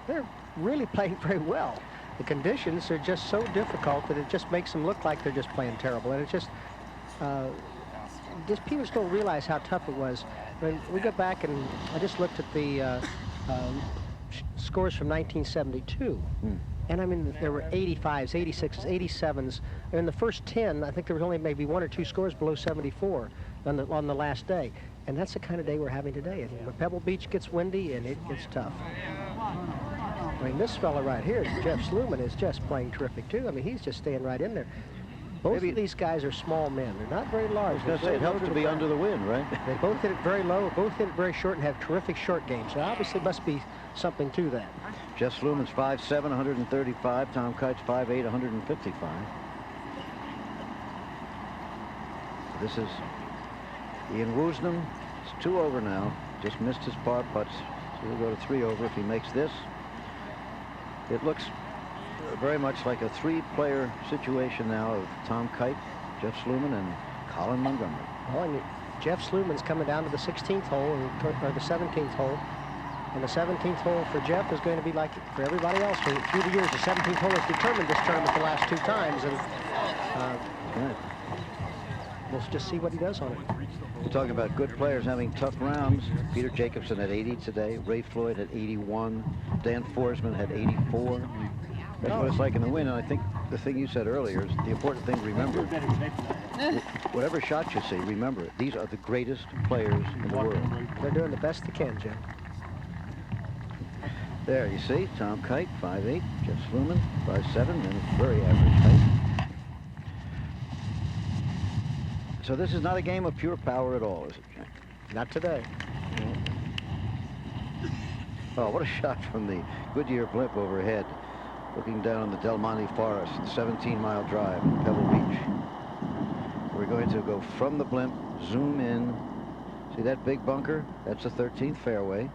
They're really playing very well. the conditions are just so difficult that it just makes them look like they're just playing terrible. And it just people just don't realize how tough it was. When we go back and I just looked at the scores from 1972. And I mean, there were 85s, 86s, 87s. In the first 10, I think there was only maybe 1 or 2 scores below 74 on the last day. And that's the kind of day we're having today. And when Pebble Beach gets windy and it gets tough. I mean, this fella right here, Jeff Sluman, is just playing terrific too. I mean, he's just staying right in there. Both of these guys are small men. They're not very large. I was going to say, it helps to be under the wind, right? They both hit it very low, both hit it very short, and have terrific short games. So obviously must be something to that. Jeff Sluman's 5'7", 135. Tom Kite's 5'8", 155. This is Ian Woosnam. It's 2 over now. Just missed his par putts. So he'll go to 3 over if he makes this. It looks very much like a 3-player situation now of Tom Kite, Jeff Sluman, and Colin Montgomery. Well, and Jeff Sluman's coming down to the 16th hole, or the 17th hole. And the 17th hole for Jeff is going to be like for everybody else. Through the years, the 17th hole has determined this tournament the last 2 times. And we'll just see what he does on it. We're talking about good players having tough rounds. Peter Jacobson had 80 today. Ray Floyd had 81. Dan Forsman had 84. That's what it's like in the wind. And I think the thing you said earlier is the important thing to remember. Whatever shot you see, remember it. These are the greatest players in the world. They're doing the best they can, Jim. There, you see, Tom Kite, 5'8", Jeff Sluman, 5'7", and very average height. So this is not a game of pure power at all, is it, Jack? Not today. Oh, what a shot from the Goodyear blimp overhead, looking down on the Del Monte Forest, the 17-mile drive in Pebble Beach. We're going to go from the blimp, zoom in. See that big bunker? That's the 13th fairway.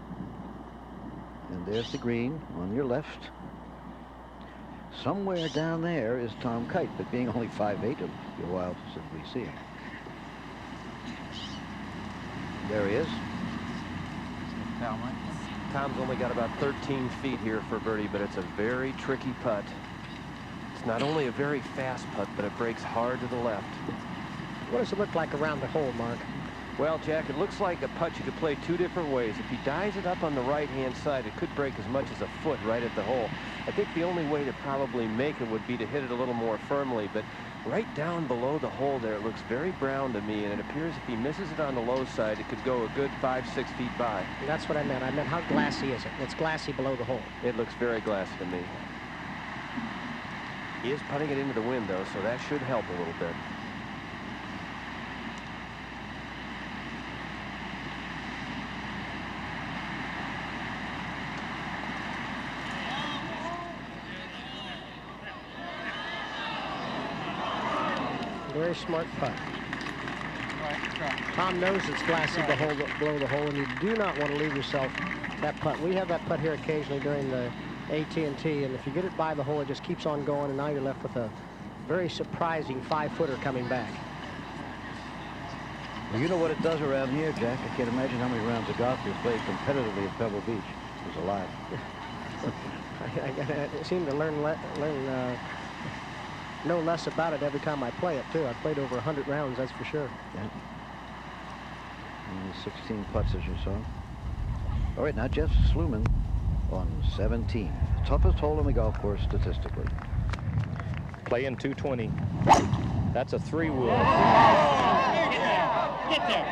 And there's the green on your left. Somewhere down there is Tom Kite, but being only 5'8", it'll be a while since we see him. There he is. Tom's only got about 13 feet here for birdie, but it's a very tricky putt. It's not only a very fast putt, but it breaks hard to the left. What does it look like around the hole, Mark? Well, Jack, it looks like a putt you could play 2 different ways. If he dies it up on the right-hand side, it could break as much as a foot right at the hole. I think the only way to probably make it would be to hit it a little more firmly, but right down below the hole there, it looks very brown to me, and it appears if he misses it on the low side, it could go a good 5-6 feet by. That's what I meant. I meant how glassy is it? It's glassy below the hole. It looks very glassy to me. He is putting it into the wind, though, so that should help a little bit. Very smart putt. Tom knows it's glassy below the hole, and you do not want to leave yourself that putt. We have that putt here occasionally during the AT&T, and if you get it by the hole, it just keeps on going, and now you're left with a very surprising 5-footer coming back. Well, you know what it does around here, Jack. I can't imagine how many rounds of golf you've played competitively at Pebble Beach. There's a lot. I seem to learn know less about it every time I play it, too. I played over 100 rounds, that's for sure. Yeah. And 16 putts, as you saw. All right, now Jeff Sluman on 17. The toughest hole on the golf course statistically. Playing 220. That's a 3-wood.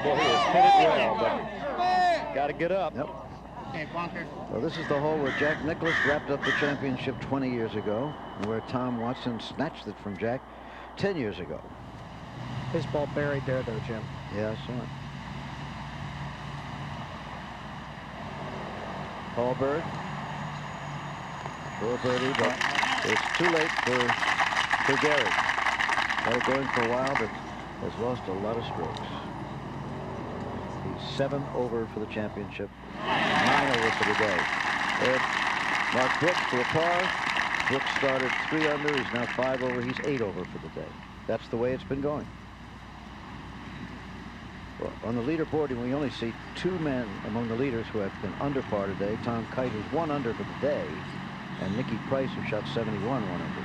Boy, he has hit it well, but got to get up. Yep. Well, this is the hole where Jack Nicklaus wrapped up the championship 20 years ago, and where Tom Watson snatched it from Jack 10 years ago. His ball buried there, though, Jim. Yeah, I saw it. Paul Berg. For a birdie, but it's too late for Gary. Had it going for a while, but has lost a lot of strokes. He's 7 over for the championship. 9 over for the day. And Mark Brooks for a par. Brooks started 3 under. He's now 5 over. He's 8 over for the day. That's the way it's been going. Well, on the leaderboard, we only see 2 men among the leaders who have been under par today. Tom Kite, who's 1 under for the day. and Nicky Price, who shot 71 1 under.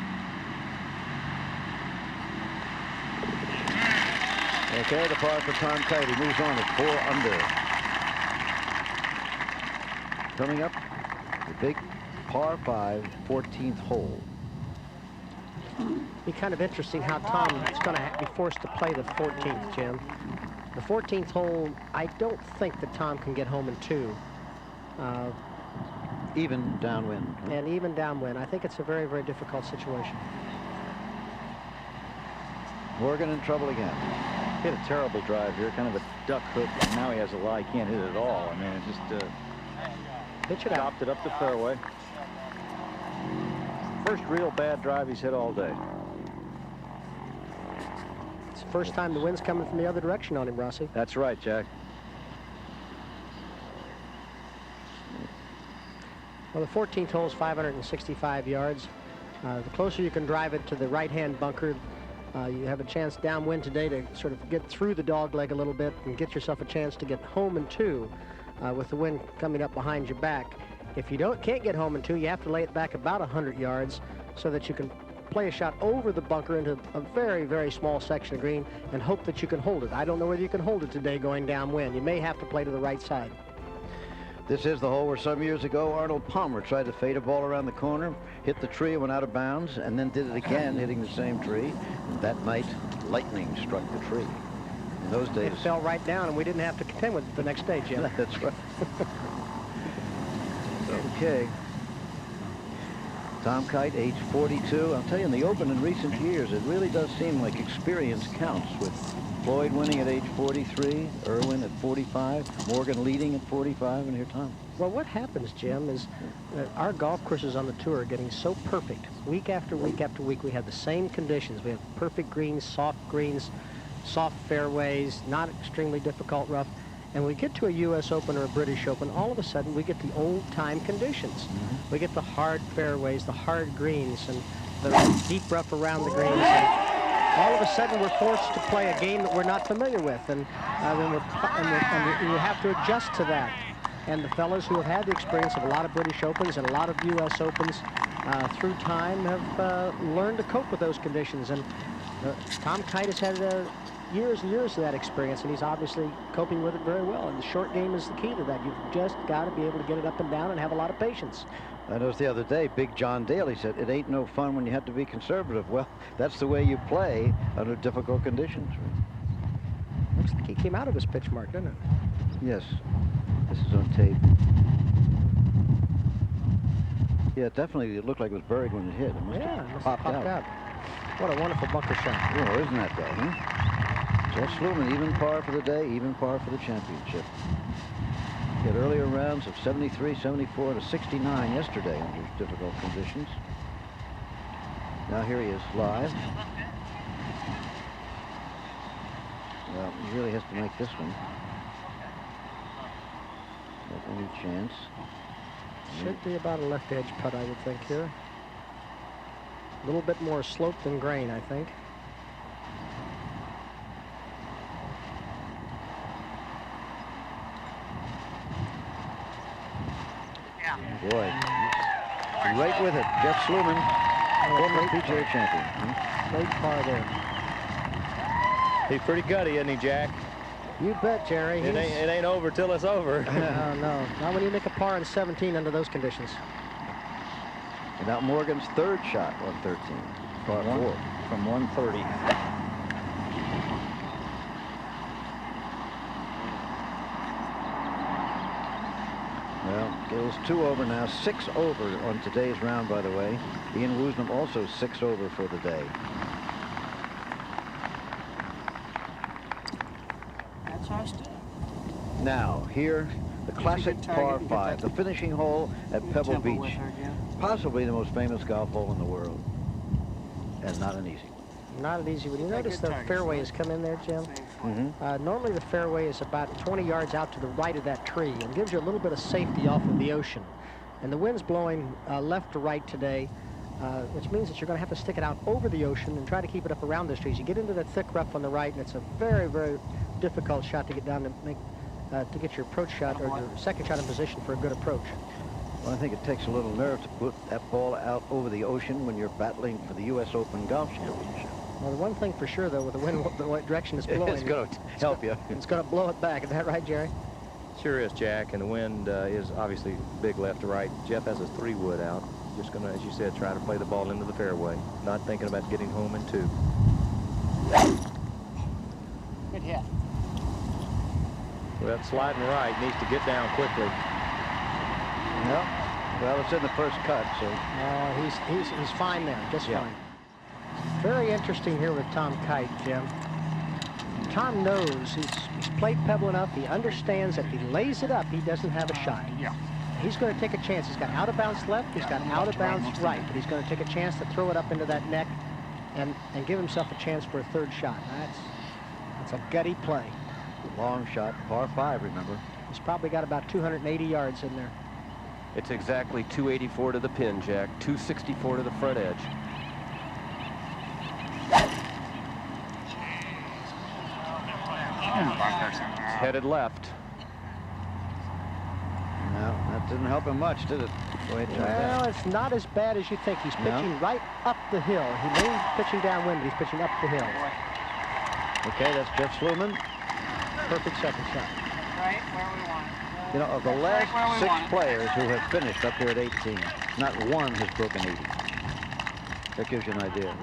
Okay, the par for Tom Kite. He moves on at 4 under. Coming up, the big par 5, 14th hole. Be kind of interesting how Tom is going to be forced to play the 14th, Jim. The 14th hole, I don't think that Tom can get home in 2. Even downwind. And even downwind. I think it's a very, very difficult situation. Morgan in trouble again. Hit a terrible drive here, kind of a duck hook. Now he has a lie, can't hit it at all. I mean, it just pitch it out. Dropped it up the fairway. First real bad drive he's hit all day. It's the first time the wind's coming from the other direction on him, Rossi. That's right, Jack. Well, the 14th hole is 565 yards. The closer you can drive it to the right-hand bunker, you have a chance downwind today to sort of get through the dog leg a little bit and get yourself a chance to get home in 2 with the wind coming up behind your back. If you can't get home in 2, you have to lay it back about 100 yards so that you can play a shot over the bunker into a very, very small section of green and hope that you can hold it. I don't know whether you can hold it today going downwind. You may have to play to the right side. This is the hole where some years ago Arnold Palmer tried to fade a ball around the corner, hit the tree, went out of bounds, and then did it again, hitting the same tree. That night, lightning struck the tree. In those days... It fell right down, and we didn't have to contend with it the next day, Jim. That's right. Okay. Tom Kite, age 42. I'll tell you, in the Open in recent years, it really does seem like experience counts, with Floyd winning at age 43, Irwin at 45, Morgan leading at 45, and here Tom. Well, what happens, Jim, is that our golf courses on the tour are getting so perfect. Week after week after week, we have the same conditions. We have perfect greens, soft fairways, not extremely difficult rough. And we get to a U.S. Open or a British Open, all of a sudden we get the old-time conditions. We get the hard fairways, the hard greens, and the deep rough around the greens. And all of a sudden we're forced to play a game that we're not familiar with, and then we have to adjust to that. And the fellows who have had the experience of a lot of British Opens and a lot of U.S. Opens through time have learned to cope with those conditions. And Tom Kite has had years and years of that experience, and he's obviously coping with it very well. And the short game is the key to that. You've just got to be able to get it up and down and have a lot of patience. I noticed the other day, Big John Daly said, it ain't no fun when you have to be conservative. Well, that's the way you play under difficult conditions. Looks like he came out of his pitch mark, doesn't it? Yes. This is on tape. Yeah, definitely it looked like it was buried when it hit. It must have popped out. What a wonderful bunker shot. Oh, isn't that though, huh? Jeff Sluman, even par for the day, even par for the championship. He had earlier rounds of 73, 74 to 69 yesterday under difficult conditions. Now here he is live. Well, he really has to make this one. Not any chance. Should be about a left edge putt, I would think, here. A little bit more slope than grain, I think. Boy, he's right with it. Jeff Sluman, former PGA champion. Great par there. He's pretty gutty, isn't he, Jack? You bet, Jerry. It ain't over till it's over. No, not when you make a par in 17 under those conditions. And now Morgan's third shot on 13, par 4. From 130. Well, Gill's 2 over now, 6 over on today's round, by the way. Ian Woosnam also 6 over for the day. That's Austin. Now, here, the classic par 5, the finishing hole at Pebble Beach. Possibly the most famous golf hole in the world. And not an easy one. Not an easy one. You notice the fairway has come in there, Jim? Normally the fairway is about 20 yards out to the right of that tree and gives you a little bit of safety off of the ocean. And the wind's blowing left to right today, which means that you're going to have to stick it out over the ocean and try to keep it up around those trees. You get into that thick rough on the right, and it's a very, very difficult shot to get down to make to get your approach shot or your second shot in position for a good approach. Well, I think it takes a little nerve to put that ball out over the ocean when you're battling for the U.S. Open Golf Championship. Well, the one thing for sure, though, with the wind, the direction it's blowing, It's going to help you. It's going to blow it back. Is that right, Jerry? Sure is, Jack, and the wind is obviously big left to right. Jeff has a 3-wood out. Just going to, as you said, try to play the ball into the fairway. Not thinking about getting home in 2. Good hit. Well, sliding right needs to get down quickly. No. Well, it's in the first cut, so. He's fine there, just Yeah. fine. Very interesting here with Tom Kite, Jim. Tom knows he's played Pebble enough. He understands that if he lays it up, he doesn't have a shot. Yeah. He's going to take a chance. He's got out of bounds left. He's got out of bounds right. But he's going to take a chance to throw it up into that neck and give himself a chance for a 3rd shot. That's a gutty play. Long shot, par 5, remember. He's probably got about 280 yards in there. It's exactly 284 to the pin, Jack. 264 to the front edge. It's headed left. No, that didn't help him much, did it? Well, it's not as bad as you think. He's pitching right up the hill. He may be pitching downwind, but he's pitching up the hill. Okay, that's Jeff Sluman. Perfect second shot. Right where we want. You know, of the last 6 players who have finished up here at 18, not one has broken 80. That gives you an idea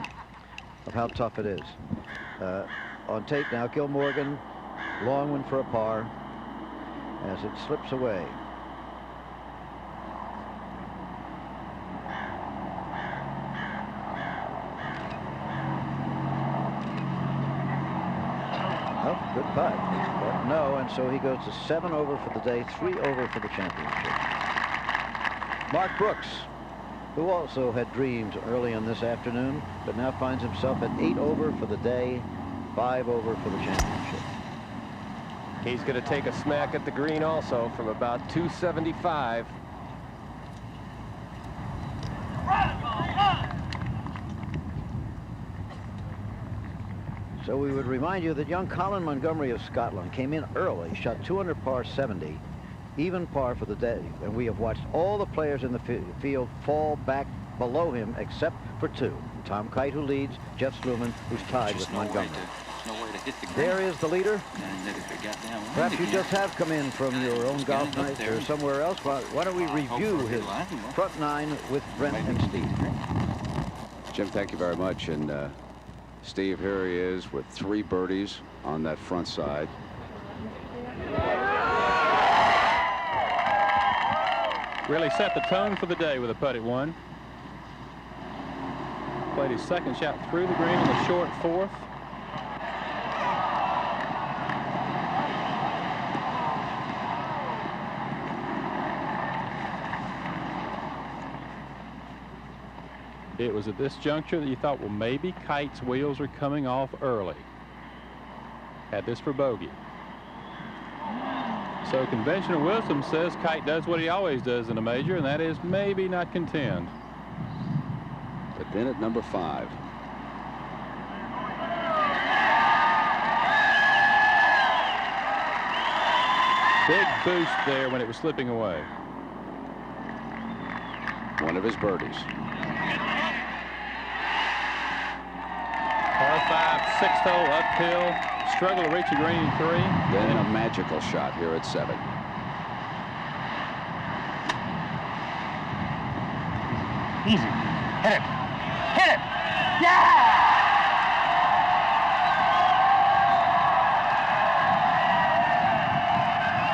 of how tough it is. On tape now, Gil Morgan, long one for a par as it slips away. Oh, good putt. But no, and so he goes to 7 over for the day, 3 over for the championship. Mark Brooks, who also had dreams early in this afternoon, but now finds himself at 8 over for the day, 5 over for the championship. He's going to take a smack at the green also from about 275. So we would remind you that young Colin Montgomery of Scotland came in early, shot 200 par 70, even par for the day. And we have watched all the players in the field fall back below him except for 2. Tom Kite, who leads, Jeff Sluman, who's tied with Montgomery. There is the leader. Perhaps you just have come in from your own golf night or somewhere else. Why don't we review his front 9 with Brent and Steve? Jim, thank you very much. And Steve, here he is with 3 birdies on that front side. Really set the tone for the day with a putt at 1. Played his second shot through the green in the short 4th. It was at this juncture that you thought, well, maybe Kite's wheels are coming off early. Had this for bogey. So conventional wisdom says Kite does what he always does in a major, and that is maybe not contend. But then at number 5. Big boost there when it was slipping away. One of his birdies. Par 5, 6th hole uphill. Struggle to reach the green in 3. Then a magical shot here at 7. Easy. Hit it. Hit it. Yeah!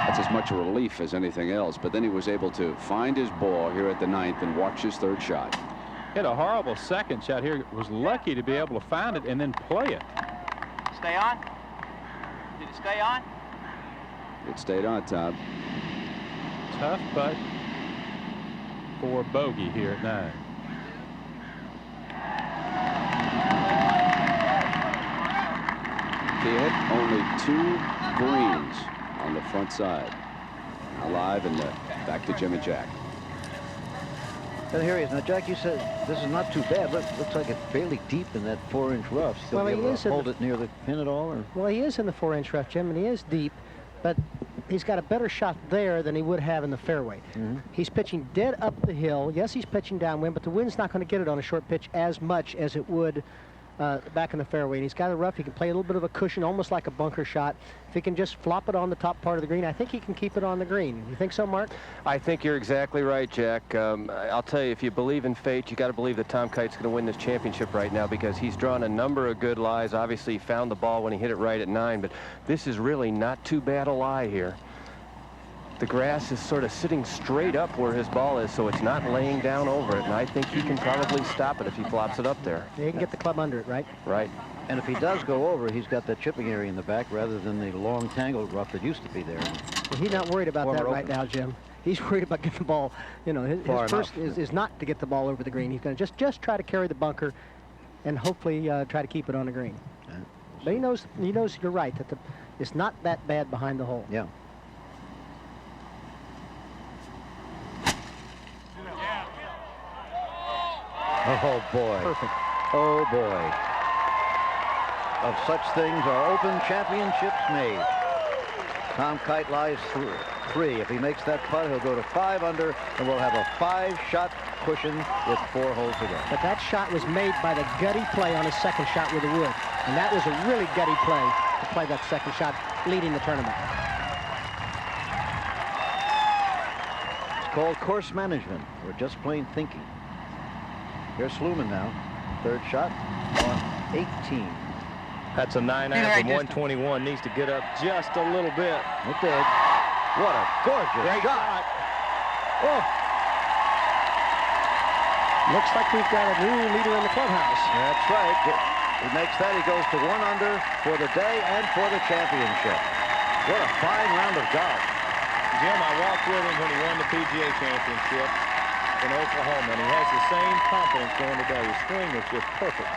That's as much a relief as anything else. But then he was able to find his ball here at the 9th and watch his 3rd shot. Hit a horrible second shot here. Was lucky to be able to find it and then play it. Stay on? Did it stay on? It stayed on, Tom. Tough putt for bogey here at 9. He hit only 2 greens on the front side. Now live and back to Jim and Jack. And here he is. Now, Jack, you said this is not too bad. Looks like it's fairly deep in that 4-inch rough. Still Well, be he able is to in hold it near the pin at all? Or? Well, he is in the 4-inch rough, Jim, and he is deep, but he's got a better shot there than he would have in the fairway. He's pitching dead up the hill. Yes, he's pitching downwind, but the wind's not going to get it on a short pitch as much as it would back in the fairway. And he's got a rough. He can play a little bit of a cushion, almost like a bunker shot. If he can just flop it on the top part of the green, I think he can keep it on the green. You think so, Mark? I think you're exactly right, Jack. I'll tell you, if you believe in fate, you got to believe that Tom Kite's going to win this championship right now, because he's drawn a number of good lies. Obviously, he found the ball when he hit it right at 9, but this is really not too bad a lie here. The grass is sort of sitting straight up where his ball is, so it's not laying down over it, and I think he can probably stop it if he flops it up there. He can get the club under it, right? Right. And if he does go over, he's got that chipping area in the back rather than the long tangled rough that used to be there. Well, he's not worried about that right now, Jim. He's worried about getting the ball. You know, his first is not to get the ball over the green. He's going to just try to carry the bunker, and hopefully try to keep it on the green. But he knows you're right that it's not that bad behind the hole. Yeah. Oh boy. Perfect. Oh boy. Of such things are Open Championships made. Tom Kite lies 3. If he makes that putt, he'll go to 5 under, and we'll have a 5-shot cushion with 4 holes to go. But that shot was made by the gutty play on his second shot with the wood. And that was a really gutty play to play that second shot, leading the tournament. It's called course management, or just plain thinking. Here's Sluman now. 3rd shot on 18. That's a 9-iron from 121. Needs to get up just a little bit. It did. What a gorgeous shot. Oh. Looks like we've got a new leader in the clubhouse. That's right. He makes that. He goes to 1 under for the day and for the championship. What a fine round of golf. Jim, I walked with him when he won the PGA Championship in Oklahoma, and he has the same confidence going today. His swing is just perfect.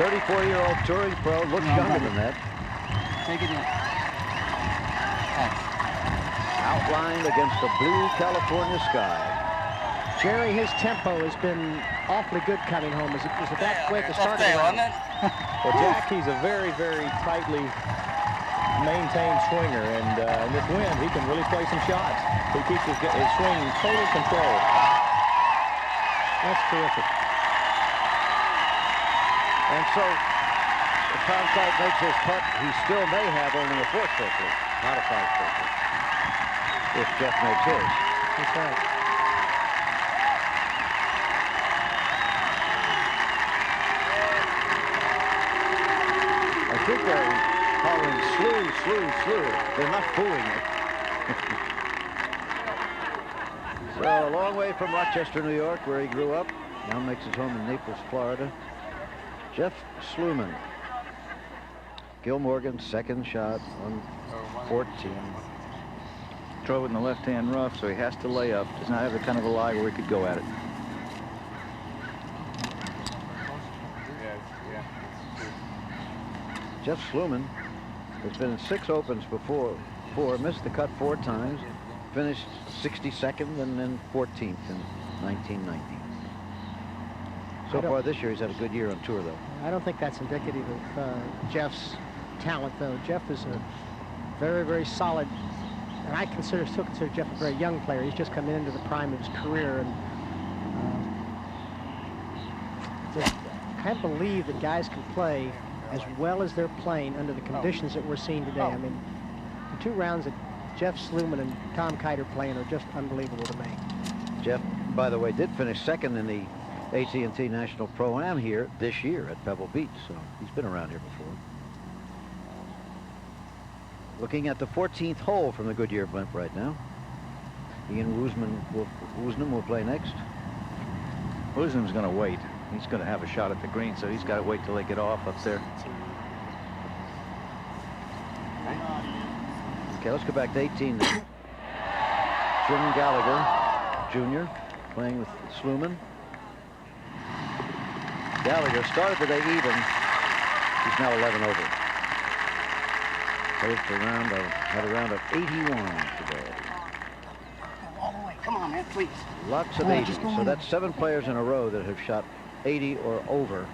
34-year-old touring pro, looks younger than that. Take it in. Outlined against the blue California sky. Jerry, his tempo has been awfully good coming home. Is it that quick to start it? Well, Jack, he's a very, very tightly maintained swinger, and in this wind, he can really play some shots. He keeps his swing in total control. That's terrific. And so, if Tom Kite makes his putt, he still may have only a 4-stroke lead, not a 5-stroke lead, if Jeff makes his. That's right. I think they're hollering slew. They're not fooling it. So, a long way from Rochester, New York, where he grew up. Now makes his home in Naples, Florida. Jeff Sluman. Gil Morgan, 2nd shot on 14. Drove it in the left-hand rough, so he has to lay up. Does not have the kind of a lie where he could go at it. Jeff Sluman has been in 6 Opens before, missed the cut 4 times, finished 62nd and then 14th in 1990. So far this year, he's had a good year on tour, though. I don't think that's indicative of Jeff's talent, though. Jeff is a very, very solid, and I still consider Jeff a very young player. He's just coming into the prime of his career, and just can't believe that guys can play as well as they're playing under the conditions that we're seeing today. I mean, the 2 rounds that Jeff Sluman and Tom Kite are playing are just unbelievable to me. Jeff, by the way, did finish 2nd in the AT&T National Pro-Am here this year at Pebble Beach, so he's been around here before. Looking at the 14th hole from the Goodyear blimp right now. Ian Woosnam will play next. Woosnam's going to wait. He's going to have a shot at the green, so he's got to wait till they get off up there. Okay, let's go back to 18 now. Jim Gallagher, Jr., playing with Sluman. Gallagher started the day even. He's now 11 over. Had a round of 81 today. All the way. Come on, man, please. Lots of 80s. So that's 7 players in a row that have shot 80 or over.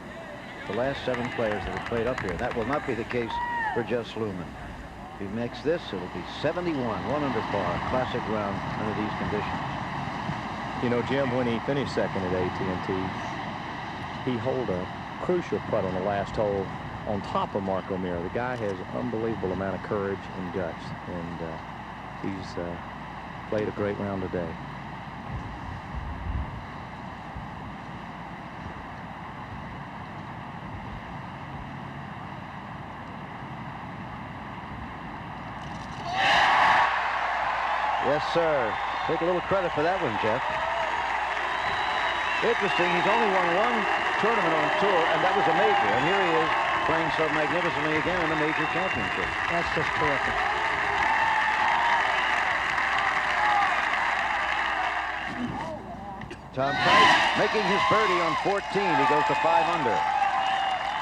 The last 7 players that have played up here. That will not be the case for Jeff Sluman. If he makes this, it'll be 71, 1 under par, classic round under these conditions. You know, Jim, when he finished second at AT&T, he holed a crucial putt on the last hole on top of Mark O'Meara. The guy has an unbelievable amount of courage and guts, and he's played a great round today. Yes, sir. Take a little credit for that one, Jeff. Interesting, he's only won one tournament on tour, and that was a major. And here he is playing so magnificently again in a major championship. That's just terrific. Tom Kite making his birdie on 14. He goes to 5 under.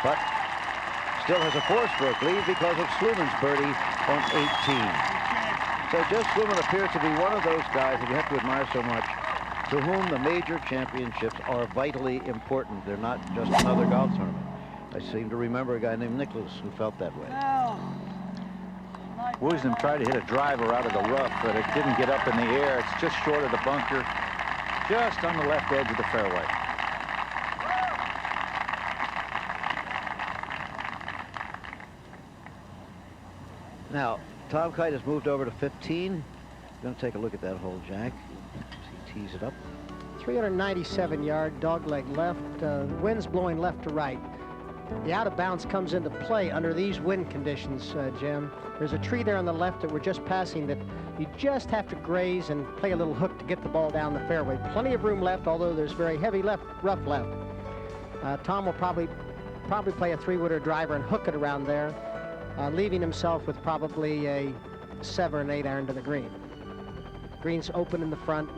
But still has a 4-stroke lead because of Sluman's birdie on 18. So Jeff Sluman appears to be one of those guys that you have to admire so much, to whom the major championships are vitally important. They're not just another golf tournament. I seem to remember a guy named Nicholas who felt that way. Woosnam tried to hit a driver out of the rough, but it didn't get up in the air. It's just short of the bunker, just on the left edge of the fairway. Now, Tom Kite has moved over to 15. Going to take a look at that hole, Jack. He tees it up. 397-yard dogleg left. Wind's blowing left to right. The out of bounds comes into play under these wind conditions, Jim. There's a tree there on the left that we're just passing that you just have to graze and play a little hook to get the ball down the fairway. Plenty of room left, although there's very heavy rough left. Tom will probably play a 3-wooder driver and hook it around there, leaving himself with probably a 7 or an 8 iron to the green. Green's open in the front.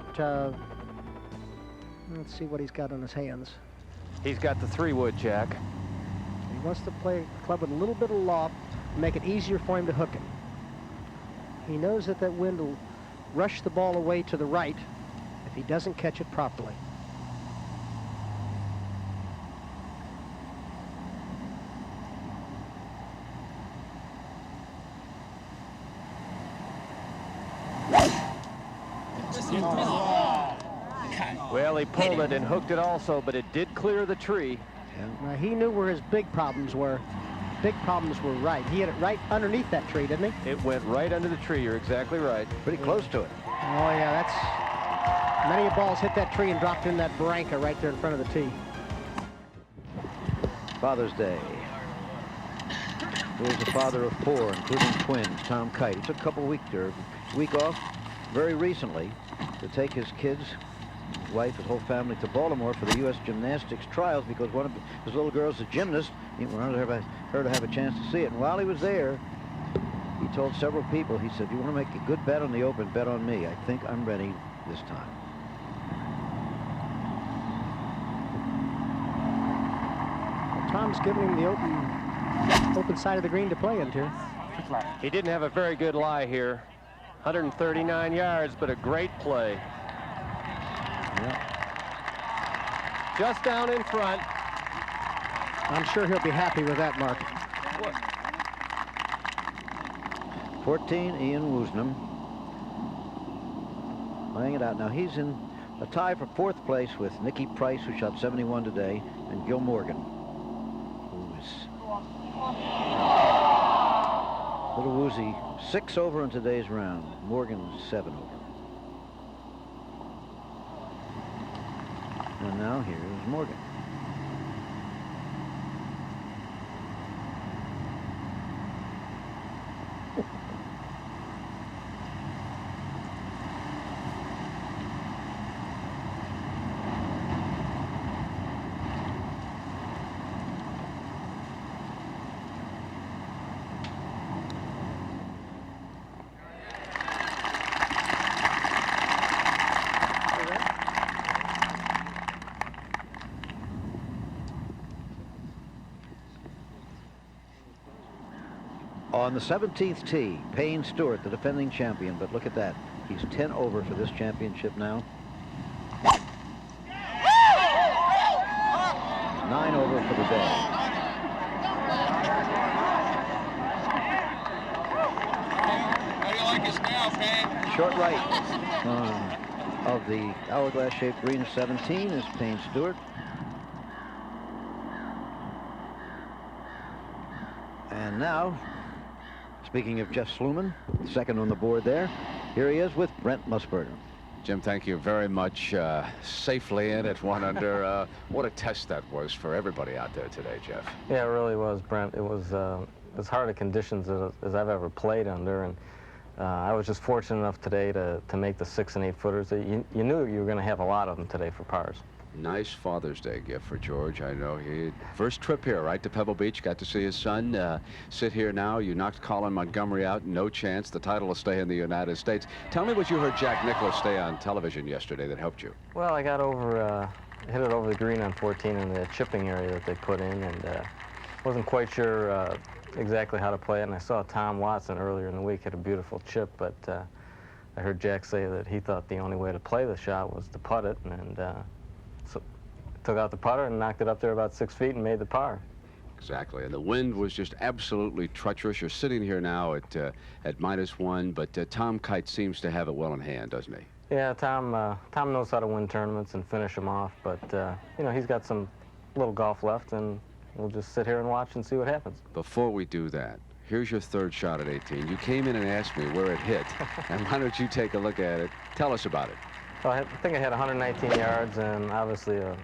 Let's see what he's got on his hands. He's got the 3-wood, Jack. He wants to play a club with a little bit of loft, make it easier for him to hook it. He knows that that wind will rush the ball away to the right if he doesn't catch it properly. Well, he pulled it and hooked it also, but it did clear the tree. Now, he knew where his big problems were. Big problems were right. He hit it right underneath that tree, didn't he? It went right under the tree. You're exactly right. Pretty close to it. Oh, yeah, that's... Many balls hit that tree and dropped in that barranca right there in front of the tee. Father's Day. He was the father of 4, including twins, Tom Kite. He took a couple week off very recently to take his kids, his wife, his whole family to Baltimore for the U.S. gymnastics trials because one of his little girls, a gymnast, he wanted her to have a chance to see it. And while he was there, he told several people, he said, "You want to make a good bet on the Open, bet on me. I think I'm ready this time." Well, Tom's giving him the open side of the green to play into. He didn't have a very good lie here. 139 yards, but a great play. Yeah. Just down in front. I'm sure he'll be happy with that mark. 14, Ian Woosnam. Laying it out. Now he's in a tie for 4th place with Nicky Price, who shot 71 today, and Gil Morgan, who is little woozy. 6 over in today's round. Morgan's 7 over. And now here's Morgan. On the 17th tee, Payne Stewart, the defending champion, but look at that. He's 10 over for this championship now. 9 over for the day. Short right of the hourglass-shaped green 17 is Payne Stewart. And now, speaking of Jeff Sluman, second on the board there, here he is with Brent Musburger. Jim, thank you very much. Safely in at 1 under. What a test that was for everybody out there today, Jeff. Yeah, it really was, Brent. It was as hard of conditions as I've ever played under, and I was just fortunate enough today to make the 6 and 8 footers. You knew you were going to have a lot of them today for pars. Nice Father's Day gift for George. I know he first trip here, right, to Pebble Beach. Got to see his son sit here now. You knocked Colin Montgomery out. No chance. The title will stay in the United States. Tell me what you heard Jack Nicklaus say on television yesterday that helped you. Well, I got over, hit it over the green on 14 in the chipping area that they put in, and wasn't quite sure exactly how to play it. And I saw Tom Watson earlier in the week hit a beautiful chip, but I heard Jack say that he thought the only way to play the shot was to putt it, and so took out the putter and knocked it up there about 6 feet and made the par. Exactly, and the wind was just absolutely treacherous. You're sitting here now at -1, but Tom Kite seems to have it well in hand, doesn't he? Yeah, Tom knows how to win tournaments and finish them off, but you know, he's got some little golf left, and we'll just sit here and watch and see what happens. Before we do that, here's your third shot at 18. You came in and asked me where it hit, and why don't you take a look at it? Tell us about it. Well, I think I had 119 yards and obviously a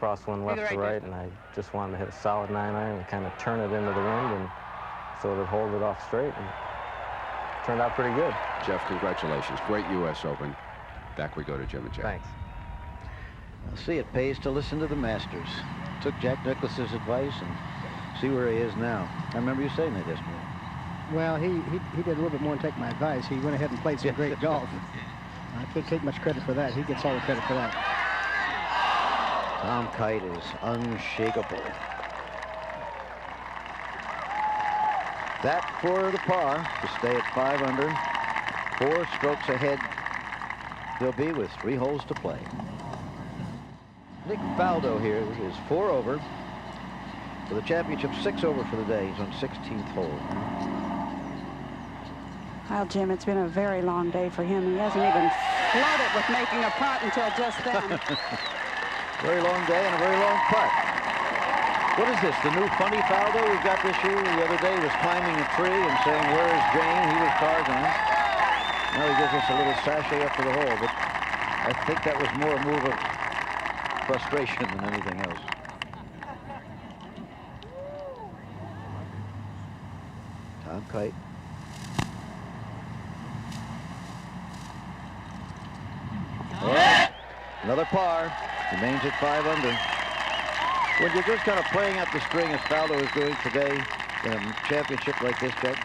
crosswind left to right, and I just wanted to hit a solid 9-iron and kind of turn it into the wind and so it would hold it off straight, and it turned out pretty good. Jeff, congratulations. Great U.S. Open. Back we go to Jim and Jack. Thanks. See, it pays to listen to the Masters. Took Jack Nicklaus's advice and see where he is now. I remember you saying that yesterday. Well, he did a little bit more than take my advice. He went ahead and played some great golf. I can't take much credit for that. He gets all the credit for that. Tom Kite is unshakable. That for the par to stay at 5 under. 4 strokes ahead he'll be with 3 holes to play. Nick Faldo here is 4 over. For the championship, 6 over for the day. He's on 16th hole. Well, Jim, it's been a very long day for him. He hasn't even floated with making a putt until just then. Very long day and a very long putt. What is this, the new funny Faldo we've got this year? The other day he was climbing a tree and saying, "Where is Jane?" He was Tarzan. Now he gives us a little sashay up to the hole, but I think that was more a move of frustration than anything else. Tom Kite. Oh, another par. Remains at 5 under. When you're just kind of playing out the string as Faldo is doing today in a championship like this, Jack,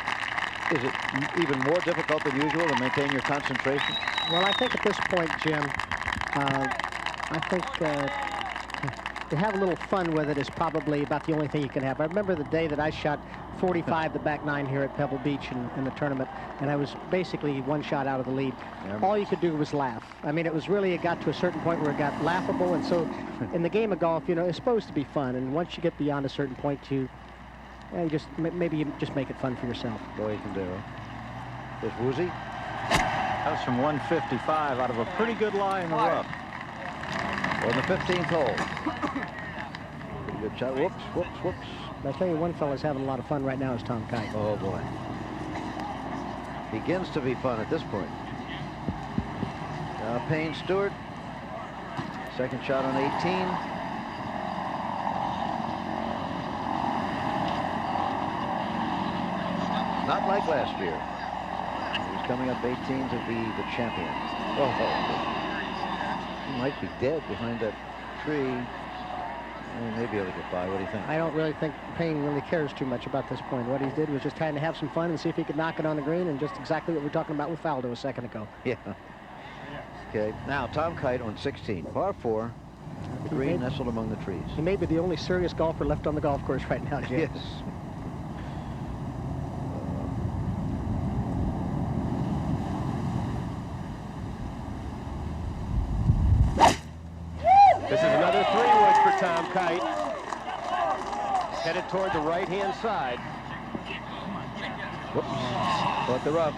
is it even more difficult than usual to maintain your concentration? Well, I think at this point, Jim, I think to have a little fun with it is probably about the only thing you can have. I remember the day that I shot 45 the back 9 here at Pebble Beach in the tournament, and I was basically 1 shot out of the lead. Yeah. All you could do was laugh. I mean, it got to a certain point where it got laughable, and so in the game of golf, you know, it's supposed to be fun, and once you get beyond a certain point, maybe you just make it fun for yourself. Boy, you can do it. There's Woozy. That was from 155 out of a pretty good lie in the rough. On the 15th hole. Pretty good shot. Whoops, whoops, whoops. I tell you, one fella's having a lot of fun right now is Tom Kite. Oh, boy. Begins to be fun at this point. Payne Stewart. Second shot on 18. Not like last year. He's coming up 18 to be the champion. Oh, he might be dead behind that tree. Maybe able to get by. What do you think? I don't really think Payne really cares too much about this point. What he did was just trying to have some fun and see if he could knock it on the green, and just exactly what we were talking about with Faldo a second ago. Yeah. Okay, now Tom Kite on 16. Par 4. The green nestled among the trees. He may be the only serious golfer left on the golf course right now, Jim. Yes. This is another 3-wood for Tom Kite. Headed toward the right-hand side. Whoops. Caught the rough.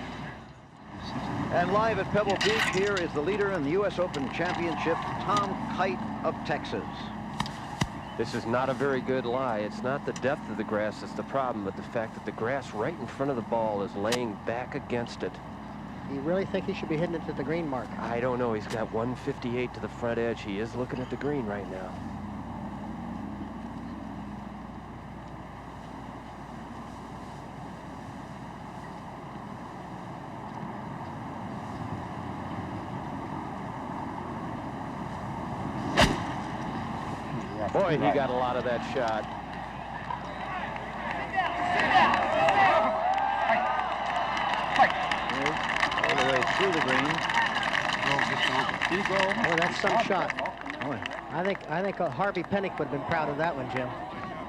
And live at Pebble Beach, here is the leader in the U.S. Open Championship, Tom Kite of Texas. This is not a very good lie. It's not the depth of the grass that's the problem, but the fact that the grass right in front of the ball is laying back against it. Do you really think he should be hitting it to the green mark? I don't know. He's got 158 to the front edge. He is looking at the green right now. Boy, he got a lot of that shot. All the way through the green. Oh, that's some shot. Boy. I think Harvey Pennick would have been proud of that one, Jim.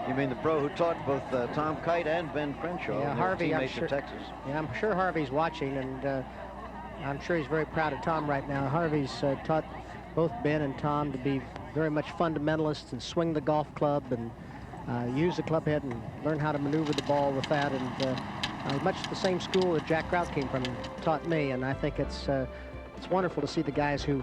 You mean the pro who taught both Tom Kite and Ben Crenshaw? Yeah, Harvey, I'm sure. In Texas. Yeah, I'm sure Harvey's watching, and I'm sure he's very proud of Tom right now. Harvey's taught both Ben and Tom to be very much fundamentalists and swing the golf club and use the club head and learn how to maneuver the ball with that. And much the same school that Jack Grout came from taught me. And I think it's wonderful to see the guys who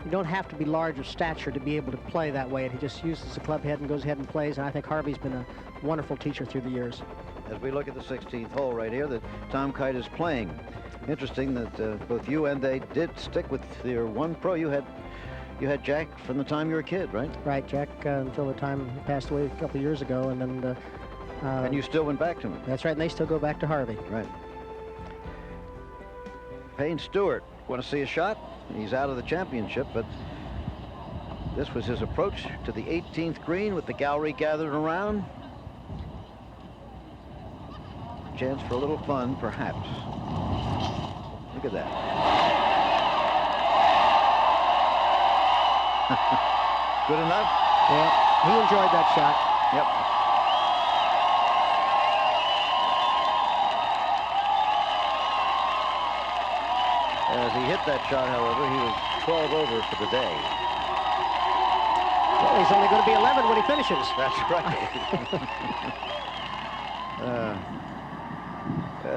you don't have to be large of stature to be able to play that way. And he just uses the club head and goes ahead and plays. And I think Harvey's been a wonderful teacher through the years. As we look at the 16th hole right here that Tom Kite is playing. Interesting that both you and they did stick with your one pro. You had Jack from the time you were a kid, right? Right, Jack, until the time he passed away a couple of years ago, and then... and you still went back to him? That's right, and they still go back to Harvey. Right. Payne Stewart, want to see a shot? He's out of the championship, but this was his approach to the 18th green with the gallery gathered around. Chance for a little fun, perhaps. Look at that. Good enough? Yeah, he enjoyed that shot. Yep. As he hit that shot, however, he was 12 over for the day. Well, he's only going to be 11 when he finishes. That's right.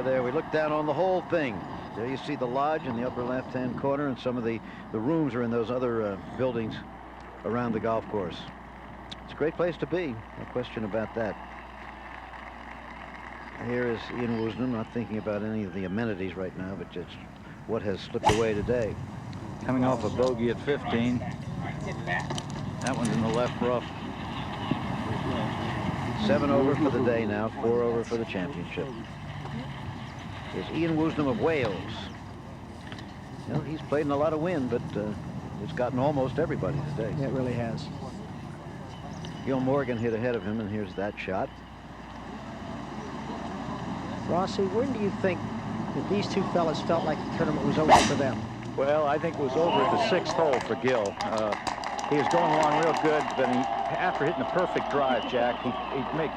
There, we look down on the whole thing. There you see the lodge in the upper left-hand corner, and some of the rooms are in those other buildings around the golf course. It's a great place to be, no question about that. Here is Ian Woosnam, not thinking about any of the amenities right now, but just what has slipped away today. Coming off a bogey at 15. That one's in the left rough. 7 over for the day now, 4 over for the championship. Is Ian Woosnam of Wales. You know, he's played in a lot of wind, but it's gotten almost everybody today. Yeah, it really has. Gil Morgan hit ahead of him, and here's that shot. Rossi, when do you think that these two fellas felt like the tournament was over for them? Well, I think it was over at the 6th hole for Gil. He was going along real good, but after hitting the perfect drive, Jack, he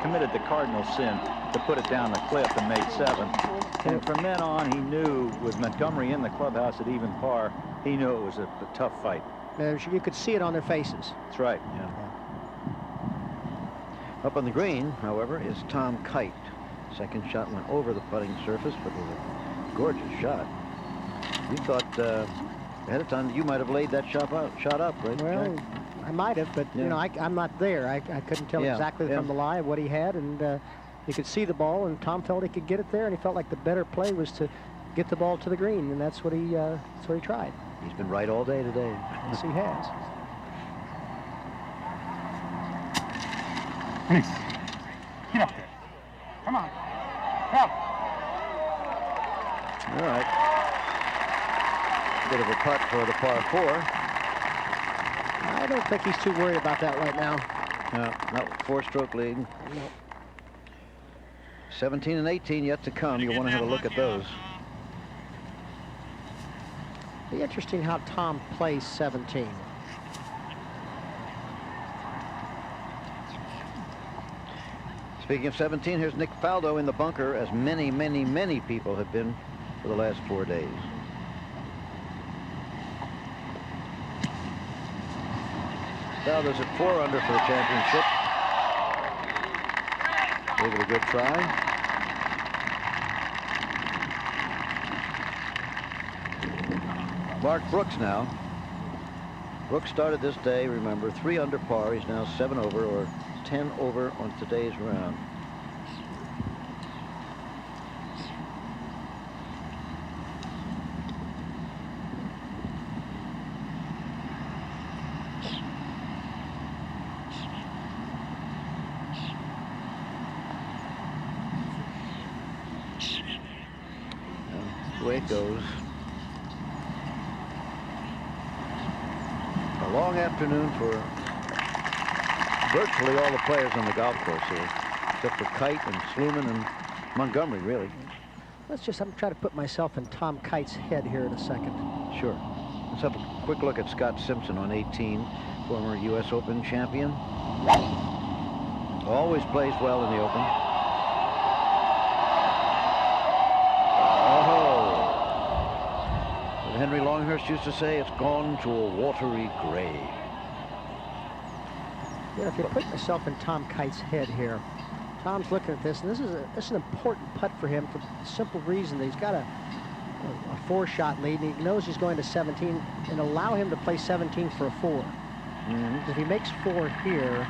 committed the cardinal sin to put it down the cliff and made 7. And from then on, he knew, with Montgomery in the clubhouse at even par, he knew it was a tough fight. You could see it on their faces. That's right, yeah. Up on the green, however, is Tom Kite. Second shot went over the putting surface, but it was a gorgeous shot. You thought ahead of time that you might have laid that shot up, right? Well, Jack? I might have, but you know, I'm not there. I couldn't tell exactly from the lie what he had, and you could see the ball, and Tom felt he could get it there, and he felt like the better play was to get the ball to the green, and that's what he tried. He's been right all day today. Yes, he has. Get up there. Come on. Help. All right. Bit of a putt for the par 4. I don't think he's too worried about that right now. No, not 4-stroke lead. No. 17 and 18 yet to come. You'll want to have a look at those. Be interesting how Tom plays 17. Speaking of 17, here's Nick Faldo in the bunker, as many, many, many people have been for the last 4 days. Faldo's at 4 under for the championship. Gave it a good try. Mark Brooks now. Brooks started this day, remember, 3 under par. He's now 7 over, or 10 over on today's round. That's the way it goes. A long afternoon for virtually all the players on the golf course here, except for Kite and Sluman and Montgomery, really. I'm trying to put myself in Tom Kite's head here in a second. Sure. Let's have a quick look at Scott Simpson on 18, former U.S. Open champion. Always plays well in the Open. Henry Longhurst used to say, it's gone to a watery grave. Yeah, if you put myself in Tom Kite's head here, Tom's looking at this, and this is an important putt for him for the simple reason that he's got a 4-shot lead, and he knows he's going to 17, and allow him to play 17 for a 4. If he makes 4 here,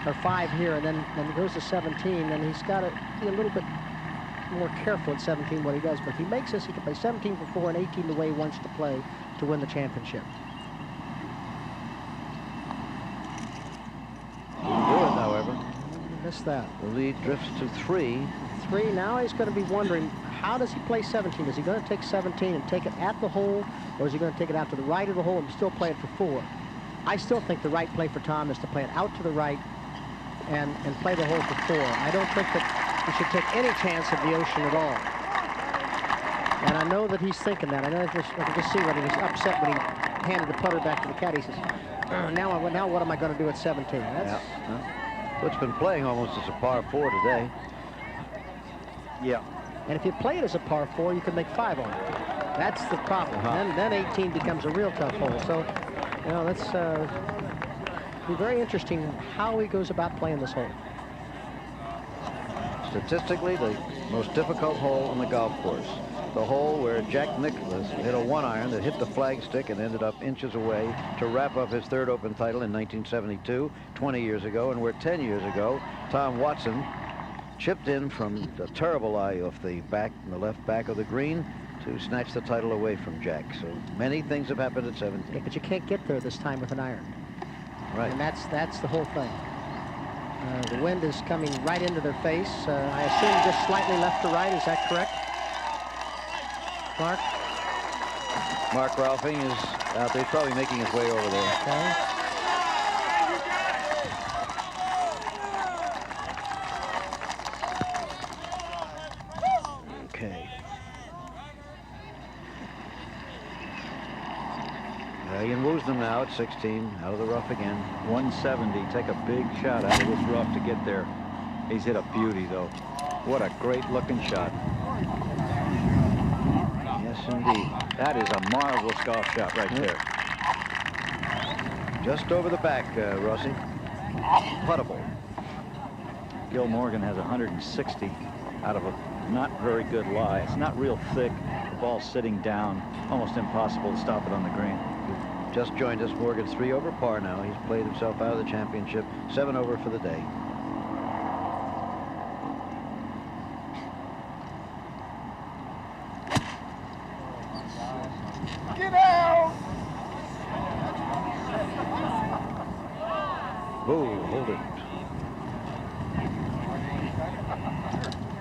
or 5 here, and then he goes to 17, then he's got to be a little bit more careful at 17 what he does. But if he makes this, he can play 17 for 4 and 18 the way he wants to play to win the championship. Didn't do it, however. Missed that. The lead drifts to 3. 3. Now he's going to be wondering, how does he play 17? Is he going to take 17 and take it at the hole, or is he going to take it out to the right of the hole and still play it for 4? I still think the right play for Tom is to play it out to the right and play the hole for 4. I don't think that he should take any chance of the ocean at all. And I know that he's thinking that. I can just see when he was upset when he handed the putter back to the caddy. He says, now what am I going to do at 17? What's been playing almost as a par 4 today. Yeah. And if you play it as a par 4, you can make 5 on it. That's the problem. Then 18 becomes a real tough hole. So, you know, that's be very interesting how he goes about playing this hole. Statistically, the most difficult hole on the golf course. The hole where Jack Nicklaus hit a 1-iron that hit the flagstick and ended up inches away to wrap up his 3rd Open title in 1972, 20 years ago, and where 10 years ago, Tom Watson chipped in from the terrible lie off the left back of the green to snatch the title away from Jack. So many things have happened at 17. Yeah, but you can't get there this time with an iron. Right. And that's the whole thing. The wind is coming right into their face. I assume just slightly left to right. Is that correct? Mark? Mark Rolfing is out there. He's probably making his way over there. Okay. Ian Woosnam now at 16, out of the rough again. 170, take a big shot out of this rough to get there. He's hit a beauty, though. What a great-looking shot. Yes, indeed. That is a marvelous golf shot right there. Just over the back, Rossi. Puttable. Gil Morgan has 160 out of a not very good lie. It's not real thick. The ball's sitting down. Almost impossible to stop it on the green. Just joined us. Morgan's 3 over par now. He's played himself out of the championship. 7 over for the day. Get out! Whoa, hold it.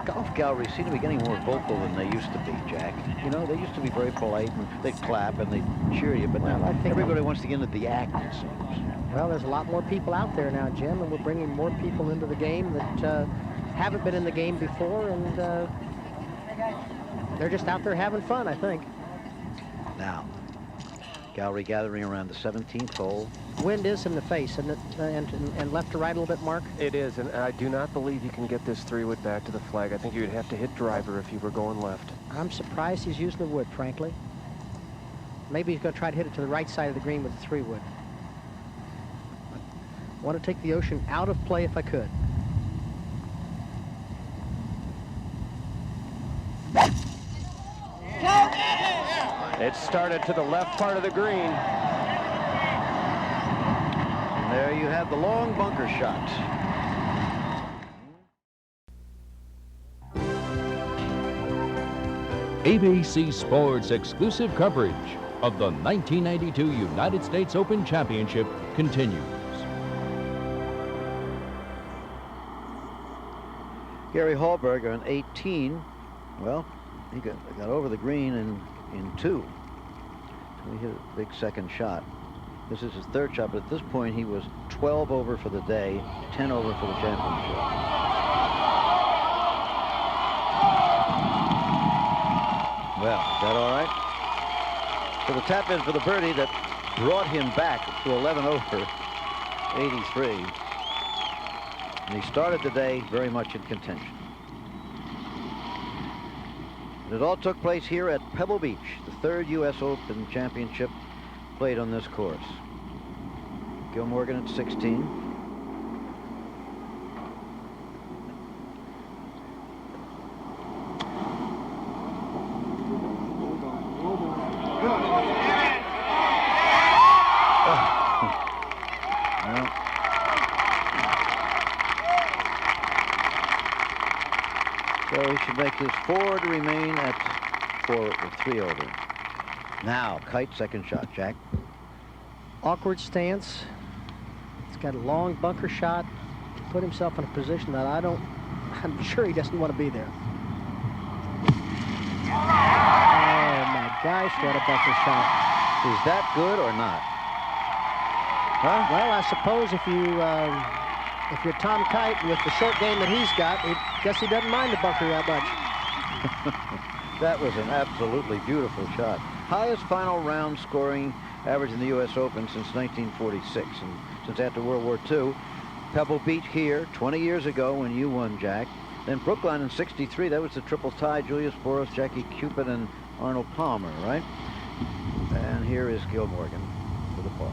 Golf galleries seem to be getting more vocal than they used to be, Jack. You know, they used to be very polite, and they'd clap and they'd cheer you, but now everybody wants to get into the act, it seems. Well, there's a lot more people out there now, Jim, and we're bringing more people into the game that haven't been in the game before, and they're just out there having fun, I think. Now, gallery gathering around the 17th hole. Wind is in the face, and left to right a little bit, Mark? It is, and I do not believe you can get this 3-wood back to the flag. I think you'd have to hit driver if you were going left. I'm surprised he's using the wood, frankly. Maybe he's going to try to hit it to the right side of the green with the 3-wood. I want to take the ocean out of play if I could. It started to the left part of the green. And there you have the long bunker shot. ABC Sports exclusive coverage of the 1992 United States Open Championship continues. Gary Hallberger in 18. Well, he got over the green in 2. So he hit a big second shot. This is his third shot, but at this point he was 12 over for the day, 10 over for the championship. Well, is that all right? So the tap in for the birdie that brought him back to 11 over 83. And he started the day very much in contention. And it all took place here at Pebble Beach, the 3rd U.S. Open Championship played on this course. Gil Morgan at 16. So he should make his 4 to remain at 4 or 3 over. Now, Kite, second shot. Jack? Awkward stance. He's got a long bunker shot. Put himself in a position that I'm sure he doesn't want to be there. Oh my gosh, what a bunker shot. Is that good or not? Huh? Well, I suppose if you're Tom Kite with the short game that he's got, I guess he doesn't mind the bunker that much. That was an absolutely beautiful shot. Highest final round scoring average in the U.S. Open since 1946, and since after World War II. Pebble Beach here 20 years ago when you won, Jack. Then Brookline in 63, that was the triple tie, Julius Boros, Jackie Cupid, and Arnold Palmer, right? And here is Gil Morgan for the par.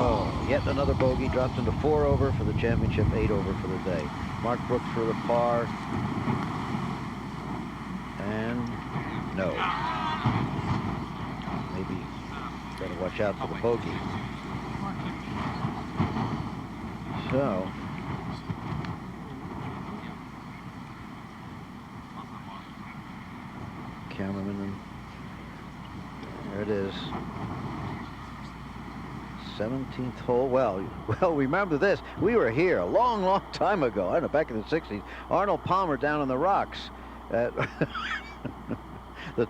Oh, yet another bogey, drops into 4 over for the championship, 8 over for the day. Mark Brooks for the par. And no. Maybe better watch out for the bogey. So. Cameraman, and there it is. 17th hole. Well, remember this. We were here a long, long time ago. I don't know, back in the 60s. Arnold Palmer down on the rocks. The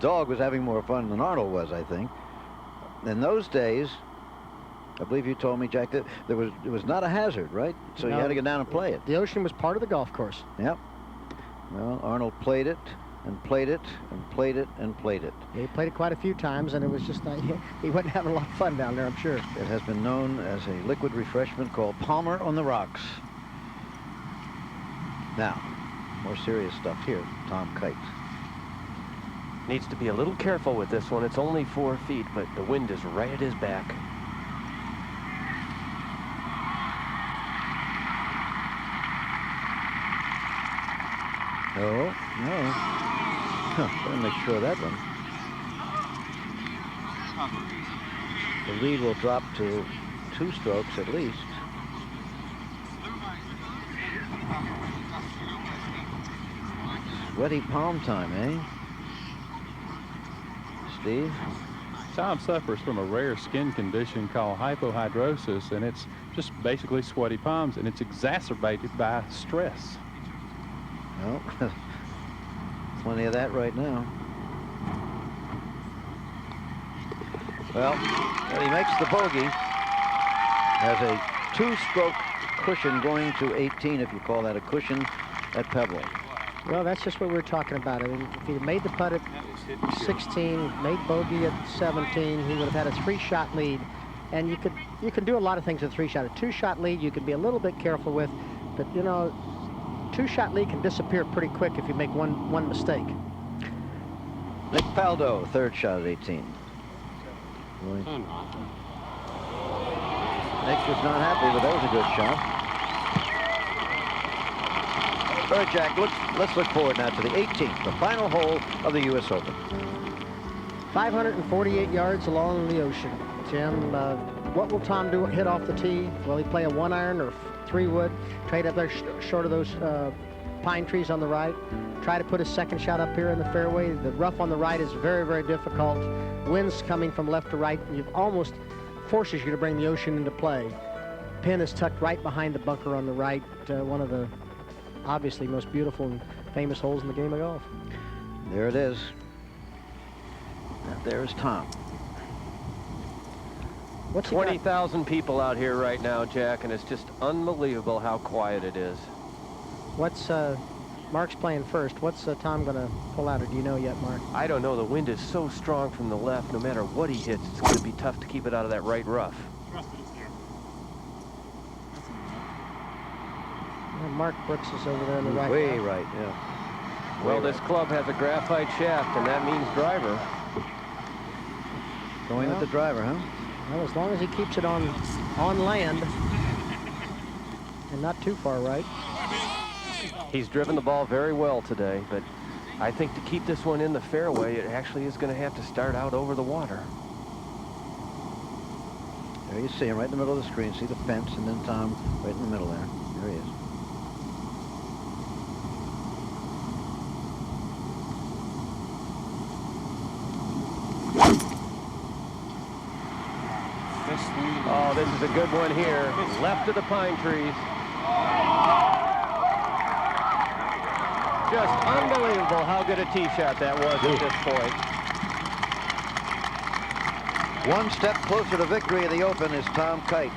dog was having more fun than Arnold was, I think. In those days, I believe you told me, Jack, that it was not a hazard, right? So you had to go down and play it. The ocean was part of the golf course. Yep. Well, Arnold played it and played it and played it and played it. Yeah, he played it quite a few times, and it was just he wasn't having a lot of fun down there, I'm sure. It has been known as a liquid refreshment called Palmer on the Rocks. Now, more serious stuff here. Tom Kite. Needs to be a little careful with this one. It's only 4 feet, but the wind is right at his back. No. Better make sure of that one. The lead will drop to 2 strokes at least. Sweaty palm time, eh? Steve? Tom suffers from a rare skin condition called hypohidrosis, and it's just basically sweaty palms, and it's exacerbated by stress. Well, plenty of that right now. Well, he makes the bogey. Has a 2-stroke cushion going to 18, if you call that a cushion, at Pebble. Well, that's just what we were talking about. I mean, if he made the putt at 16, made bogey at 17, he would have had a 3-shot lead. And you can do a lot of things with a 3-shot. A 2-shot lead you can be a little bit careful with, but you know, 2-shot lead can disappear pretty quick if you make one mistake. Nick Faldo, 3rd shot at 18. Nick was not happy, but that was a good shot. All right, Jack, let's look forward now to the 18th, the final hole of the U.S. Open. 548 yards along the ocean. Jim, what will Tom do? Hit off the tee? Will he play a 1-iron or 3-wood? Trade up there short of those pine trees on the right? Try to put a second shot up here in the fairway. The rough on the right is very, very difficult. Winds coming from left to right. It almost forces you to bring the ocean into play. Pin is tucked right behind the bunker on the right. One of the obviously most beautiful and famous holes in the game of golf. There it is. And there's Tom. 20,000 people out here right now, Jack, and it's just unbelievable how quiet it is. What's Mark's playing first? What's Tom going to pull out, or do you know yet, Mark? I don't know. The wind is so strong from the left. No matter what he hits, it's going to be tough to keep it out of that right rough. Mark Brooks is over there on the right. Way right, yeah. Well, this club has a graphite shaft, and that means driver. Going with the driver, huh? Well, as long as he keeps it on land and not too far right. He's driven the ball very well today, but I think to keep this one in the fairway, it actually is going to have to start out over the water. There you see him right in the middle of the screen. See the fence, and then Tom right in the middle there. There he is. Oh, this is a good one here. Left of the pine trees. Just unbelievable how good a tee shot that was at this point. One step closer to victory in the Open is Tom Kite.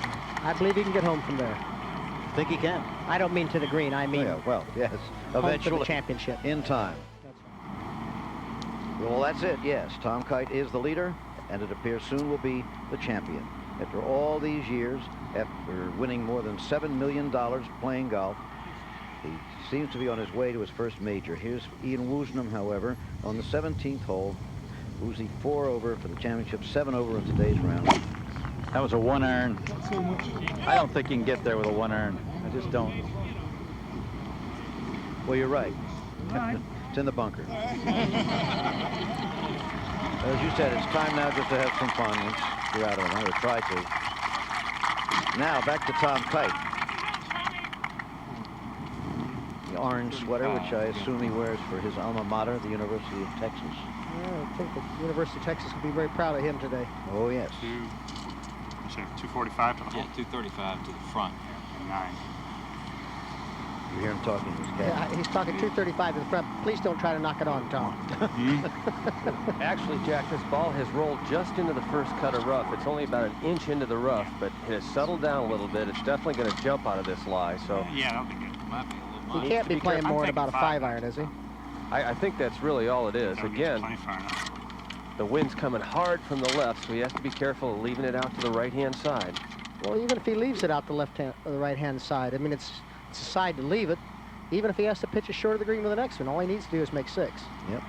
I believe he can get home from there. Think he can? I don't mean to the green. I mean, yeah, well, yes, home eventually for the championship. in time. Well, that's it. Yes, Tom Kite is the leader, and it appears soon will be the champion. After all these years, after winning more than $7 million playing golf, he seems to be on his way to his first major. Here's Ian Woosnam, however, on the 17th hole. Woosie 4 over for the championship, 7 over in today's round. That was a 1-iron. I don't think you can get there with a 1-iron. I just don't. Well, you're right. It's in the bunker. As you said, it's time now just to have some fun once you're out of it, or try to. Now, back to Tom Kite. The orange sweater, which I assume he wears for his alma mater, the University of Texas. Yeah, I think the University of Texas will be very proud of him today. Oh, yes. 245 to the Yeah, 235 to the front. 9. You hear him talking to his cat. Yeah, he's talking 235 to the front. Please don't try to knock it on, Tom. Actually, Jack, this ball has rolled just into the first cut of rough. It's only about an inch into the rough, but it has settled down a little bit. It's definitely going to jump out of this lie. So yeah, that'll be good. Might be a little much. He can't be playing more than about a 5-iron, is he? I think that's really all it is. Again, the wind's coming hard from the left, so he has to be careful of leaving it out to the right-hand side. Well, even if he leaves it out the left-hand or the right-hand side, I mean, it's a side to leave it. Even if he has to pitch it short of the green with the next one, all he needs to do is make 6. Yep.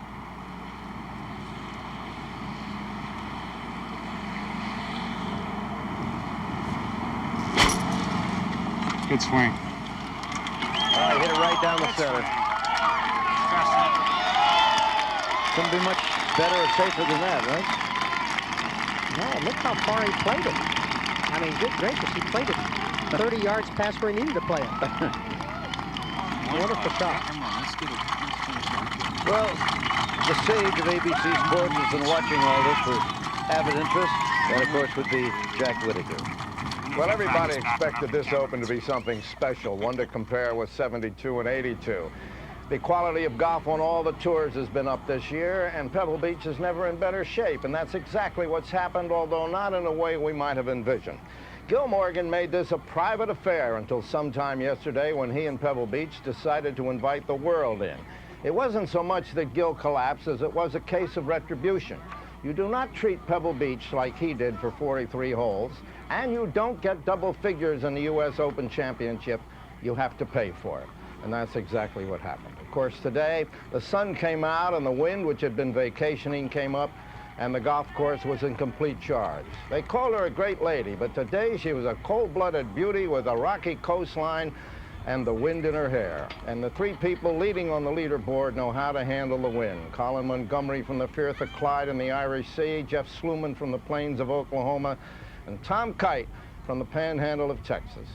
Good swing. Oh, he hit it right down the center. Couldn't be much better or safer than that, right? No, look how far he played it. I mean, good gracious, he played it 30 yards past where he needed to play it. Wonderful shot. Well, the sage of ABC Sports has been watching all this with avid interest. That, of course, would be Jack Whittaker. Well, everybody expected this Open to be something special, one to compare with 72 and 82. The quality of golf on all the tours has been up this year, and Pebble Beach is never in better shape, and that's exactly what's happened, although not in a way we might have envisioned. Gil Morgan made this a private affair until sometime yesterday when he and Pebble Beach decided to invite the world in. It wasn't so much that Gil collapsed as it was a case of retribution. You do not treat Pebble Beach like he did for 43 holes, and you don't get double figures in the U.S. Open Championship. You have to pay for it. And that's exactly what happened. Of course, today, the sun came out and the wind, which had been vacationing, came up, and the golf course was in complete charge. They called her a great lady, but today she was a cold-blooded beauty with a rocky coastline and the wind in her hair. And the three people leading on the leaderboard know how to handle the wind. Colin Montgomery from the Firth of Clyde in the Irish Sea, Jeff Sluman from the plains of Oklahoma, and Tom Kite from the panhandle of Texas.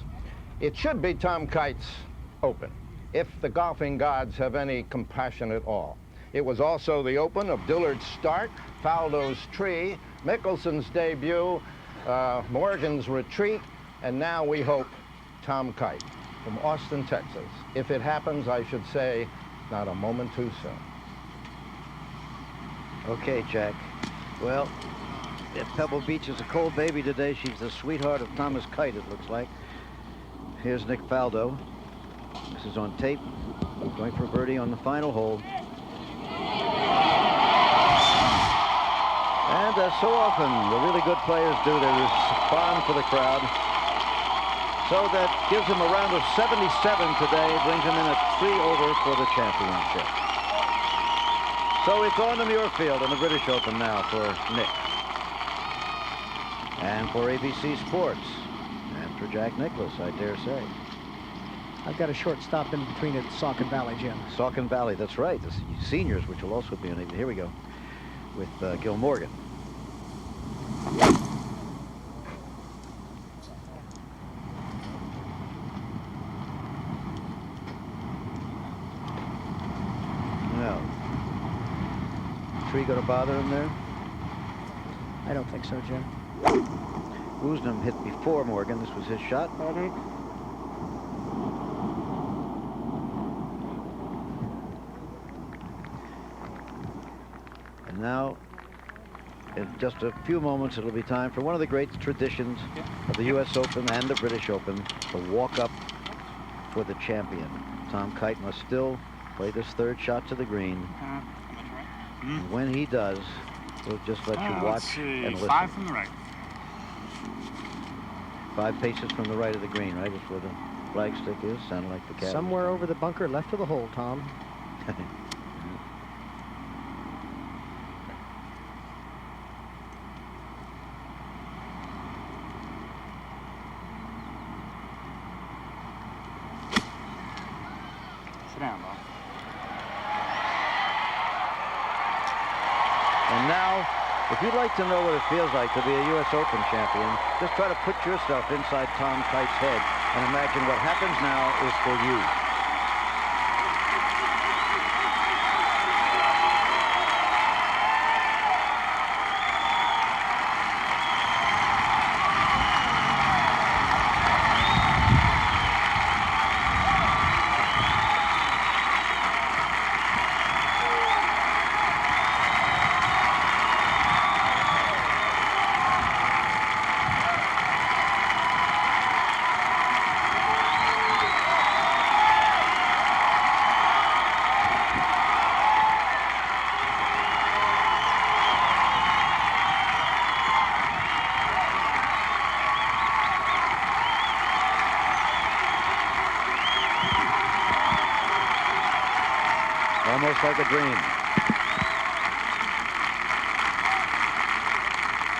It should be Tom Kite's Open, if the golfing gods have any compassion at all. It was also the Open of Dillard's Start, Faldo's Tree, Mickelson's debut, Morgan's Retreat, and now we hope Tom Kite from Austin, Texas. If it happens, I should say, not a moment too soon. Okay, Jack. Well, Pebble Beach is a cold baby today. She's the sweetheart of Thomas Kite, it looks like. Here's Nick Faldo. This is on tape. Going for birdie on the final hole. And as so often the really good players do, they respond for the crowd. So that gives him a round of 77 today, brings him in at 3 over for the championship. So it's on to Muirfield in the British Open now for Nick. And for ABC Sports. And for Jack Nicklaus, I dare say. I've got a short stop in between at Saucon Valley, Jim. Saucon Valley, that's right. The seniors, which will also be on it. Here we go with Gil Morgan. Well, tree going to bother him there? I don't think so, Jim. Woosnam hit before Morgan. This was his shot. And now, in just a few moments, it'll be time for one of the great traditions of the U.S. Open and the British Open, the walk-up for the champion. Tom Kite must still play this third shot to the green. And when he does, we'll just let you watch and listen. 5 from the right. 5 paces from the right of the green, right? That's where the flagstick is. Sounded like the cat. Somewhere over the bunker left of the hole, Tom. Sit down, Bob. And now, if you'd like to know what it feels like to be a U.S. Open champion, just try to put yourself inside Tom Kite's head and imagine what happens now is for you. Almost like a dream.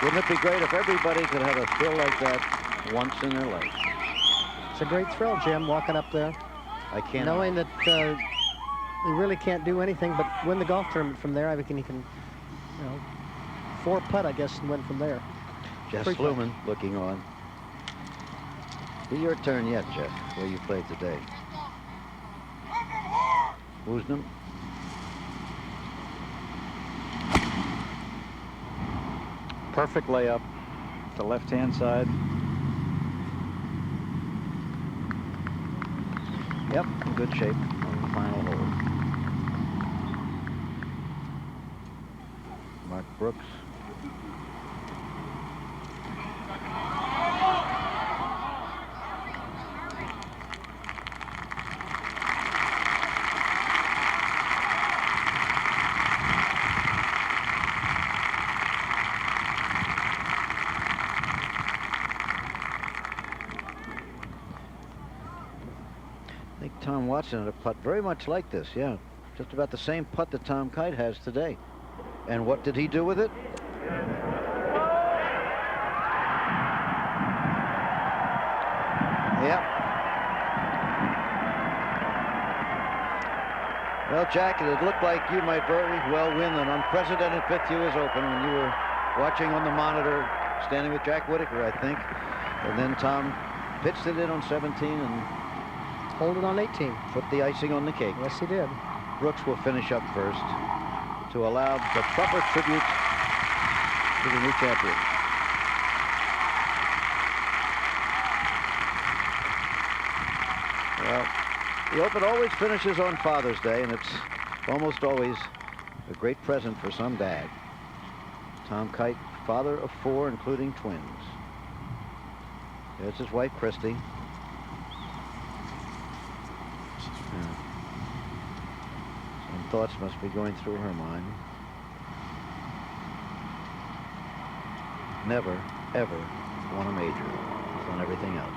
Wouldn't it be great if everybody could have a thrill like that once in their life? It's a great thrill, Jim, walking up there. I can't. Knowing that you really can't do anything but win the golf tournament from there. I think you can, 4 putt, I guess, and win from there. Jeff Sluman looking on. Be your turn yet, Jeff, where you played today. Woosnam. Perfect layup, the left-hand side. Yep, in good shape on the final hole. Mark Brooks. I think Tom Watson had a putt very much like this, yeah. Just about the same putt that Tom Kite has today. And what did he do with it? Yep. Well, Jack, it looked like you might very well win an unprecedented fifth U.S. Open when you were watching on the monitor, standing with Jack Whitaker, I think. And then Tom pitched it in on 17 and hold it on 18. Put the icing on the cake. Yes, he did. Brooks will finish up first to allow the proper tribute to the new champion. Well, the Open always finishes on Father's Day, and it's almost always a great present for some dad. Tom Kite, father of 4, including twins. There's his wife, Christy. Some thoughts must be going through her mind. Never, ever won a major. He's done everything else.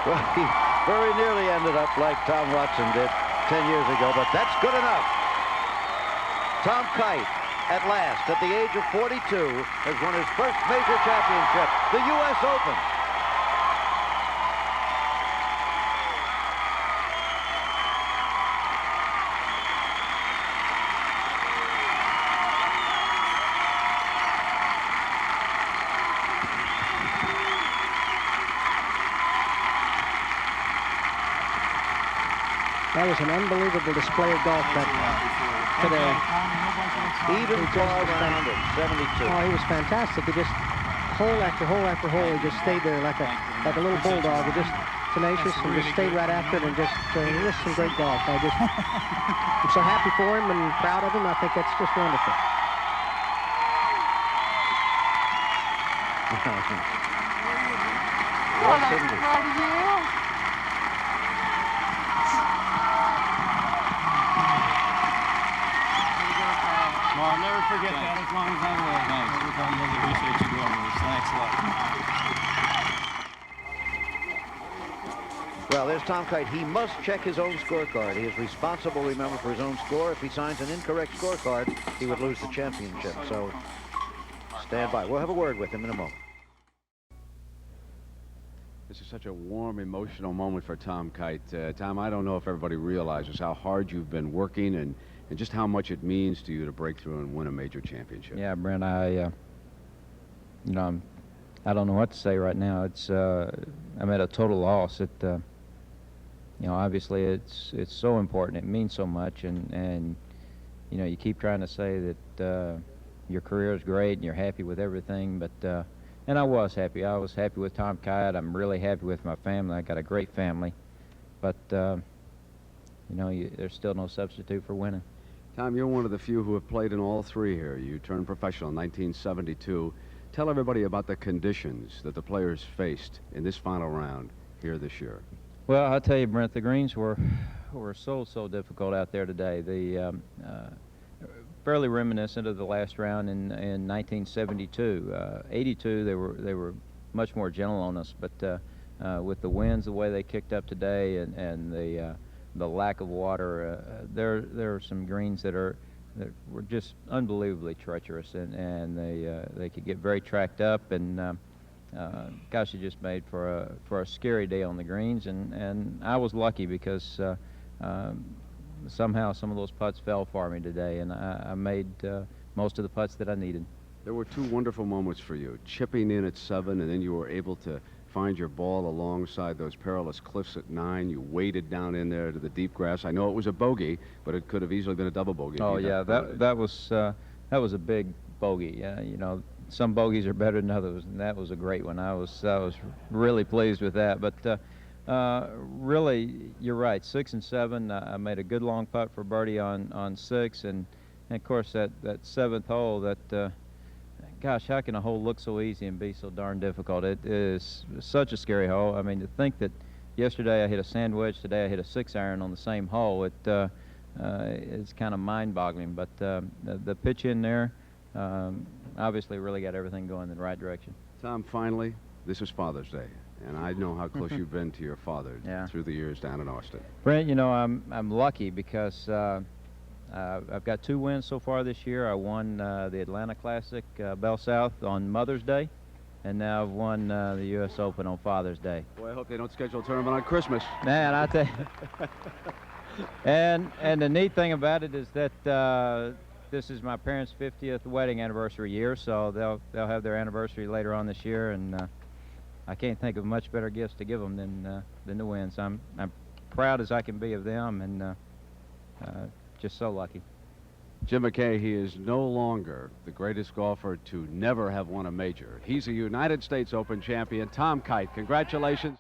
Well, he very nearly ended up like Tom Watson did 10 years ago, but that's good enough. Tom Kite, at last, at the age of 42, has won his first major championship, the U.S. Open. That was an unbelievable display of golf today. Even par round at 72. Oh, he was fantastic. He just hole after hole after hole, he just stayed there like a little bulldog. He just tenacious and just stayed right after it, and just some great golf. I'm so happy for him and proud of him. I think that's just wonderful. Yes, indeed. Well, I'll never forget that as long as I live. Thanks. Every time you appreciate you doing this. Thanks a lot. Well, there's Tom Kite. He must check his own scorecard. He is responsible, remember, for his own score. If he signs an incorrect scorecard, he would lose the championship. So stand by. We'll have a word with him in a moment. This is such a warm, emotional moment for Tom Kite. Tom, I don't know if everybody realizes how hard you've been working and just how much it means to you to break through and win a major championship. Yeah, Brent, I don't know what to say right now. It's I'm at a total loss. Obviously it's so important. It means so much, and you keep trying to say that your career is great and you're happy with everything, but and I was happy. I was happy with Tom Kite. I'm really happy with my family. I got a great family, but there's still no substitute for winning. Tom, you're one of the few who have played in all three here. You turned professional in 1972. Tell everybody about the conditions that the players faced in this final round here this year. Well, I'll tell you, Brent, the greens were so difficult out there today. Fairly reminiscent of the last round in 1972. 82, they were much more gentle on us, but with the winds the way they kicked up today and the lack of water, there are some greens that were just unbelievably treacherous, and they could get very tracked up, and gosh, it just made for a scary day on the greens, and I was lucky because somehow some of those putts fell for me today, and I made most of the putts that I needed. There were two wonderful moments for you, chipping in at 7, and then you were able to find your ball alongside those perilous cliffs at 9. You waded down in there to the deep grass. I know it was a bogey, but it could have easily been a double bogey. Oh yeah, that was a big bogey. Some bogeys are better than others, and that was a great one. I was really pleased with that. But really, you're right. 6 and 7. I made a good long putt for birdie on 6, and of course that 7th hole. Gosh, how can a hole look so easy and be so darn difficult? It is such a scary hole. I mean, to think that yesterday I hit a sand wedge, today I hit a 6-iron on the same hole, it's kind of mind-boggling. But the pitch in there, obviously really got everything going in the right direction. Tom, finally, this is Father's Day, and I know how close you've been to your father through the years down in Austin. Brent, you know, I'm lucky because I've got 2 wins so far this year. I won the Atlanta Classic, Bell South, on Mother's Day, and now I've won the U.S. Open on Father's Day. Boy, I hope they don't schedule a tournament on Christmas. Man, I tell you. And the neat thing about it is that this is my parents' 50th wedding anniversary year, so they'll have their anniversary later on this year, and I can't think of much better gifts to give them than the wins. I'm proud as I can be of them, and just so lucky. Jim McKay, he is no longer the greatest golfer to never have won a major. He's a United States Open champion. Tom Kite, congratulations.